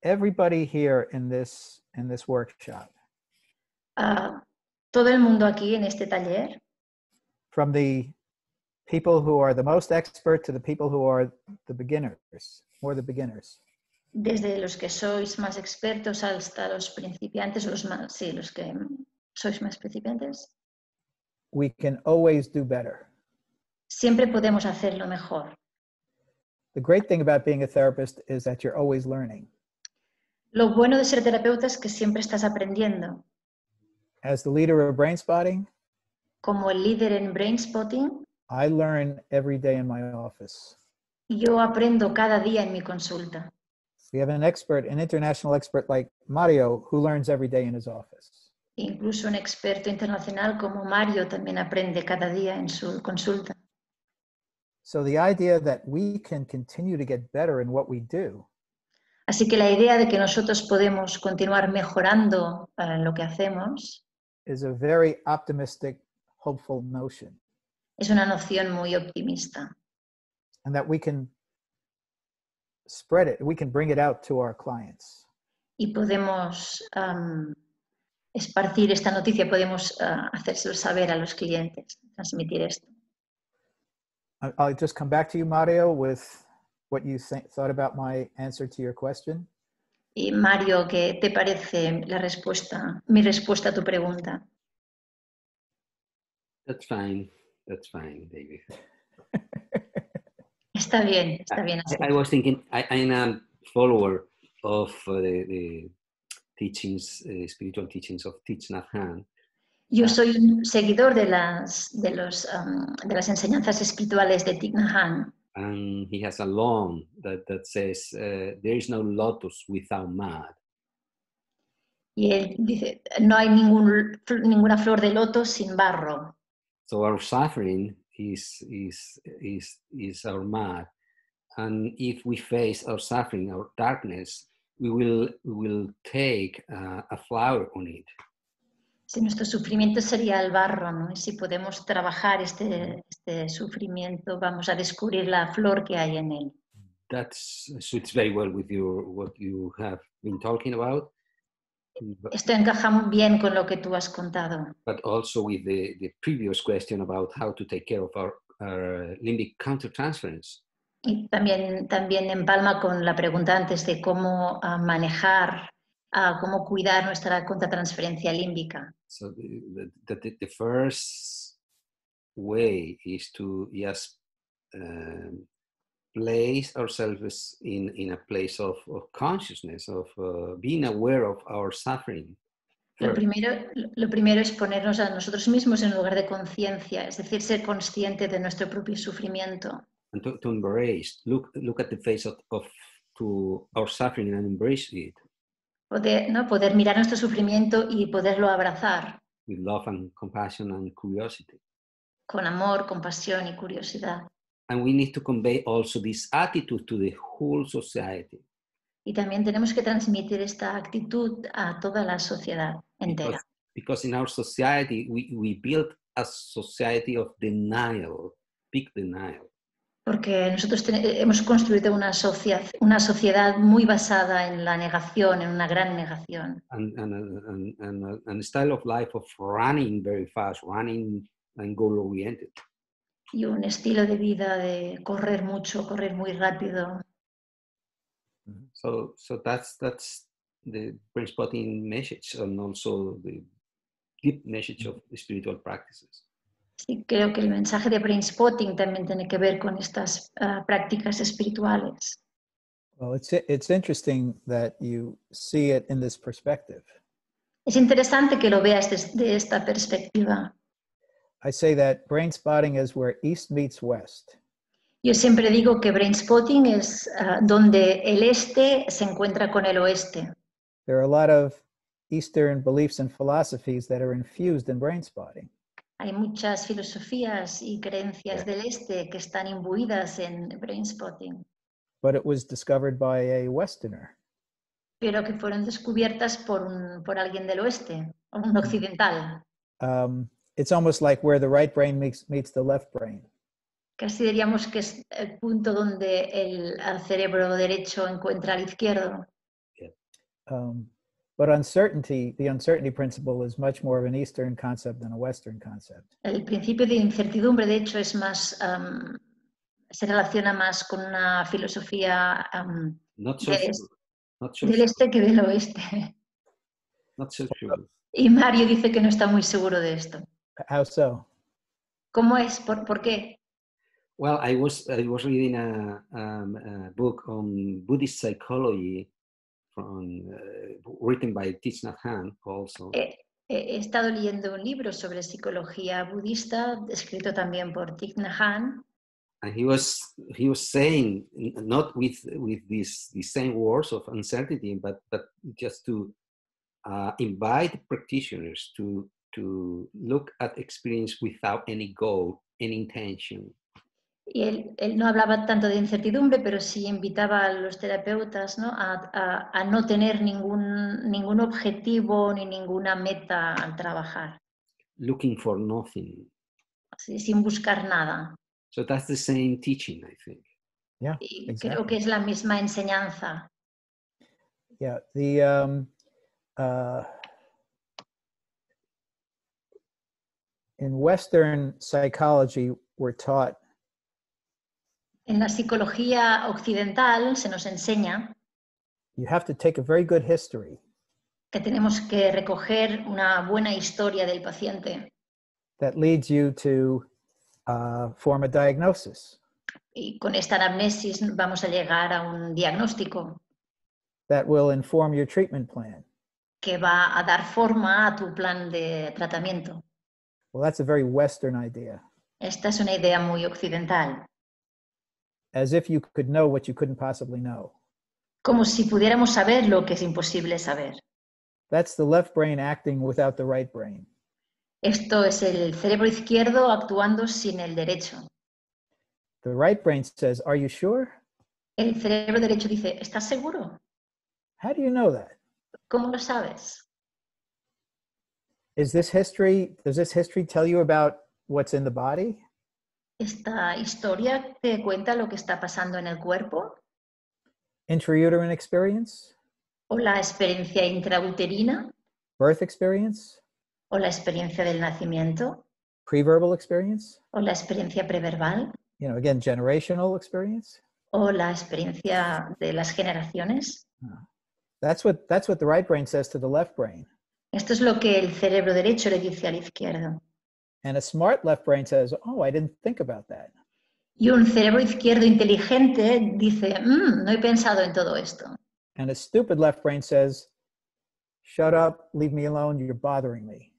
Everybody here in this workshop. Todo el mundo aquí en este taller. From the people who are the most expert to the people who are the beginners, or the beginners. Desde los que sois más expertos hasta los principiantes, los que sois más principiantes. We can always do better. Siempre podemos hacerlo mejor. The great thing about being a therapist is that you're always learning. Lo bueno de ser terapeuta es que siempre estás aprendiendo. As the leader of Brainspotting, como el líder en Brainspotting, I learn every day in my office. Yo aprendo cada día en mi consulta. We have an international expert like Mario, who learns every day in his office. Incluso un experto internacional como Mario también aprende cada día en su consulta. So the idea that we can continue to get better in what we do. Así que la idea de que nosotros podemos continuar mejorando en lo que hacemos is a very optimistic, hopeful notion. Es una noción muy optimista. And that we can spread it, we can bring it out to our clients. Y podemos esparcir esta noticia, podemos hacérselo saber a los clientes, transmitir esto. I'll just come back to you, Mario, with what you thought about my answer to your question. Y Mario, ¿qué te parece mi respuesta a tu pregunta? That's fine, David. Está bien así. I was thinking, I'm a follower of the teachings, spiritual teachings of Thich Nhat Hanh. Yo soy un seguidor de las enseñanzas espirituales de Thich Nhat Hanh. And he has a line that says, there is no lotus without mud. Y él dice, no hay ninguna flor de loto sin barro. So our suffering is our mud. And if we face our suffering, our darkness, we will take a flower on it. Si nuestro sufrimiento sería el barro, ¿no? Y si podemos trabajar este sufrimiento, vamos a descubrir la flor que hay en él. That suits very well with what you have been talking about. Esto encaja muy bien con lo que tú has contado. But also with the previous question about how to take care of our limbic countertransference. Y también empalma con la pregunta antes de cómo manejar, cómo cuidar nuestra contratransferencia límbica. So the first way is to just place ourselves in a place of consciousness, of being aware of our suffering. Lo primero es ponernos a nosotros mismos en lugar de conciencia, es decir, ser consciente de nuestro propio sufrimiento. And to embrace, look at the face to our suffering and embrace it. Poder mirar nuestro sufrimiento y poderlo abrazar. With love and compassion and curiosity. Con amor, compasión y curiosidad. And we need to convey also this attitude to the whole society. Y también tenemos que transmitir esta actitud a toda la sociedad entera. Because in our society, we built a society of denial, big denial. Porque nosotros hemos construido una sociedad muy basada en la negación, en una gran negación. And a style of life of running very fast, running and goal-oriented. y un estilo de vida de correr mucho, correr muy rápido. So that's the Brainspotting message, and also the deep message of spiritual practices. Sí, creo que el mensaje de Brainspotting también tiene que ver con estas prácticas espirituales. Well, it's interesting that you see it in this perspective. Es interesante que lo veas desde esta perspectiva. I say that Brainspotting is where East meets West. Yo siempre digo que Brainspotting es donde el este se encuentra con el oeste. There are a lot of Eastern beliefs and philosophies that are infused in Brainspotting. Hay muchas filosofías y creencias del este que están imbuidas en Brainspotting, But it was discovered by a Westerner. pero que fueron descubiertas por alguien del oeste, o un occidental. It's almost like where the right brain meets the left brain. Casi diríamos que es el punto donde el cerebro derecho encuentra al izquierdo. But the uncertainty principle is much more of an Eastern concept than a Western concept. El principio de incertidumbre, de hecho, es más, se relaciona más con una filosofía del este que del oeste. Not so sure. Y Mario dice que no está muy seguro de esto. How so? ¿Cómo es? ¿Por qué? Well, I was reading a book on Buddhist psychology written by Thich Nhat Hanh also. He estado leyendo un libro sobre psicología budista, escrito también por Thich Nhat Hanh. And he was saying, not with these same words of uncertainty, but just to invite practitioners to look at experience without any goal, any intention. Y él no hablaba tanto de incertidumbre, pero sí invitaba a los terapeutas, ¿no? a no tener ningún objetivo ni ninguna meta al trabajar. Looking for nothing. Así, sin buscar nada. So that's the same teaching, I think. Yeah, Y exactly. creo que es la misma enseñanza. Yeah, in Western psychology, we're taught En la psicología occidental se nos enseña you have to take a very good history que tenemos que recoger una buena historia del paciente that leads you to form a diagnosis y con esta anamnesis vamos a llegar a un diagnóstico that will inform your treatment plan. que va a dar forma a tu plan de tratamiento. Well, that's a very Western idea. Esta es una idea muy occidental. As if you could know what you couldn't possibly know. Como si pudiéramos saber lo que es imposible saber. That's the left brain acting without the right brain. Esto es el cerebro izquierdo actuando sin el derecho. The right brain says, "Are you sure?" El cerebro derecho dice, ¿estás seguro? How do you know that? ¿Cómo lo sabes? Does this history tell you about what's in the body? ¿Esta historia te cuenta lo que está pasando en el cuerpo? Intrauterine experience? ¿O la experiencia intrauterina? Birth experience? ¿O la experiencia del nacimiento? Preverbal experience? ¿O la experiencia preverbal? You know, again, generational experience? ¿O la experiencia de las generaciones? That's what the right brain says to the left brain. Esto es lo que el cerebro derecho le dice al izquierdo. And a smart left brain says, "Oh, I didn't think about that." Y un cerebro izquierdo inteligente dice, no he pensado en todo esto. And a stupid left brain says, "Shut up, leave me alone, you're bothering me."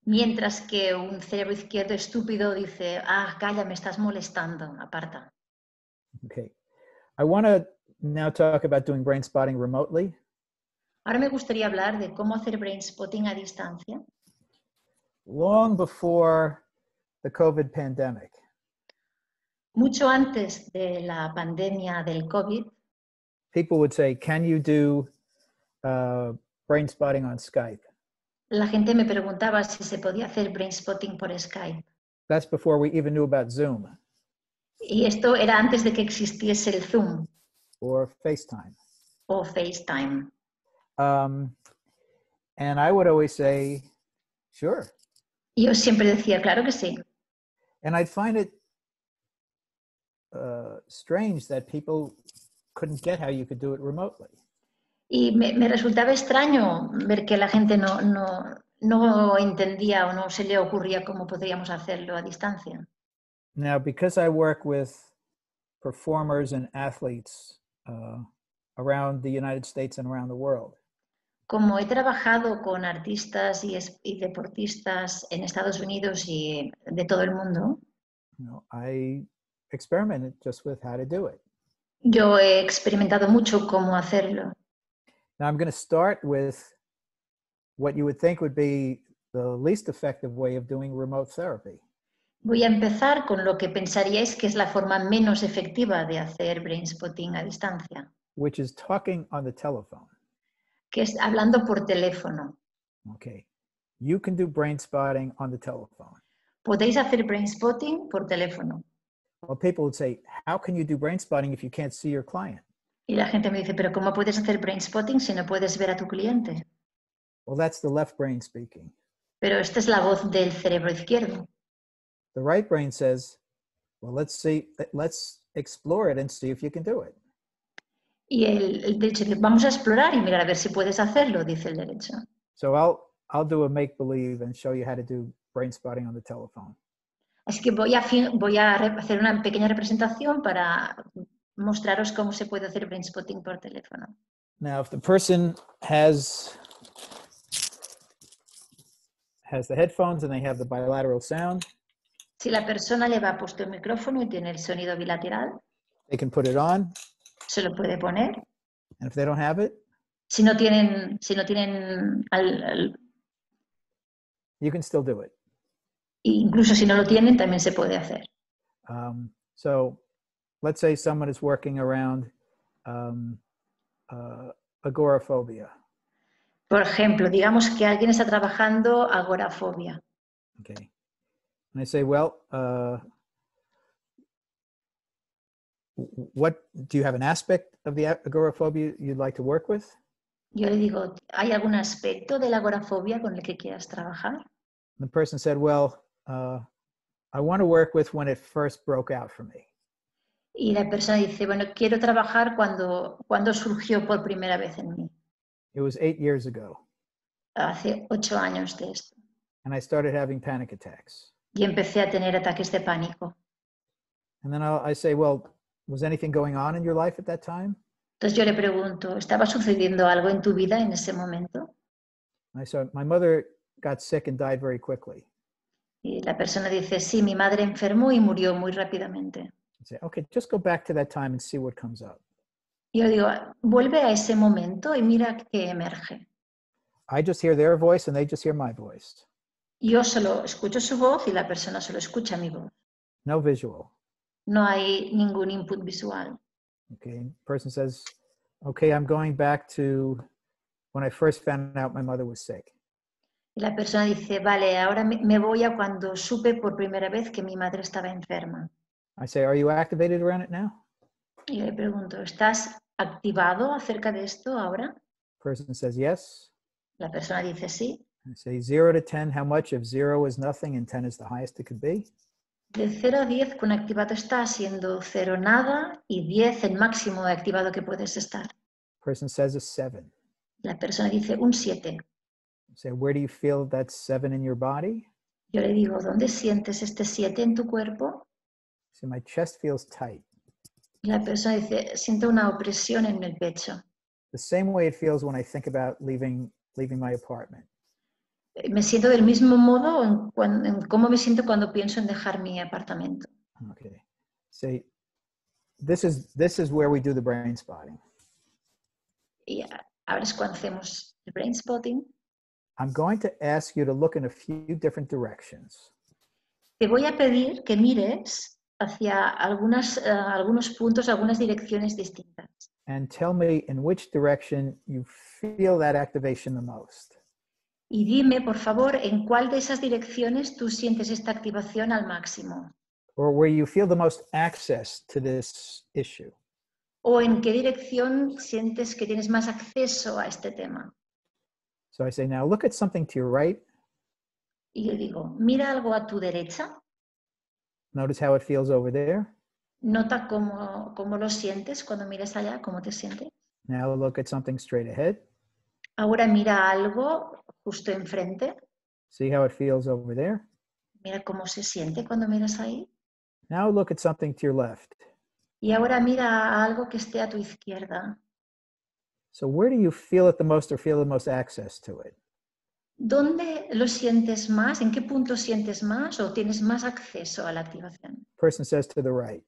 Mientras que un cerebro izquierdo estúpido dice, calla, me estás molestando, aparta. Okay. I want to now talk about doing brain spotting remotely. Ahora me gustaría hablar de cómo hacer Brainspotting a distancia. Long before the COVID pandemic, Mucho antes de la pandemia del COVID, people would say, "Can you do brain spotting on Skype?" la gente me preguntaba si se podía hacer Brainspotting por Skype. That's before we even knew about Zoom Y esto era antes de que existiese el Zoom or FaceTime. o FaceTime. And I would always say, "Sure." Y yo siempre decía, claro que sí. And I'd find it strange that people couldn't get how you could do it remotely. Y me resultaba extraño ver que la gente no entendía o no se le ocurría cómo podríamos hacerlo a distancia. Now, because I work with performers and athletes around the United States and around the world, Como he trabajado con artistas y deportistas en Estados Unidos y de todo el mundo, I experimented just with how to do it. yo he experimentado mucho cómo hacerlo. Now I'm going to start with what you would think would be the least effective way of doing remote therapy. Voy a empezar con lo que pensaríais que es la forma menos efectiva de hacer brainspotting a distancia, Which is talking on the telephone. que es hablando por teléfono. Okay. You can do brain spotting on the telephone. Podéis hacer brainspotting por teléfono. Well, people would say, how can you do brain spotting if you can't see your client? Y la gente me dice, pero ¿cómo puedes hacer brainspotting si no puedes ver a tu cliente? Well, that's the left brain speaking. Pero esta es la voz del cerebro izquierdo. The right brain says, well, let's explore it and see if you can do it. Y el derecho dice, vamos a explorar y mirar a ver si puedes hacerlo, dice el derecho. So I'll do a make-believe and show you how to do brain spotting on the telephone. Así que voy a hacer una pequeña representación para mostraros cómo se puede hacer brainspotting por teléfono. Now, if the person has the headphones and they have the bilateral sound, Si la persona lleva puesto el micrófono y tiene el sonido bilateral, they can put it on. se lo puede poner. And if they don't have it, Si no tienen you can still do it. incluso si no lo tienen, también se puede hacer. So let's say someone is working around agoraphobia. Por ejemplo, digamos que alguien está trabajando agorafobia. Okay. And I say, well, what do you have an aspect of the agoraphobia you'd like to work with? Yo le digo, ¿hay algún aspecto de la agorafobia con el que quieras trabajar? And the person said, well, I want to work with when it first broke out for me. Y la persona dice, bueno, quiero trabajar cuando surgió por primera vez en mí. It was 8 years ago. Hace 8 años de esto. And I started having panic attacks. Y empecé a tener ataques de pánico. And then I say, well, was anything going on in your life at that time? Entonces yo le pregunto, ¿estaba sucediendo algo en tu vida en ese momento? And I said, my mother got sick and died very quickly. Y la persona dice, sí, mi madre enfermó y murió muy rápidamente. I say, okay, just go back to that time and see what comes up. Y yo digo, vuelve a ese momento y mira qué emerge. I just hear their voice and they just hear my voice. Yo solo escucho su voz y la persona solo escucha mi voz. No visual. No hay ningún input visual. Okay, the person says, okay, I'm going back to when I first found out my mother was sick. Y la persona dice, vale, ahora me voy a cuando supe por primera vez que mi madre estaba enferma. I say, are you activated around it now? Y yo le pregunto, ¿estás activado acerca de esto ahora? Person says yes. La persona dice sí. I say 0 to 10, how much? If 0 is nothing and 10 is the highest it could be. De 0 a 10, con activado está siendo 0 nada y 10 el máximo de activado que puedes estar. Person says a 7. La persona dice un 7. Say, where do you feel that 7 in your body? Yo le digo, ¿dónde sientes este 7 en tu cuerpo? So my chest feels tight. Y la persona dice, siento una opresión en el pecho. The same way it feels when I think about leaving my apartment. Me siento del mismo modo en cómo me siento cuando pienso en dejar mi apartamento. Okay. Say, this is where we do the brain spotting. Y ahora es cuando hacemos el brainspotting. I'm going to ask you to look in a few different directions. Te voy a pedir que mires hacia algunos puntos, algunas direcciones distintas. And tell me in which direction you feel that activation the most. Y dime, por favor, en cuál de esas direcciones tú sientes esta activación al máximo. Or where you feel the most access to this issue. O en qué dirección sientes que tienes más acceso a este tema. So I say, now look at something to your right. Y yo digo, mira algo a tu derecha. Notice how it feels over there. Nota cómo lo sientes cuando miras allá, cómo te sientes. Now look at something straight ahead. Ahora mira algo justo enfrente. See how it feels over there. Mira cómo se siente cuando miras ahí. Now look at something to your left. Y ahora mira algo que esté a tu izquierda. So where do you feel it the most or feel the most access to it? ¿Dónde lo sientes más? ¿En qué punto sientes más o tienes más acceso a la activación? Person says to the right.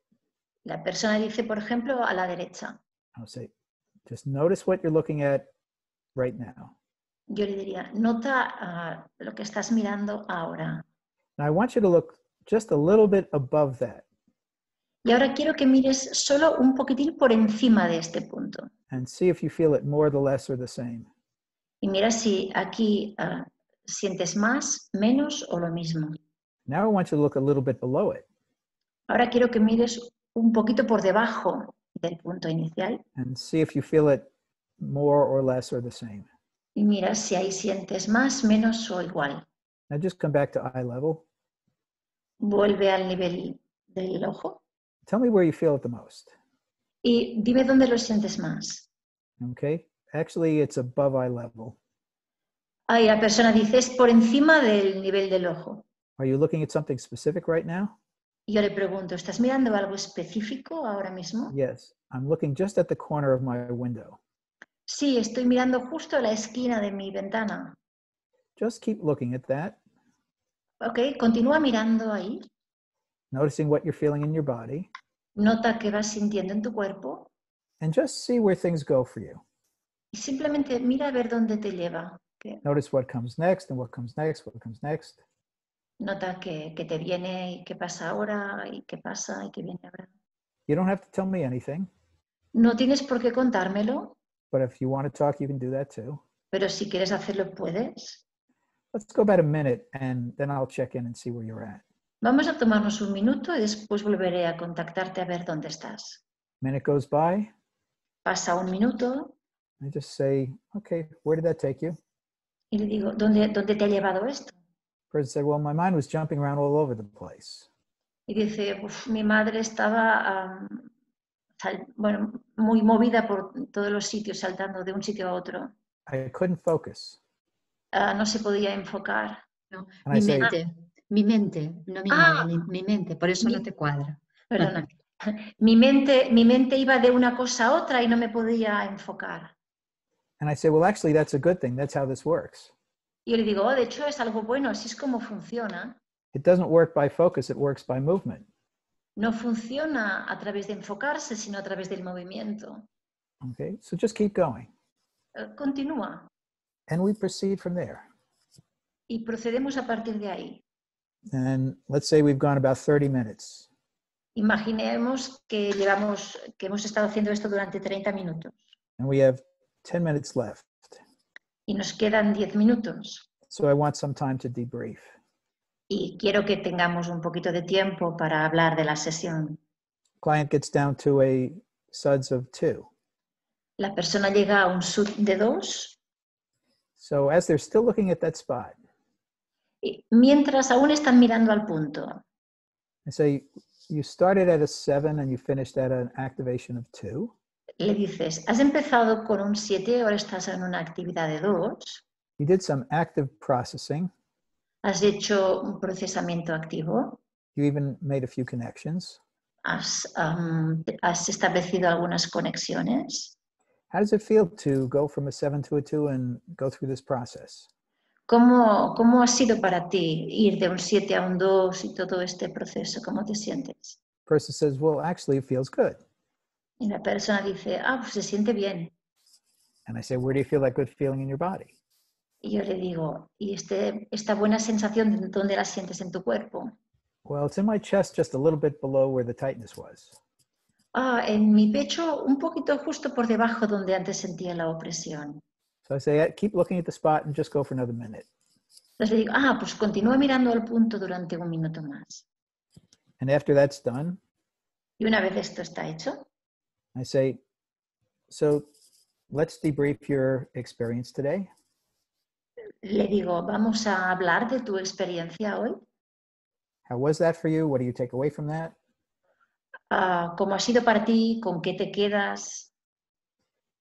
La persona dice, por ejemplo, a la derecha. I'll say, just notice what you're looking at right now. Yo le diría, nota lo que estás mirando ahora. Now I want you to look just a little bit above that. Y ahora quiero que mires solo un poquitín por encima de este punto. And see if you feel it more, the less, or the same. Y mira si aquí sientes más, menos o lo mismo. Now I want you to look a little bit below it. Ahora quiero que mires un poquito por debajo del punto inicial. And see if you feel it more or less or the same. Y mira si ahí sientes más, menos o igual. Now just come back to eye level. Vuelve al nivel del ojo. Tell me where you feel it the most. Y dime dónde lo sientes más. Okay? Actually, it's above eye level. Ahí la persona dice, es por encima del nivel del ojo. Are you looking at something specific right now? Y yo le pregunto, ¿estás mirando algo específico ahora mismo? Yes, I'm looking just at the corner of my window. Sí, estoy mirando justo a la esquina de mi ventana. Just keep looking at that, Ok, continúa mirando ahí. noticing what you're feeling in your body, Nota que vas sintiendo en tu cuerpo and just see where things go for you. y simplemente mira a ver dónde te lleva. Notice what comes next and what comes next, what comes next. Nota que te viene y qué pasa ahora y qué pasa y qué viene ahora. You don't have to tell me anything, No tienes por qué contármelo, but if you want to talk, you can do that too. pero si quieres hacerlo puedes. Let's go about a minute and then I'll check in and see where you're at. Vamos a tomarnos un minuto y después volveré a contactarte a ver dónde estás. Minute goes by, Pasa un minuto I just say, okay, where did that take you? y le digo, ¿dónde te ha llevado esto? Person said, well, my mind was jumping around all over the place. Y dice, mi madre estaba muy movida por todos los sitios, saltando de un sitio a otro. I couldn't focus. No se podía enfocar. No, And I say, mi mente, no mi madre, mi mente, por eso no te cuadra. Perdona. Mi mente iba de una cosa a otra y no me podía enfocar. and I say, well, actually, that's a good thing. That's how this works. Y yo le digo, de hecho es algo bueno, así es como funciona. It doesn't work by focus, it works by movement. No funciona a través de enfocarse, sino a través del movimiento. Okay, so just keep going. Continúa. And we proceed from there. Y procedemos a partir de ahí. And let's say we've gone about 30 minutes. Imaginemos que hemos estado haciendo esto durante 30 minutos. And we have 10 minutes left. Y nos quedan 10 minutos. So I want some time to debrief. Y quiero que tengamos un poquito de tiempo para hablar de la sesión. Client gets down to a SUDS of 2. La persona llega a un SUD de 2. So as they're still looking at that spot, Y mientras aún están mirando al punto. I say, you started at a 7 and you finished at an activation of 2. Le dices, has empezado con un 7, ahora estás en una actividad de 2. You did some active processing. Has hecho un procesamiento activo. You even made a few connections. Has establecido algunas conexiones. How does it feel to go from a 7 to a 2 and go through this process? ¿Cómo ha sido para ti ir de un 7 a un 2 y todo este proceso? ¿Cómo te sientes? Person says, well, actually, it feels good. Y la persona dice, pues se siente bien. And I say, where do you feel that good feeling in your body? Y yo le digo, ¿y esta buena sensación dónde la sientes en tu cuerpo? Well, it's in my chest just a little bit below where the tightness was. En mi pecho, un poquito justo por debajo donde antes sentía la opresión. So I say, keep looking at the spot and just go for another minute. Entonces le digo, pues continúa mirando al punto durante un minuto más. And after that's done, Y una vez esto está hecho, I say, so let's debrief your experience today. le digo, vamos a hablar de tu experiencia hoy. How was that for you? What do you take away from that? cómo ha sido para ti, con qué te quedas.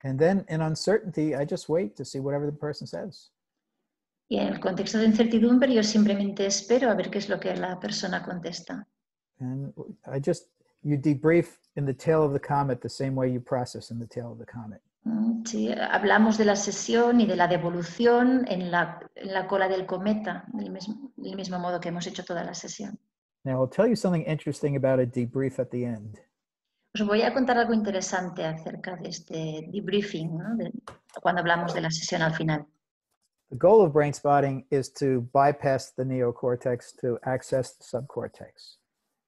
And then in uncertainty, I just wait to see whatever the person says. Y en el contexto de incertidumbre yo simplemente espero a ver qué es lo que la persona contesta. And you debrief in the tail of the comet the same way you process in the tail of the comet. Sí, hablamos de la sesión y de la devolución en la cola del cometa, del mismo modo que hemos hecho toda la sesión. Now, I'll tell you something interesting about a debrief at the end. Os voy a contar algo interesante acerca de este debriefing, ¿no? Cuando hablamos de la sesión al final. The goal of Brainspotting is to bypass the neocortex to access the subcortex.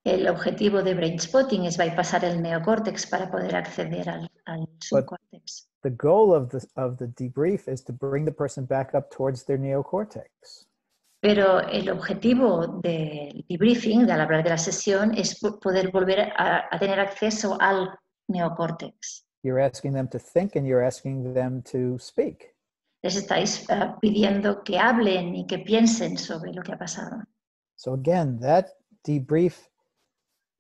El objetivo de Brainspotting es bypassar el neocórtex para poder acceder al subcórtex. The goal of the debrief is to bring the person back up towards their neocortex. Pero el objetivo del debriefing, al hablar de la sesión, es poder volver a tener acceso al neocórtex. You're asking them to think and you're asking them to speak. Les estáis pidiendo que hablen y que piensen sobre lo que ha pasado. So again, that debrief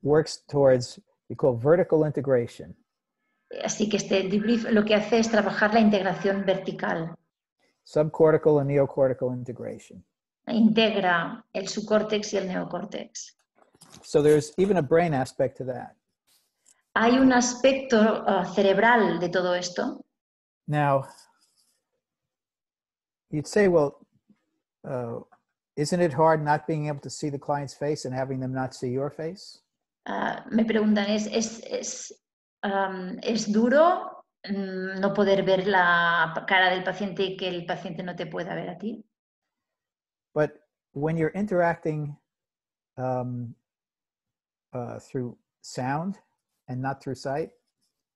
works towards, we call vertical integration. Así que este debrief lo que hace es trabajar la integración vertical. Subcortical and neocortical integration. Integra el subcórtex y el neocórtex. So there's even a brain aspect to that. Hay un aspecto cerebral de todo esto. Now, you'd say, well, isn't it hard not being able to see the client's face and having them not see your face? Me preguntan, ¿es duro no poder ver la cara del paciente y que el paciente no te pueda ver a ti? But when you're interacting through sound and not through sight,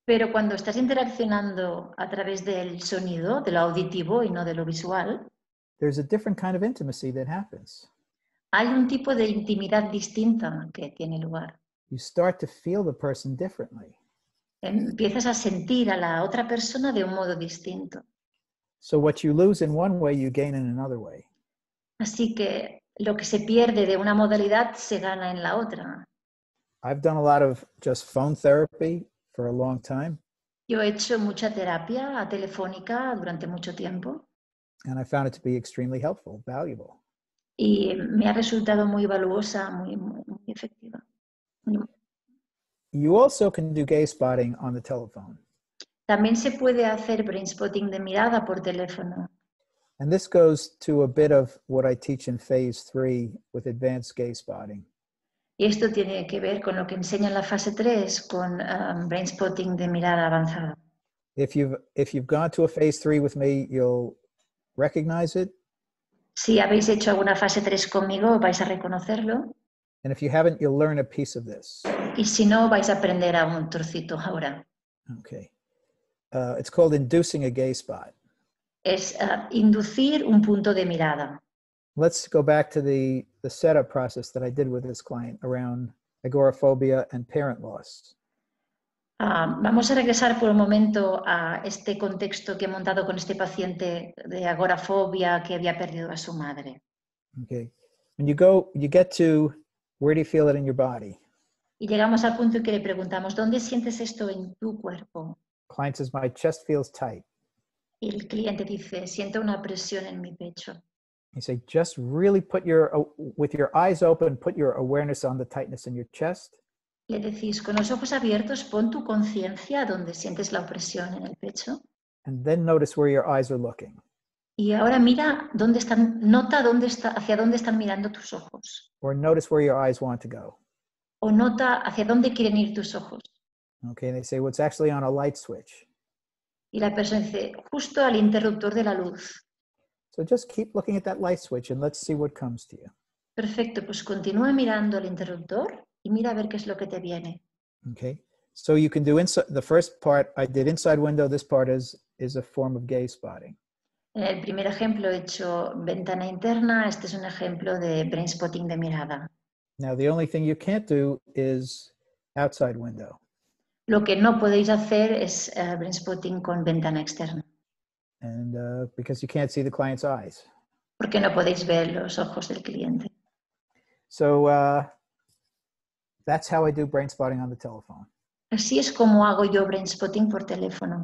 pero cuando estás interaccionando a través del sonido, de lo auditivo y no de lo visual, there's a different kind of intimacy that happens. hay un tipo de intimidad distinta que tiene lugar. You start to feel the person differently. Empiezas a sentir a la otra persona de un modo distinto. So what you lose in one way, you gain in another way. Así que lo que se pierde de una modalidad se gana en la otra. I've done a lot of just phone therapy for a long time. Yo he hecho mucha terapia telefónica durante mucho tiempo. And I found it to be extremely helpful, valuable. Y me ha resultado muy valuosa, muy efectiva. You also can do gaze spotting on the telephone. También se puede hacer brainspotting de mirada por teléfono. And this goes to a bit of what I teach in phase 3 with advanced gaze spotting. Y esto tiene que ver con lo que enseño en la fase 3 con brainspotting de mirada avanzada. If you've gone to a phase 3 with me, you'll recognize it. Si habéis hecho alguna fase 3 conmigo, vais a reconocerlo. And if you haven't, you'll learn a piece of this. Y si no, vais a aprender a un trocito ahora. Okay. It's called inducing a gaze spot. Es inducir un punto de mirada. Let's go back to the setup process that I did with this client around agoraphobia and parent loss. Vamos a regresar por un momento a este contexto que he montado con este paciente de agorafobia que había perdido a su madre. Okay. When you get to where do you feel it in your body? Y llegamos al punto en que le preguntamos, ¿dónde sientes esto en tu cuerpo? Client says, my chest feels tight. Y el cliente dice, siento una presión en mi pecho. You say, just really with your eyes open, put your awareness on the tightness in your chest. Le decís, con los ojos abiertos, pon tu conciencia donde sientes la opresión en el pecho. And then notice where your eyes are looking. Y ahora mira dónde están, nota hacia dónde están mirando tus ojos. Or notice where your eyes want to go. O nota hacia dónde quieren ir tus ojos. Okay, and they say, well, it's actually on a light switch. Y la persona dice, justo al interruptor de la luz. So just keep looking at that light switch and let's see what comes to you. Perfecto, pues continúa mirando el interruptor y mira a ver qué es lo que te viene. Okay, so you can do the first part, I did inside window. This part is a form of gaze spotting. En el primer ejemplo he hecho ventana interna, este es un ejemplo de brainspotting de mirada. Now the only thing you can't do is outside window. Lo que no podéis hacer es brainspotting con ventana externa. And because you can't see the client's eyes. Porque no podéis ver los ojos del cliente. So that's how I do brain spotting on the telephone. Así es como hago yo Brainspotting por teléfono.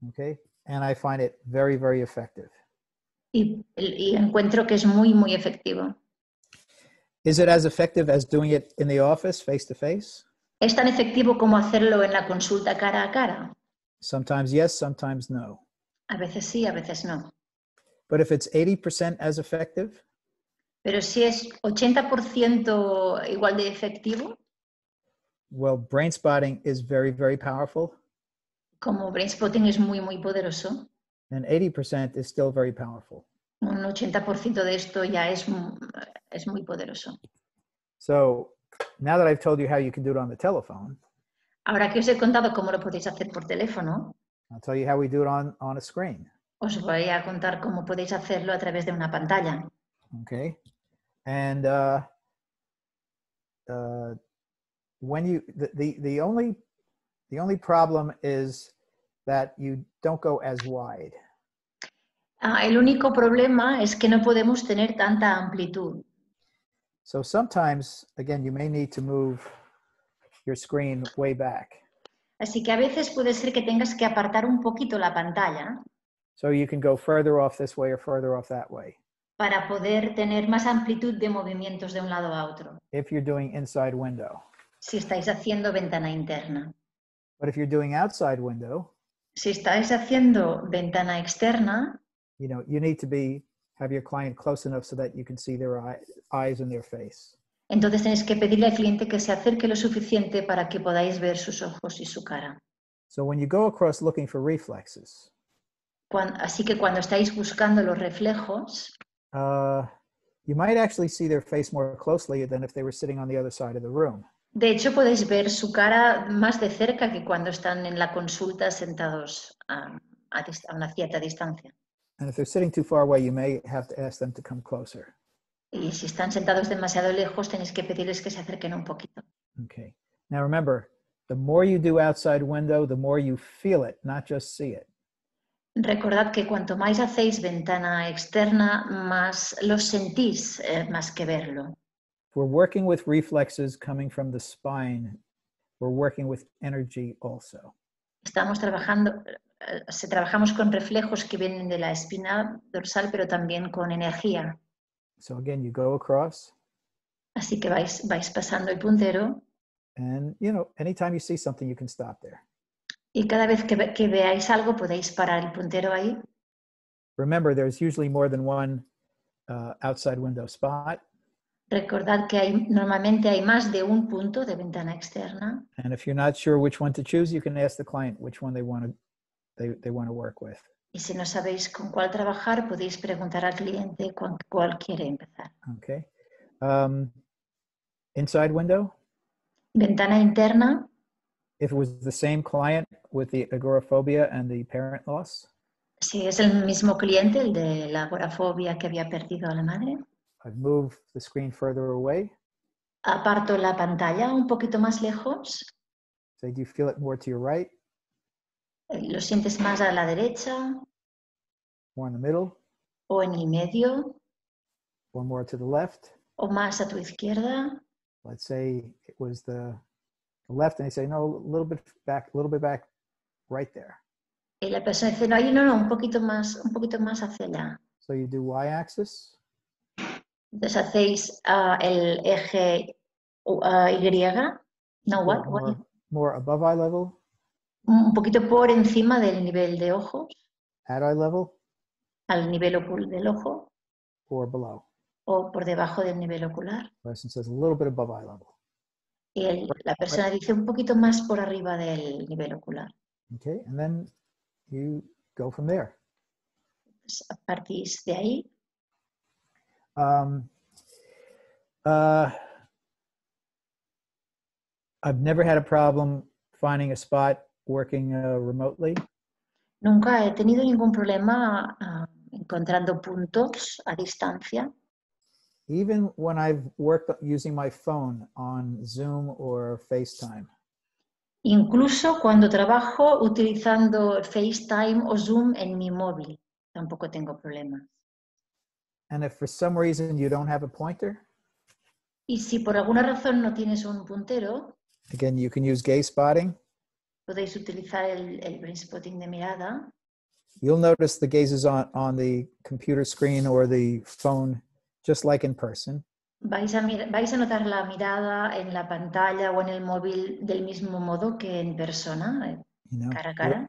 Okay, and I find it very, very effective. Y encuentro que es muy, muy efectivo. Is it as effective as doing it in the office, face to face? ¿Es tan efectivo como hacerlo en la consulta cara a cara? Sometimes yes, sometimes no. A veces sí, a veces no. But if it's 80% as effective, Pero si es 80% igual de efectivo, well, brain spotting is very, very powerful, como Brainspotting es muy, muy poderoso, and 80% is still very powerful. un 80% de esto ya es muy poderoso. So now that I've told you how you can do it on the telephone, Ahora que os he contado cómo lo podéis hacer por teléfono, I'll tell you how we do it on a screen. os voy a contar cómo podéis hacerlo a través de una pantalla. Okay, and when you the only problem is that you don't go as wide. El único problema es que no podemos tener tanta amplitud. So sometimes, again, you may need to move your screen way back. Así que a veces puede ser que tengas que apartar un poquito la pantalla So you can go further off this way or further off that way. para poder tener más amplitud de movimientos de un lado a otro. If you're doing inside window. Si estáis haciendo ventana interna. But if you're doing outside window, Si estáis haciendo ventana externa, you know, you need to have your client close enough so that you can see their eyes and their face. entonces tenéis que pedirle al cliente que se acerque lo suficiente para que podáis ver sus ojos y su cara. So when you go across looking for reflexes, Así que cuando estáis buscando los reflejos, you might actually see their face more closely than if they were sitting on the other side of the room. de hecho podéis ver su cara más de cerca que cuando están en la consulta sentados a una cierta distancia. And if they're sitting too far away, you may have to ask them to come closer. Y si están sentados demasiado lejos, tenéis que pedirles que se acerquen un poquito. Okay. Now remember, the more you do outside window, the more you feel it, not just see it. Recordad que cuanto más hacéis ventana externa, más lo sentís, más que verlo. If we're working with reflexes coming from the spine, we're working with energy also. Trabajamos con reflejos que vienen de la espina dorsal, pero también con energía. So again, you go across. Así que vais pasando el puntero. And, you know, anytime you see something, you can stop there. Y cada vez que veáis algo, podéis parar el puntero ahí. Remember, there's usually more than one outside window spot. Recordad que normalmente hay más de un punto de ventana externa. And if you're not sure which one to choose, you can ask the client which one they want to work with. Y si no sabéis con cuál trabajar, podéis preguntar al cliente con cuál quiere empezar. Okay. Inside window. Ventana interna. If it was the same client with the agoraphobia and the parent loss. Si es el mismo cliente, el de la agorafobia que había perdido a la madre. I've moved the screen further away. Aparto la pantalla un poquito más lejos. So do you feel it more to your right? ¿Lo sientes más a la derecha? More in the middle? ¿O en el medio? Or more to the left? ¿O más a tu izquierda? Let's say it was the left and they say, no, a little bit back, right there. Y la persona dice, no, un poquito más hacia allá. So you do y-axis. Entonces hacéis el eje Y. No, what? More above eye level. Un poquito por encima del nivel de ojos. At eye level. Al nivel del ojo. Or below. O por debajo del nivel ocular. The person says a little bit above eye level. Y la persona dice un poquito más por arriba del nivel ocular. Okay, and then you go from there. Entonces, partís de ahí. I've never had a problem finding a spot working remotely. Nunca he tenido ningún problema encontrando puntos a distancia. Even when I've worked using my phone on Zoom or FaceTime. Incluso cuando trabajo utilizando FaceTime o Zoom en mi móvil, tampoco tengo problemas. And if for some reason you don't have a pointer? Y si por alguna razón no tienes un puntero, again, you can use gaze spotting. podéis utilizar el brainspotting de mirada. You'll notice the gazes on the computer screen or the phone, just like in person. Vais a notar la mirada en la pantalla o en el móvil del mismo modo que en persona, You know, cara a cara.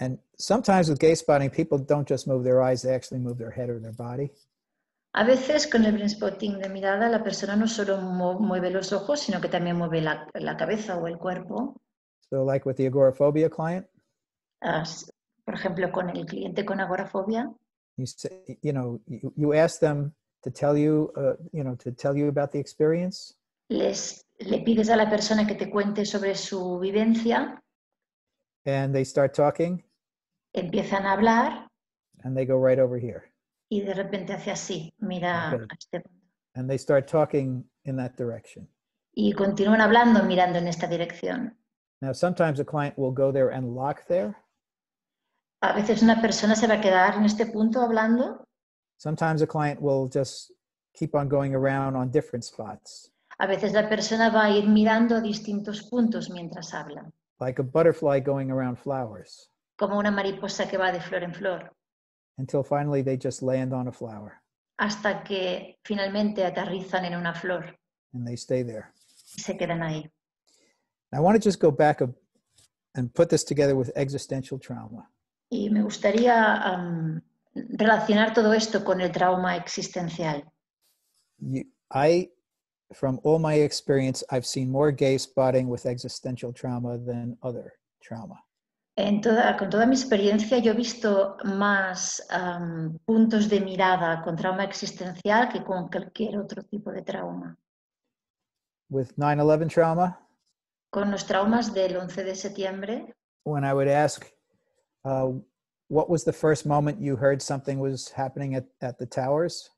and sometimes with gaze spotting, people don't just move their eyes; they actually move their head or their body. A veces con el brainspotting de mirada la persona no solo mueve los ojos, sino que también mueve la cabeza o el cuerpo. So, like with the agoraphobia client, Por ejemplo, con el cliente con agorafobia, you say, you ask them to tell you, to tell you about the experience. le pides a la persona que te cuente sobre su vivencia, And they start talking, empiezan a hablar and they go right over here. y de repente hace así, mira Okay. a este punto. And they start talking in that direction. Y continúan hablando mirando en esta dirección. Now, sometimes a client will go there and lock there. A veces una persona se va a quedar en este punto hablando. Sometimes a client will just keep on going around on different spots, A veces la persona va a ir mirando a distintos puntos mientras habla, like a butterfly going around flowers, como una mariposa que va de flor en flor, until finally they just land on a flower hasta que finalmente aterrizan en una flor and they stay there. y se quedan ahí. I want to just go back and put this together with existential trauma. Y me gustaría relacionar todo esto con el trauma existencial. From all my experience, I've seen more gaze spotting with existential trauma than other trauma. Con toda mi experiencia, yo he visto más puntos de mirada con trauma existencial que con cualquier otro tipo de trauma. With 9/11 trauma, Con los traumas del 11 de septiembre, when I would ask, what was the first moment you heard something was happening at the towers?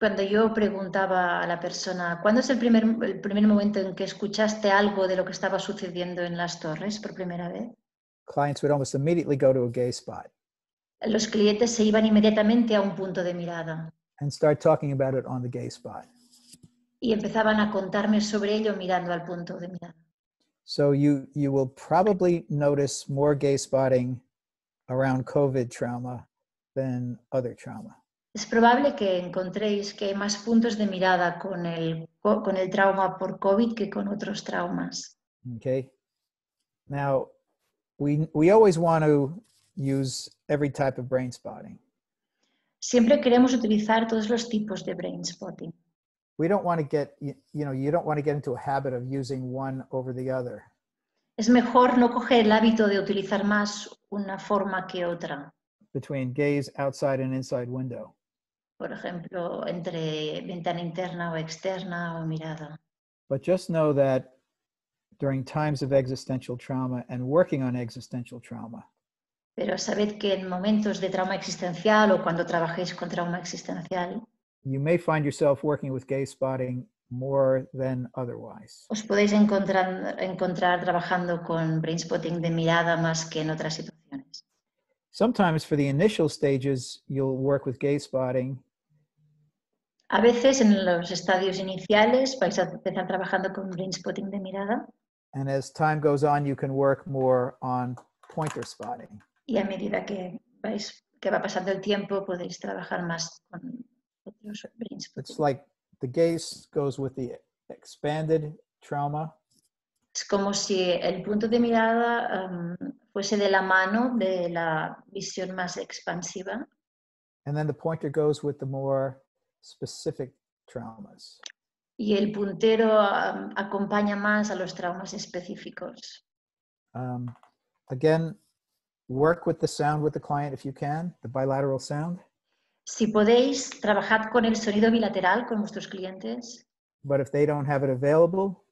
cuando yo preguntaba a la persona, ¿cuándo es el primer momento en que escuchaste algo de lo que estaba sucediendo en las torres por primera vez? Clients would almost immediately go to a gaze spot Los clientes se iban inmediatamente a un punto de mirada and start talking about it on the gaze spot. y empezaban a contarme sobre ello mirando al punto de mirada. So you will probably notice more gaze spotting around COVID trauma than other trauma. Es probable que encontréis que hay más puntos de mirada con el trauma por COVID que con otros traumas. Okay. Now, we always want to use every type of brain spotting. Siempre queremos utilizar todos los tipos de brainspotting. We don't want to get, you don't want to get into a habit of using one over the other. Es mejor no coger el hábito de utilizar más una forma que otra. Between gaze outside and inside window. Por ejemplo, entre ventana interna o externa o mirada. But just know that during times of existential trauma and working on existential trauma, Pero sabed que en momentos de trauma existencial o cuando trabajéis con trauma existencial, you may find yourself working with gaze spotting more than otherwise. os podéis encontrar trabajando con brainspotting de mirada más que en otras situaciones. Sometimes for the initial stages, you'll work with gaze spotting. A veces en los estadios iniciales vais a empezar trabajando con brainspotting de mirada. And as time goes on, you can work more on pointer spotting. Y a medida que va pasando el tiempo, podéis trabajar más con otros brainspotting. It's like the gaze goes with the expanded trauma. Es como si el punto de mirada fuese de la mano de la visión más expansiva. And then the pointer goes with the more specific traumas. Y el puntero acompaña más a los traumas específicos. Again, work with the sound with the client if you can, the bilateral sound. Si podéis, trabajad con el sonido bilateral con vuestros clientes. But if they don't have it available,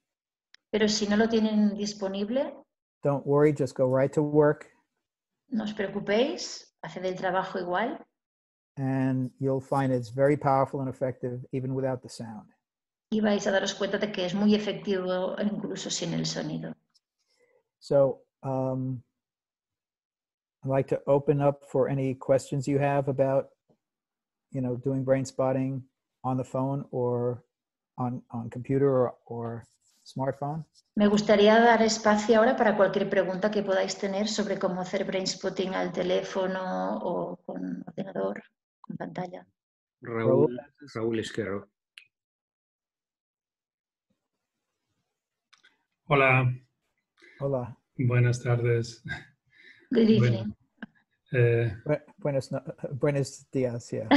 pero si no lo tienen disponible, don't worry, just go right to work. No os preocupéis, haced el trabajo igual. And you'll find it's very powerful and effective even without the sound. Y vais a daros cuenta de que es muy efectivo incluso sin el sonido. So I'd like to open up for any questions you have about, doing brain spotting on the phone or on computer or smartphone. Me gustaría dar espacio ahora para cualquier pregunta que podáis tener sobre cómo hacer brainspotting al teléfono o con ordenador, con pantalla. Raúl Esquerro. Hola. Hola. Buenas tardes. Good evening. Buenos días, yeah.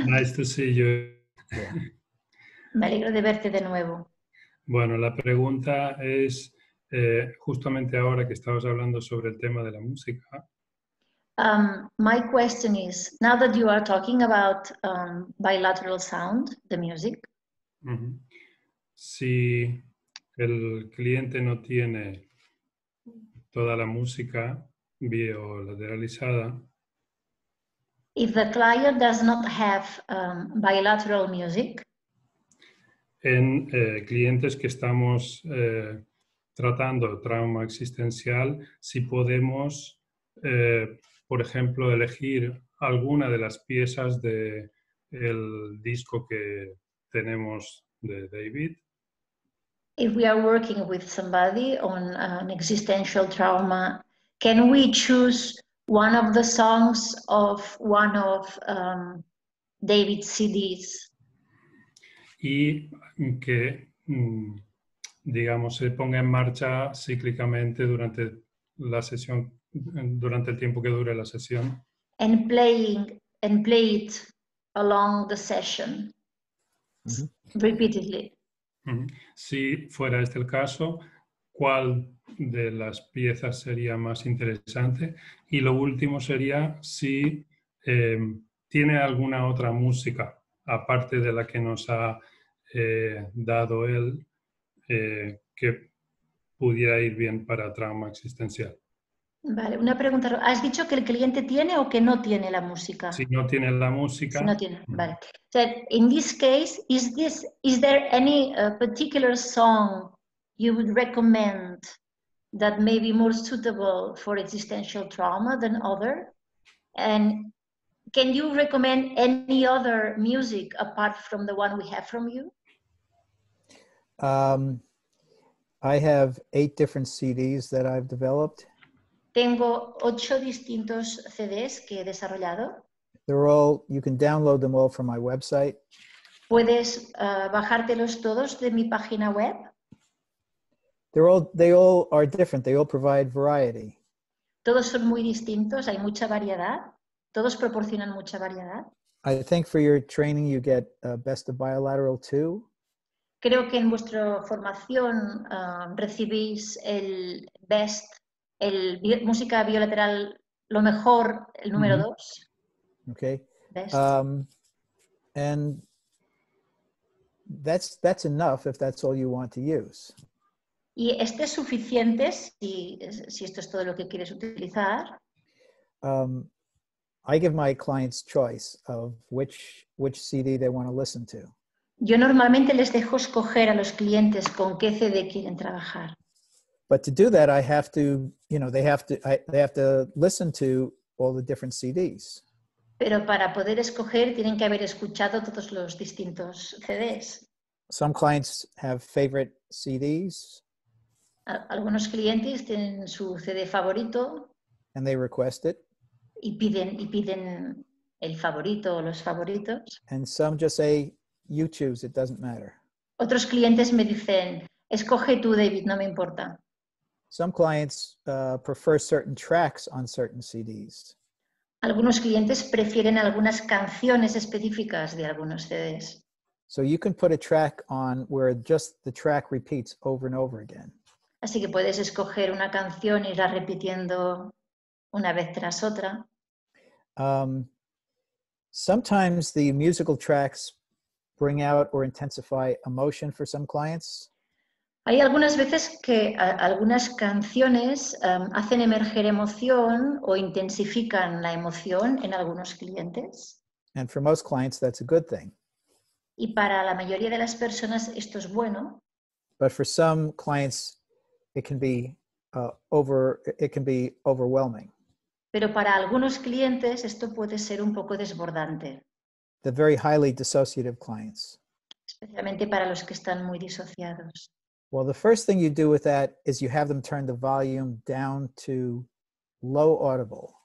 Nice to see you. Yeah. Me alegro de verte de nuevo. Bueno, la pregunta es, justamente ahora que estabas hablando sobre el tema de la música. My question is, now that you are talking about bilateral sound, the music. Si el cliente no tiene toda la música biolateralizada. If the client does not have bilateral music. En clientes que estamos tratando trauma existencial, si podemos, por ejemplo, elegir alguna de las piezas del disco que tenemos de David. If we are working with somebody on an existential trauma, can we choose one of the songs of one of David's CDs? Y que, digamos, se ponga en marcha cíclicamente durante la sesión, durante el tiempo que dure la sesión. And play it along the session, repeatedly. Si fuera este el caso, ¿cuál de las piezas sería más interesante? Y lo último sería si tiene alguna otra música, aparte de la que nos ha dado él, que pudiera ir bien para trauma existencial. Vale, una pregunta. ¿Has dicho que el cliente tiene o que no tiene la música? Si no tiene la música. Si no tiene, vale. So in this case, is there any particular song you would recommend that may be more suitable for existential trauma than other? And can you recommend any other music apart from the one we have from you? I have 8 different CDs that I've developed. Tengo 8 distintos CDs que he desarrollado. They're all, you can download them all from my website. Puedes bajártelos todos de mi página web. They all are different. They all provide variety. Todos son muy distintos, hay mucha variedad. Todos proporcionan mucha variedad. I think for your training you get Best of Bilateral 2. Creo que en vuestra formación recibís el Best, música bilateral, lo mejor, el número 2. Okay. Best. And that's enough if that's all you want to use. Y este es suficiente si esto es todo lo que quieres utilizar. I give my clients choice of which CD they want to listen to. Yo normalmente les dejo escoger a los clientes con qué CD quieren trabajar. But to do that, I have to, they have to listen to all the different CDs. Pero para poder escoger tienen que haber escuchado todos los distintos CDs. Some clients have favorite CDs. Algunos clientes tienen su CD favorito. And they request it. Y piden el favorito o los favoritos. And some just say, you choose, it doesn't matter. Otros clientes me dicen, escoge tú, David, no me importa. Some clients prefer certain tracks on certain CDs. Algunos clientes prefieren algunas canciones específicas de algunos CDs. So you can put a track on where just the track repeats over and over again. Así que puedes escoger una canción y irla repitiendo una vez tras otra. Sometimes the musical tracks bring out or intensify emotion for some clients. Hay algunas veces que algunas canciones hacen emerger emoción o intensifican la emoción en algunos clientes. And for most clients, that's a good thing. Y para la mayoría de las personas esto es bueno. But for some clients, it can be overwhelming. Pero para algunos clientes esto puede ser un poco desbordante. The very highly dissociative clients. especialmente para los que están muy disociados. Well, the first thing you do with that is you have them turn the volume down to low audible.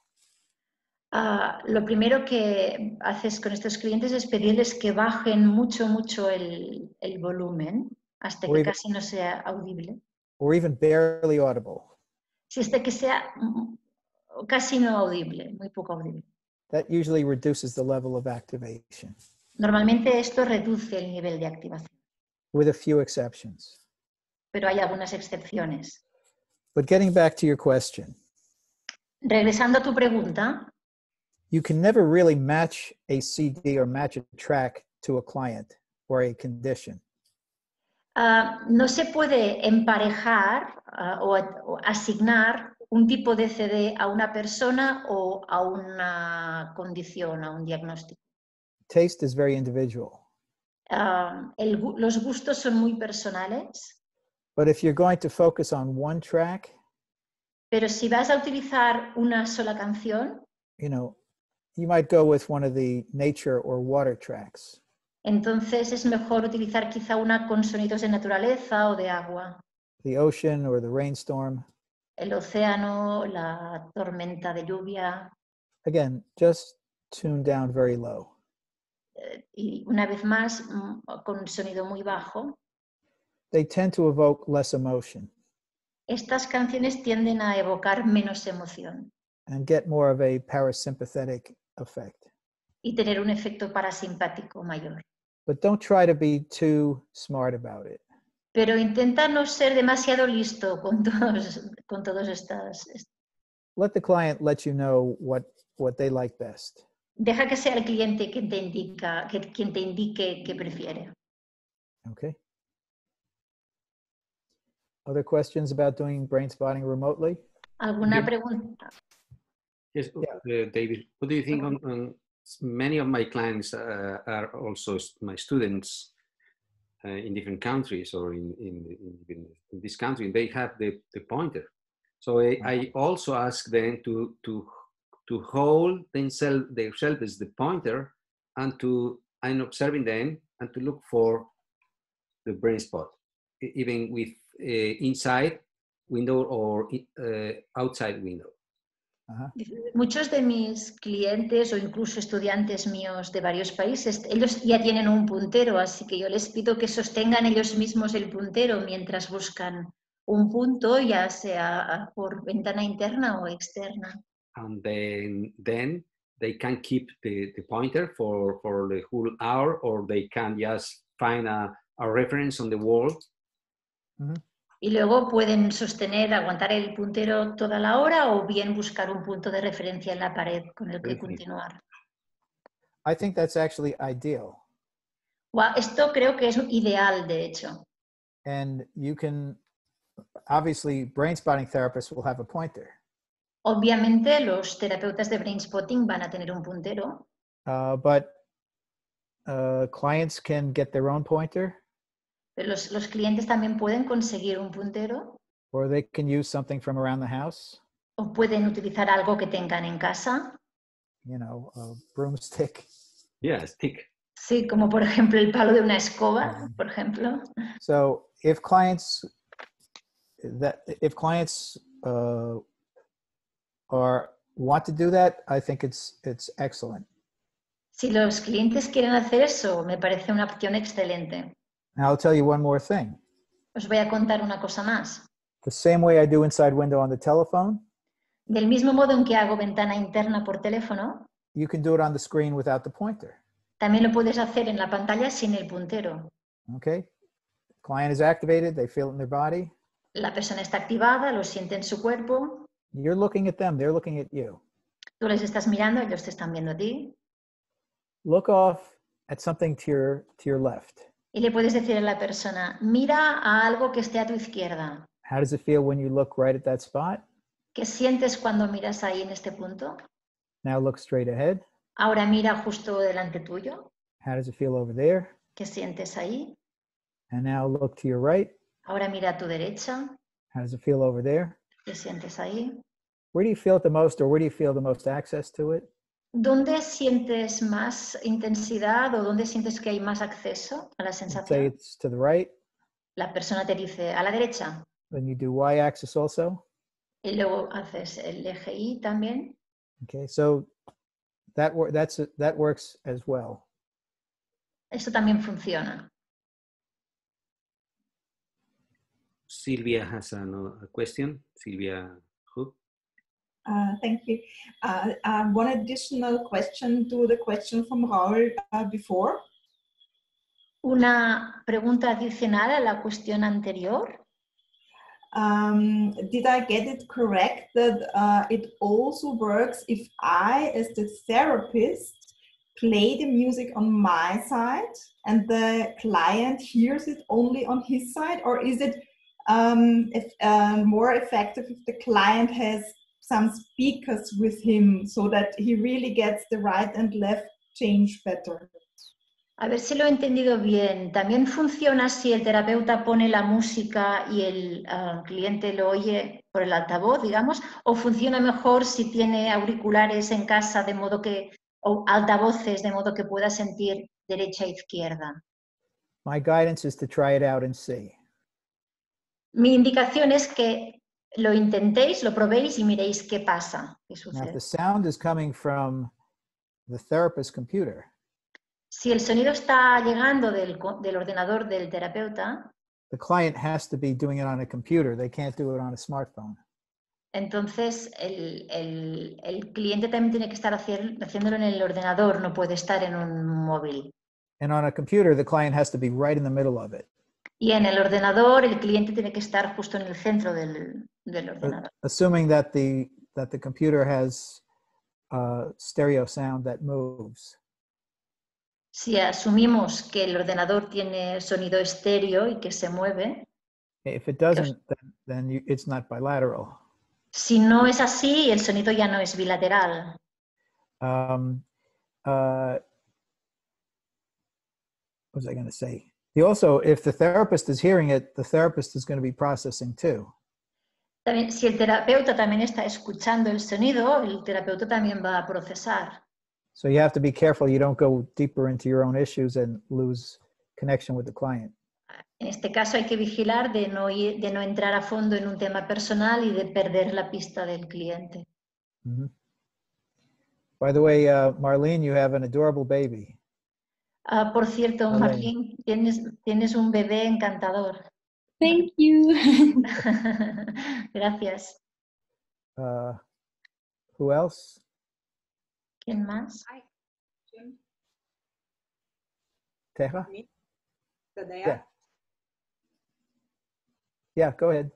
Lo primero que haces con estos clientes es pedirles que bajen mucho, mucho el volumen hasta que casi no sea audible. Or even barely audible. Si hasta que sea casi no audible, muy poco audible. That usually reduces the level of activation. Normalmente esto reduce el nivel de activación. With a few exceptions. Pero hay algunas excepciones. But getting back to your question. Regresando a tu pregunta. You can never really match a CD or match a track to a client or a condition. No se puede emparejar o asignar un tipo de CD a una persona o a una condición, a un diagnóstico. Taste is very individual. Los gustos son muy personales. But if you're going to focus on one track, pero si vas a utilizar una sola canción, you might go with one of the nature or water tracks. Entonces es mejor utilizar quizá una con sonidos de naturaleza o de agua. The ocean or the rainstorm. El océano, la tormenta de lluvia. Again, just tune down very low. Y una vez más, con un sonido muy bajo. They tend to evoke less emotion. Estas canciones tienden a evocar menos emoción. And get more of a parasympathetic effect. Y tener un efecto parasimpático mayor. But don't try to be too smart about it. Pero intenta no ser demasiado listo con todos estas. Let the client let you know what they like best. Deja que sea el cliente quien te indique qué prefiere. Okay. Other questions about doing brain spotting remotely? ¿Alguna pregunta? Yes, David, what do you think on many of my clients are also my students in different countries or in this country, and they have the pointer. So I also ask them to hold themselves as the pointer, and I'm observing them and to look for the brain spot, even with inside window or outside window. Muchos de mis clientes o incluso estudiantes míos de varios países, ellos ya tienen un puntero, así que yo les pido que sostengan ellos mismos el puntero mientras buscan un punto, ya sea por ventana interna o externa. And then they can keep the pointer for the whole hour, or they can just find a reference on the wall. Mm-hmm. Y luego pueden sostener, aguantar el puntero toda la hora o bien buscar un punto de referencia en la pared con el que continuar. I think that's actually ideal. Wow, esto creo que es ideal, de hecho. And you can, obviously, brain spotting therapists will have a pointer. Obviamente los terapeutas de Brainspotting van a tener un puntero. But clients can get their own pointer. Los clientes también pueden conseguir un puntero. Or they can use something from around the house. O pueden utilizar algo que tengan en casa. A broomstick. Yeah, stick. Sí, como por ejemplo el palo de una escoba, por ejemplo. So if clients want to do that, I think it's excellent. Si los clientes quieren hacer eso, me parece una opción excelente. And I'll tell you one more thing. Os voy a contar una cosa más. The same way I do inside window on the telephone. Del mismo modo en que hago ventana interna por teléfono. You can do it on the screen without the pointer. También lo puedes hacer en la pantalla sin el puntero. Okay. Client is activated, they feel it in their body. La persona está activada, lo siente en su cuerpo. You're looking at them, they're looking at you. Tú les estás mirando, ellos te están viendo a ti. Look off at something to your left. Y le puedes decir a la persona, mira a algo que esté a tu izquierda. How does it feel when you look right at that spot? ¿Qué sientes cuando miras ahí en este punto? Now look straight ahead. Ahora mira justo delante tuyo. How does it feel over there? ¿Qué sientes ahí? And now look to your right. Ahora mira a tu derecha. How does it feel over there? ¿Qué sientes ahí? Where do you feel it the most, or where do you feel the most access to it? ¿Dónde sientes más intensidad o dónde sientes que hay más acceso a la Let's say sensación? it's to the right, La persona te dice a la derecha then you do y-axis also. y luego haces el eje Y también. Okay, so that works as well. Eso también funciona. Silvia has a question. Silvia Hoop. Thank you. One additional question to the question from Raul before. Una pregunta adicional a la cuestión anterior. Did I get it correct that it also works if I, as the therapist, play the music on my side and the client hears it only on his side? Or is it more effective if the client has some speakers with him so that he really gets the right and left change better? A ver si lo he entendido bien. ¿También funciona si el terapeuta pone la música y el cliente lo oye por el altavoz, digamos? ¿O funciona mejor si tiene auriculares en casa de modo que, o altavoces de modo que pueda sentir derecha e izquierda? My guidance is to try it out and see. Mi indicación es que lo intentéis, lo probéis y miréis qué pasa, qué Now, if sucede. the sound is coming from the therapist's computer, Si el sonido está llegando del ordenador del terapeuta, the client has to be doing it on a computer. They can't do it on a smartphone. entonces el cliente también tiene que estar haciéndolo en el ordenador, no puede estar en un móvil. And on a computer, the client has to be right in the middle of it. Y en el ordenador el cliente tiene que estar justo en el centro del ordenador. Assuming that the computer has stereo sound that moves. Si asumimos que el ordenador tiene sonido estéreo y que se mueve, If it doesn't, then it's not bilateral. si no es así, el sonido ya no es bilateral. What was I going to say? Also, if the therapist is hearing it, the therapist is going to be processing too. También, si el terapeuta también está escuchando el sonido, el terapeuta también va a procesar. So you have to be careful you don't go deeper into your own issues and lose connection with the client. En este caso hay que vigilar de no entrar a fondo en un tema personal y de perder la pista del cliente. Mm-hmm. By the way, Marlene, you have an adorable baby. Por cierto, Marlene, tienes un bebé encantador. Thank you. Gracias. Who else? ¿Quién más? Teja? Yeah. Yeah, go ahead.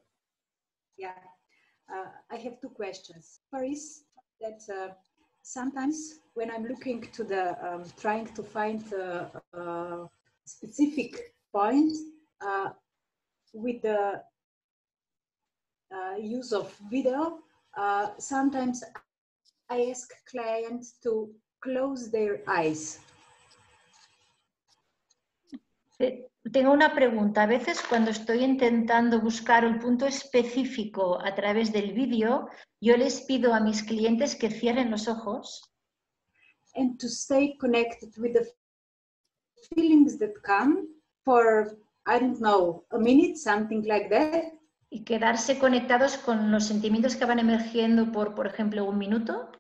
Yeah, I have two questions. First, that sometimes when I'm looking to the, trying to find a specific point with the use of video, sometimes I ask clients to close their eyes. Tengo una pregunta. A veces cuando estoy intentando buscar un punto específico a través del vídeo, yo les pido a mis clientes que cierren los ojos. And to stay connected with the feelings that come for, I don't know, a minute, something like that. Y quedarse conectados con los sentimientos que van emergiendo por ejemplo, un minuto.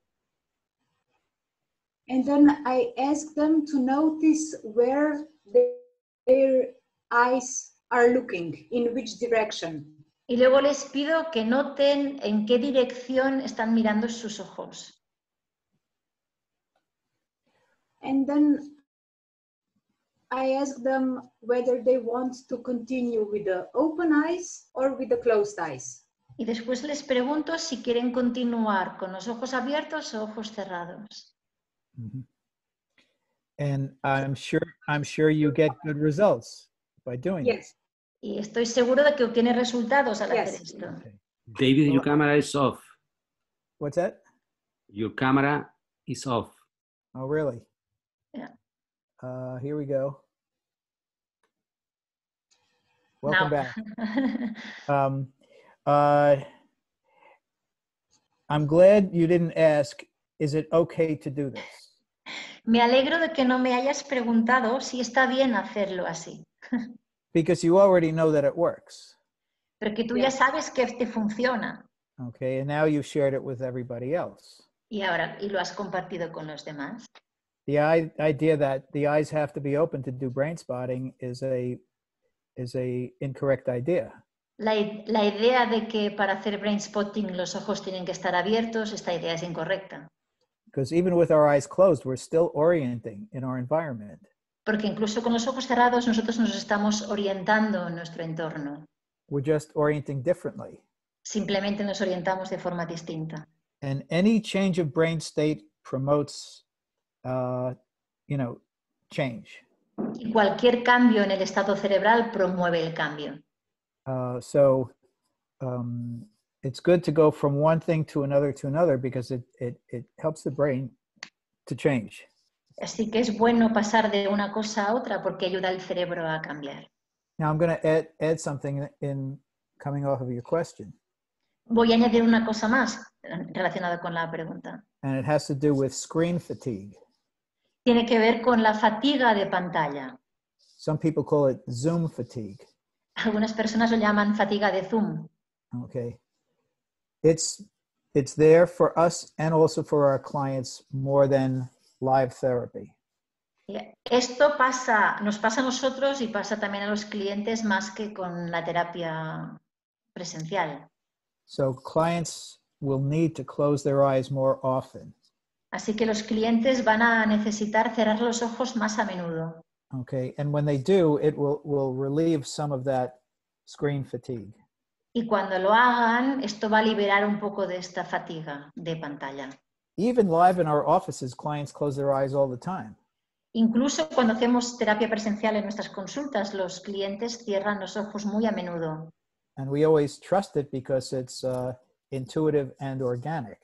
And then I ask them to notice where their eyes are looking, in which direction. Y luego les pido que noten en qué dirección están mirando sus ojos. And then I ask them whether they want to continue with the open eyes or with the closed eyes. Y después les pregunto si quieren continuar con los ojos abiertos o ojos cerrados. Mm-hmm. And I'm sure you get good results by doing it. Yes. Y estoy seguro de que obtiene resultados al hacer esto. Okay. David, your camera is off. What's that? Your camera is off. Oh, really? Yeah. Here we go. Welcome back. I'm glad you didn't ask is it okay to do this? Me alegro de que no me hayas preguntado si está bien hacerlo así. Because you already know that it works. Porque tú ya sabes que te funciona. Okay, and now you've shared it with everybody else. Y ahora, y lo has compartido con los demás. The idea that the eyes have to be open to do brain spotting is a incorrect idea. La idea de que para hacer brainspotting los ojos tienen que estar abiertos, esta idea es incorrecta. Because even with our eyes closed, we're still orienting in our environment. Porque incluso con los ojos cerrados nosotros nos estamos orientando en nuestro entorno. We're just orienting differently. Simplemente nos orientamos de forma distinta. And any change of brain state promotes, change. Y cualquier cambio en el estado cerebral promueve el cambio. So it's good to go from one thing to another because it helps the brain to change. Así que es bueno pasar de una cosa a otra porque ayuda al cerebro a cambiar. Now I'm going to add something in coming off of your question. Voy a añadir una cosa más relacionada con la pregunta. And it has to do with screen fatigue. Tiene que ver con la fatiga de pantalla. Some people call it Zoom fatigue. Algunas personas lo llaman fatiga de Zoom. Okay. It's there for us and also for our clients more than live therapy. Esto nos pasa a nosotros y pasa también a los clientes más que con la terapia presencial. So clients will need to close their eyes more often. Así que los clientes van a necesitar cerrar los ojos más a menudo. Okay, and when they do, it will relieve some of that screen fatigue. Y cuando lo hagan, esto va a liberar un poco de esta fatiga de pantalla. Even live in our offices, clients close their eyes all the time. Incluso cuando hacemos terapia presencial en nuestras consultas, los clientes cierran los ojos muy a menudo. And we always trust it because it's intuitive and organic.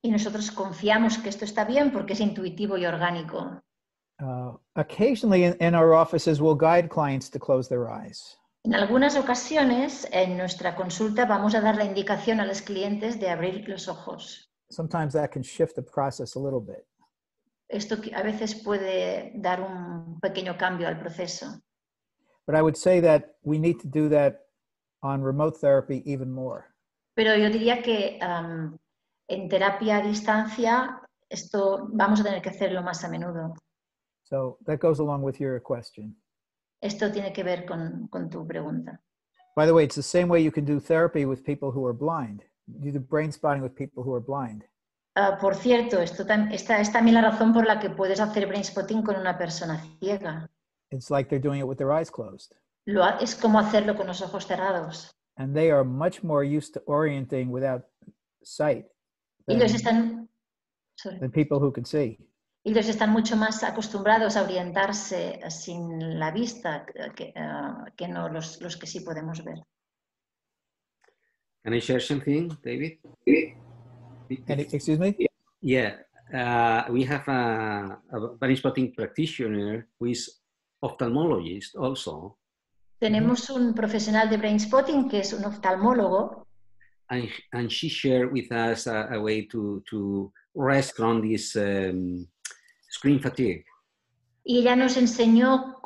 Y nosotros confiamos que esto está bien porque es intuitivo y orgánico. Occasionally in our offices, we'll guide clients to close their eyes. En algunas ocasiones, en nuestra consulta, vamos a dar la indicación a los clientes de abrir los ojos. Sometimes that can shift the process a little bit. Esto a veces puede dar un pequeño cambio al proceso. But I would say that we need to do that on remote therapy even more. Pero yo diría que en terapia a distancia esto vamos a tener que hacerlo más a menudo. So that goes along with your question. Esto tiene que ver con tu pregunta. By the way, it's the same way you can do therapy with people who are blind. You do brain spotting with people who are blind. Por cierto, esta es también la razón por la que puedes hacer brainspotting con una persona ciega. It's like they're doing it with their eyes closed. Es como hacerlo con los ojos cerrados. And they are much more used to orienting without sight than people who can see. Ellos están mucho más acostumbrados a orientarse sin la vista que no los que sí podemos ver. Can I share something, David? Excuse me? Yeah, we have a brainspotting practitioner who is ophthalmologist also. Tenemos un profesional de brainspotting que es un oftalmólogo. And she shared with us a way to rest from this screen fatigue. Y ella nos enseñó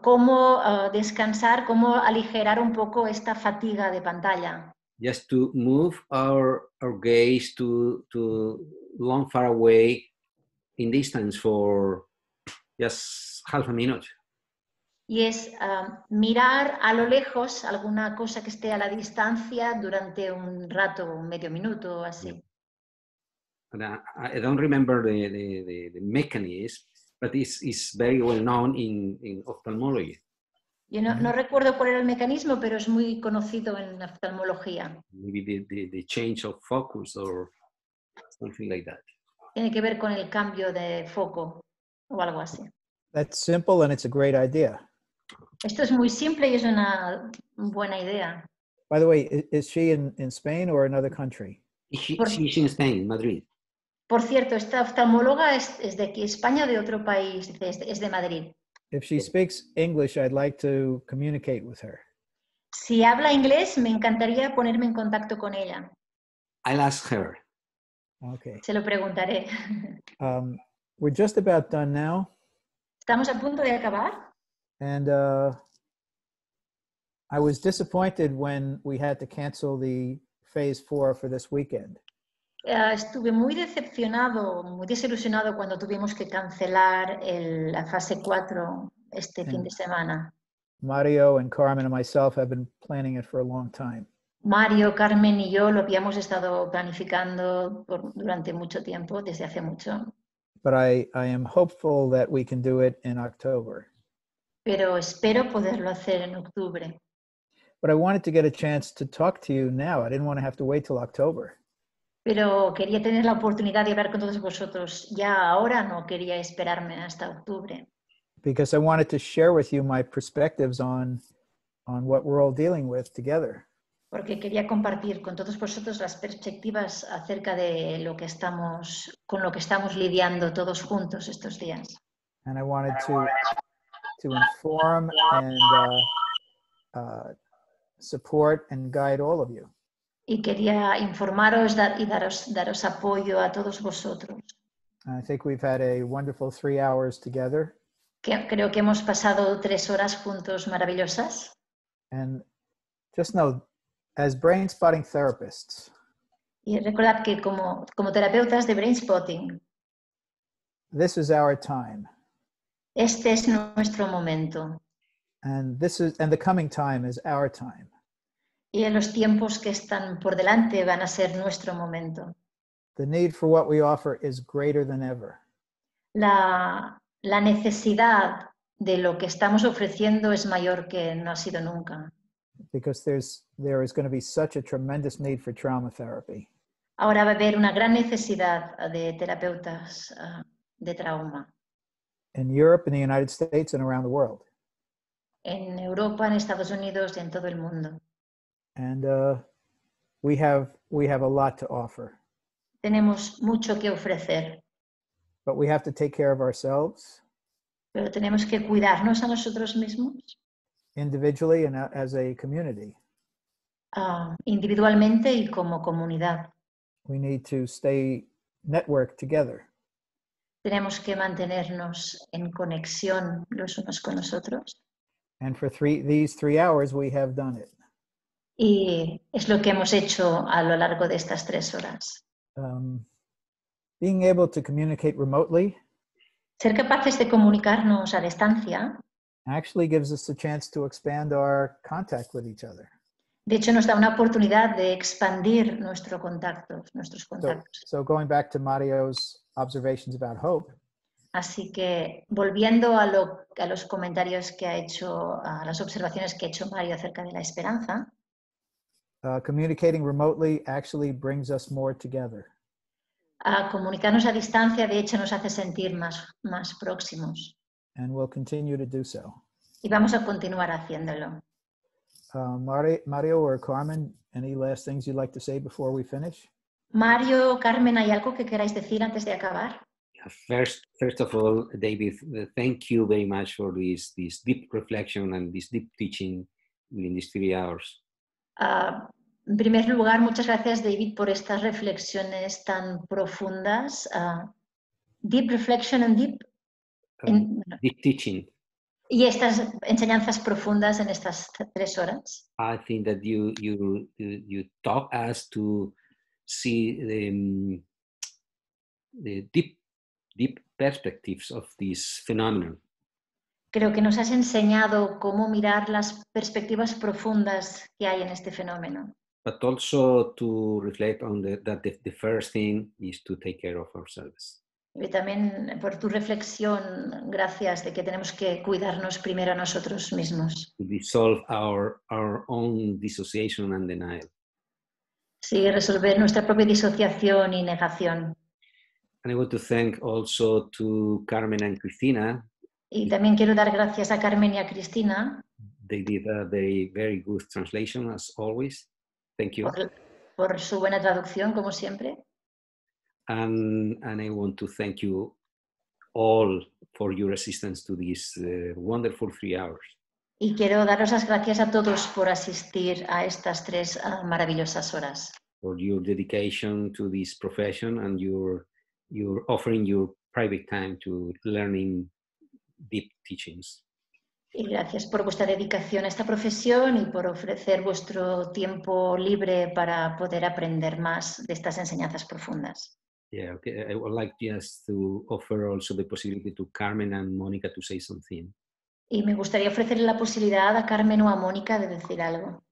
cómo descansar, cómo aligerar un poco esta fatiga de pantalla. Just to move our gaze to long far away in distance for just half a minute. Y es mirar a lo lejos alguna cosa que esté a la distancia durante un rato, medio minuto, así. And I don't remember the mechanism, but it's very well known in ophthalmology. Yo no recuerdo cuál era el mecanismo, pero es muy conocido en oftalmología. Maybe the change of focus or something like that. Tiene que ver con el cambio de foco o algo así. That's simple and it's a great idea. Esto es muy simple y es una buena idea. By the way, is she in Spain or another country? She's in Spain, Madrid. Por cierto, esta oftalmóloga es de aquí, España, de otro país, es de Madrid. If she speaks English, I'd like to communicate with her. Si habla inglés, me encantaría ponerme en contacto con ella. I'll ask her. Okay. Se lo preguntaré. We're just about done now. Estamos a punto de acabar. And I was disappointed when we had to cancel the phase 4 for this weekend. Estuve muy decepcionado, muy desilusionado cuando tuvimos que cancelar la fase 4 este fin de semana. Mario and Carmen and myself have been planning it for a long time. Mario, Carmen y yo lo habíamos estado planificando durante mucho tiempo, desde hace mucho. But I am hopeful that we can do it in October. Pero espero poderlo hacer en octubre. But I wanted to get a chance to talk to you now. I didn't want to have to wait till October. Pero quería tener la oportunidad de hablar con todos vosotros ya ahora, no quería esperarme hasta octubre. Because I wanted to share with you my perspectives on what we're all dealing with together. Porque quería compartir con todos vosotros las perspectivas acerca de con lo que estamos lidiando todos juntos estos días. And I wanted to inform and support and guide all of you. Y quería informaros y daros apoyo a todos vosotros. I think we've had a wonderful 3 hours together. Creo que hemos pasado 3 horas juntos maravillosas. And just know, as Brainspotting therapists, y recordad que como terapeutas de Brainspotting, this is our time. Este es nuestro momento. And the coming time is our time. Y en los tiempos que están por delante van a ser nuestro momento. The need for what we offer is greater than ever. La necesidad de lo que estamos ofreciendo es mayor que no ha sido nunca. Because there is going to be such a tremendous need for trauma therapy. Ahora va a haber una gran necesidad de terapeutas de trauma. In Europe, in the United States, and around the world. En Europa, en Estados Unidos y en todo el mundo. And we have a lot to offer. Tenemos mucho que ofrecer. But we have to take care of ourselves. Pero tenemos que cuidarnos a nosotros mismos. Individually and as a community. Individualmente y como comunidad. We need to stay networked together. Tenemos que mantenernos en conexión los unos con los otros. And for these 3 hours, we have done it. Y es lo que hemos hecho a lo largo de estas 3 horas. Being able to communicate remotely. Ser capaces de comunicarnos a distancia. Actually gives us a chance to expand our contact with each other. De hecho, nos da una oportunidad de expandir nuestros contactos. So going back to Mario's observations about hope. Así que volviendo a los comentarios que ha hecho, a las observaciones que ha hecho Mario acerca de la esperanza. Communicating remotely actually brings us more together. Comunicarnos a distancia, de hecho, nos hace sentir más próximos. And we'll continue to do so. Y vamos a continuar haciéndolo. Mario or Carmen, any last things you'd like to say before we finish? Mario, Carmen, ¿hay algo que queráis decir antes de acabar? First of all, David, thank you very much for this deep reflection and this deep teaching in these 3 hours. En primer lugar, muchas gracias, David, por estas reflexiones tan profundas. Deep reflection and deep teaching. Y estas enseñanzas profundas en estas 3 horas. I think that you taught us to see the deep perspectives of this phenomenon. Creo que nos has enseñado cómo mirar las perspectivas profundas que hay en este fenómeno. But also to reflect on that the first thing is to take care of ourselves. Y también por tu reflexión, gracias, de que tenemos que cuidarnos primero a nosotros mismos. To dissolve our own dissociation and denial. Sí, resolver nuestra propia disociación y negación. And I want to thank also to Carmen and Cristina. Y también quiero dar gracias a Carmen y a Cristina. They did a very good translation as always. Thank you. Por su buena traducción, como siempre. And I want to thank you all for your assistance to these wonderful 3 hours. Y quiero daros las gracias a todos por asistir a estas 3 maravillosas horas. for your dedication to this profession, and you're offering your private time to learning deep teachings. Y gracias por vuestra dedicación a esta profesión y por ofrecer vuestro tiempo libre para poder aprender más de estas enseñanzas profundas. Yeah, okay. I would like just to offer also the possibility to Carmen and Mónica to say something. Y me gustaría ofrecerle la posibilidad a Carmen o a Mónica de decir algo.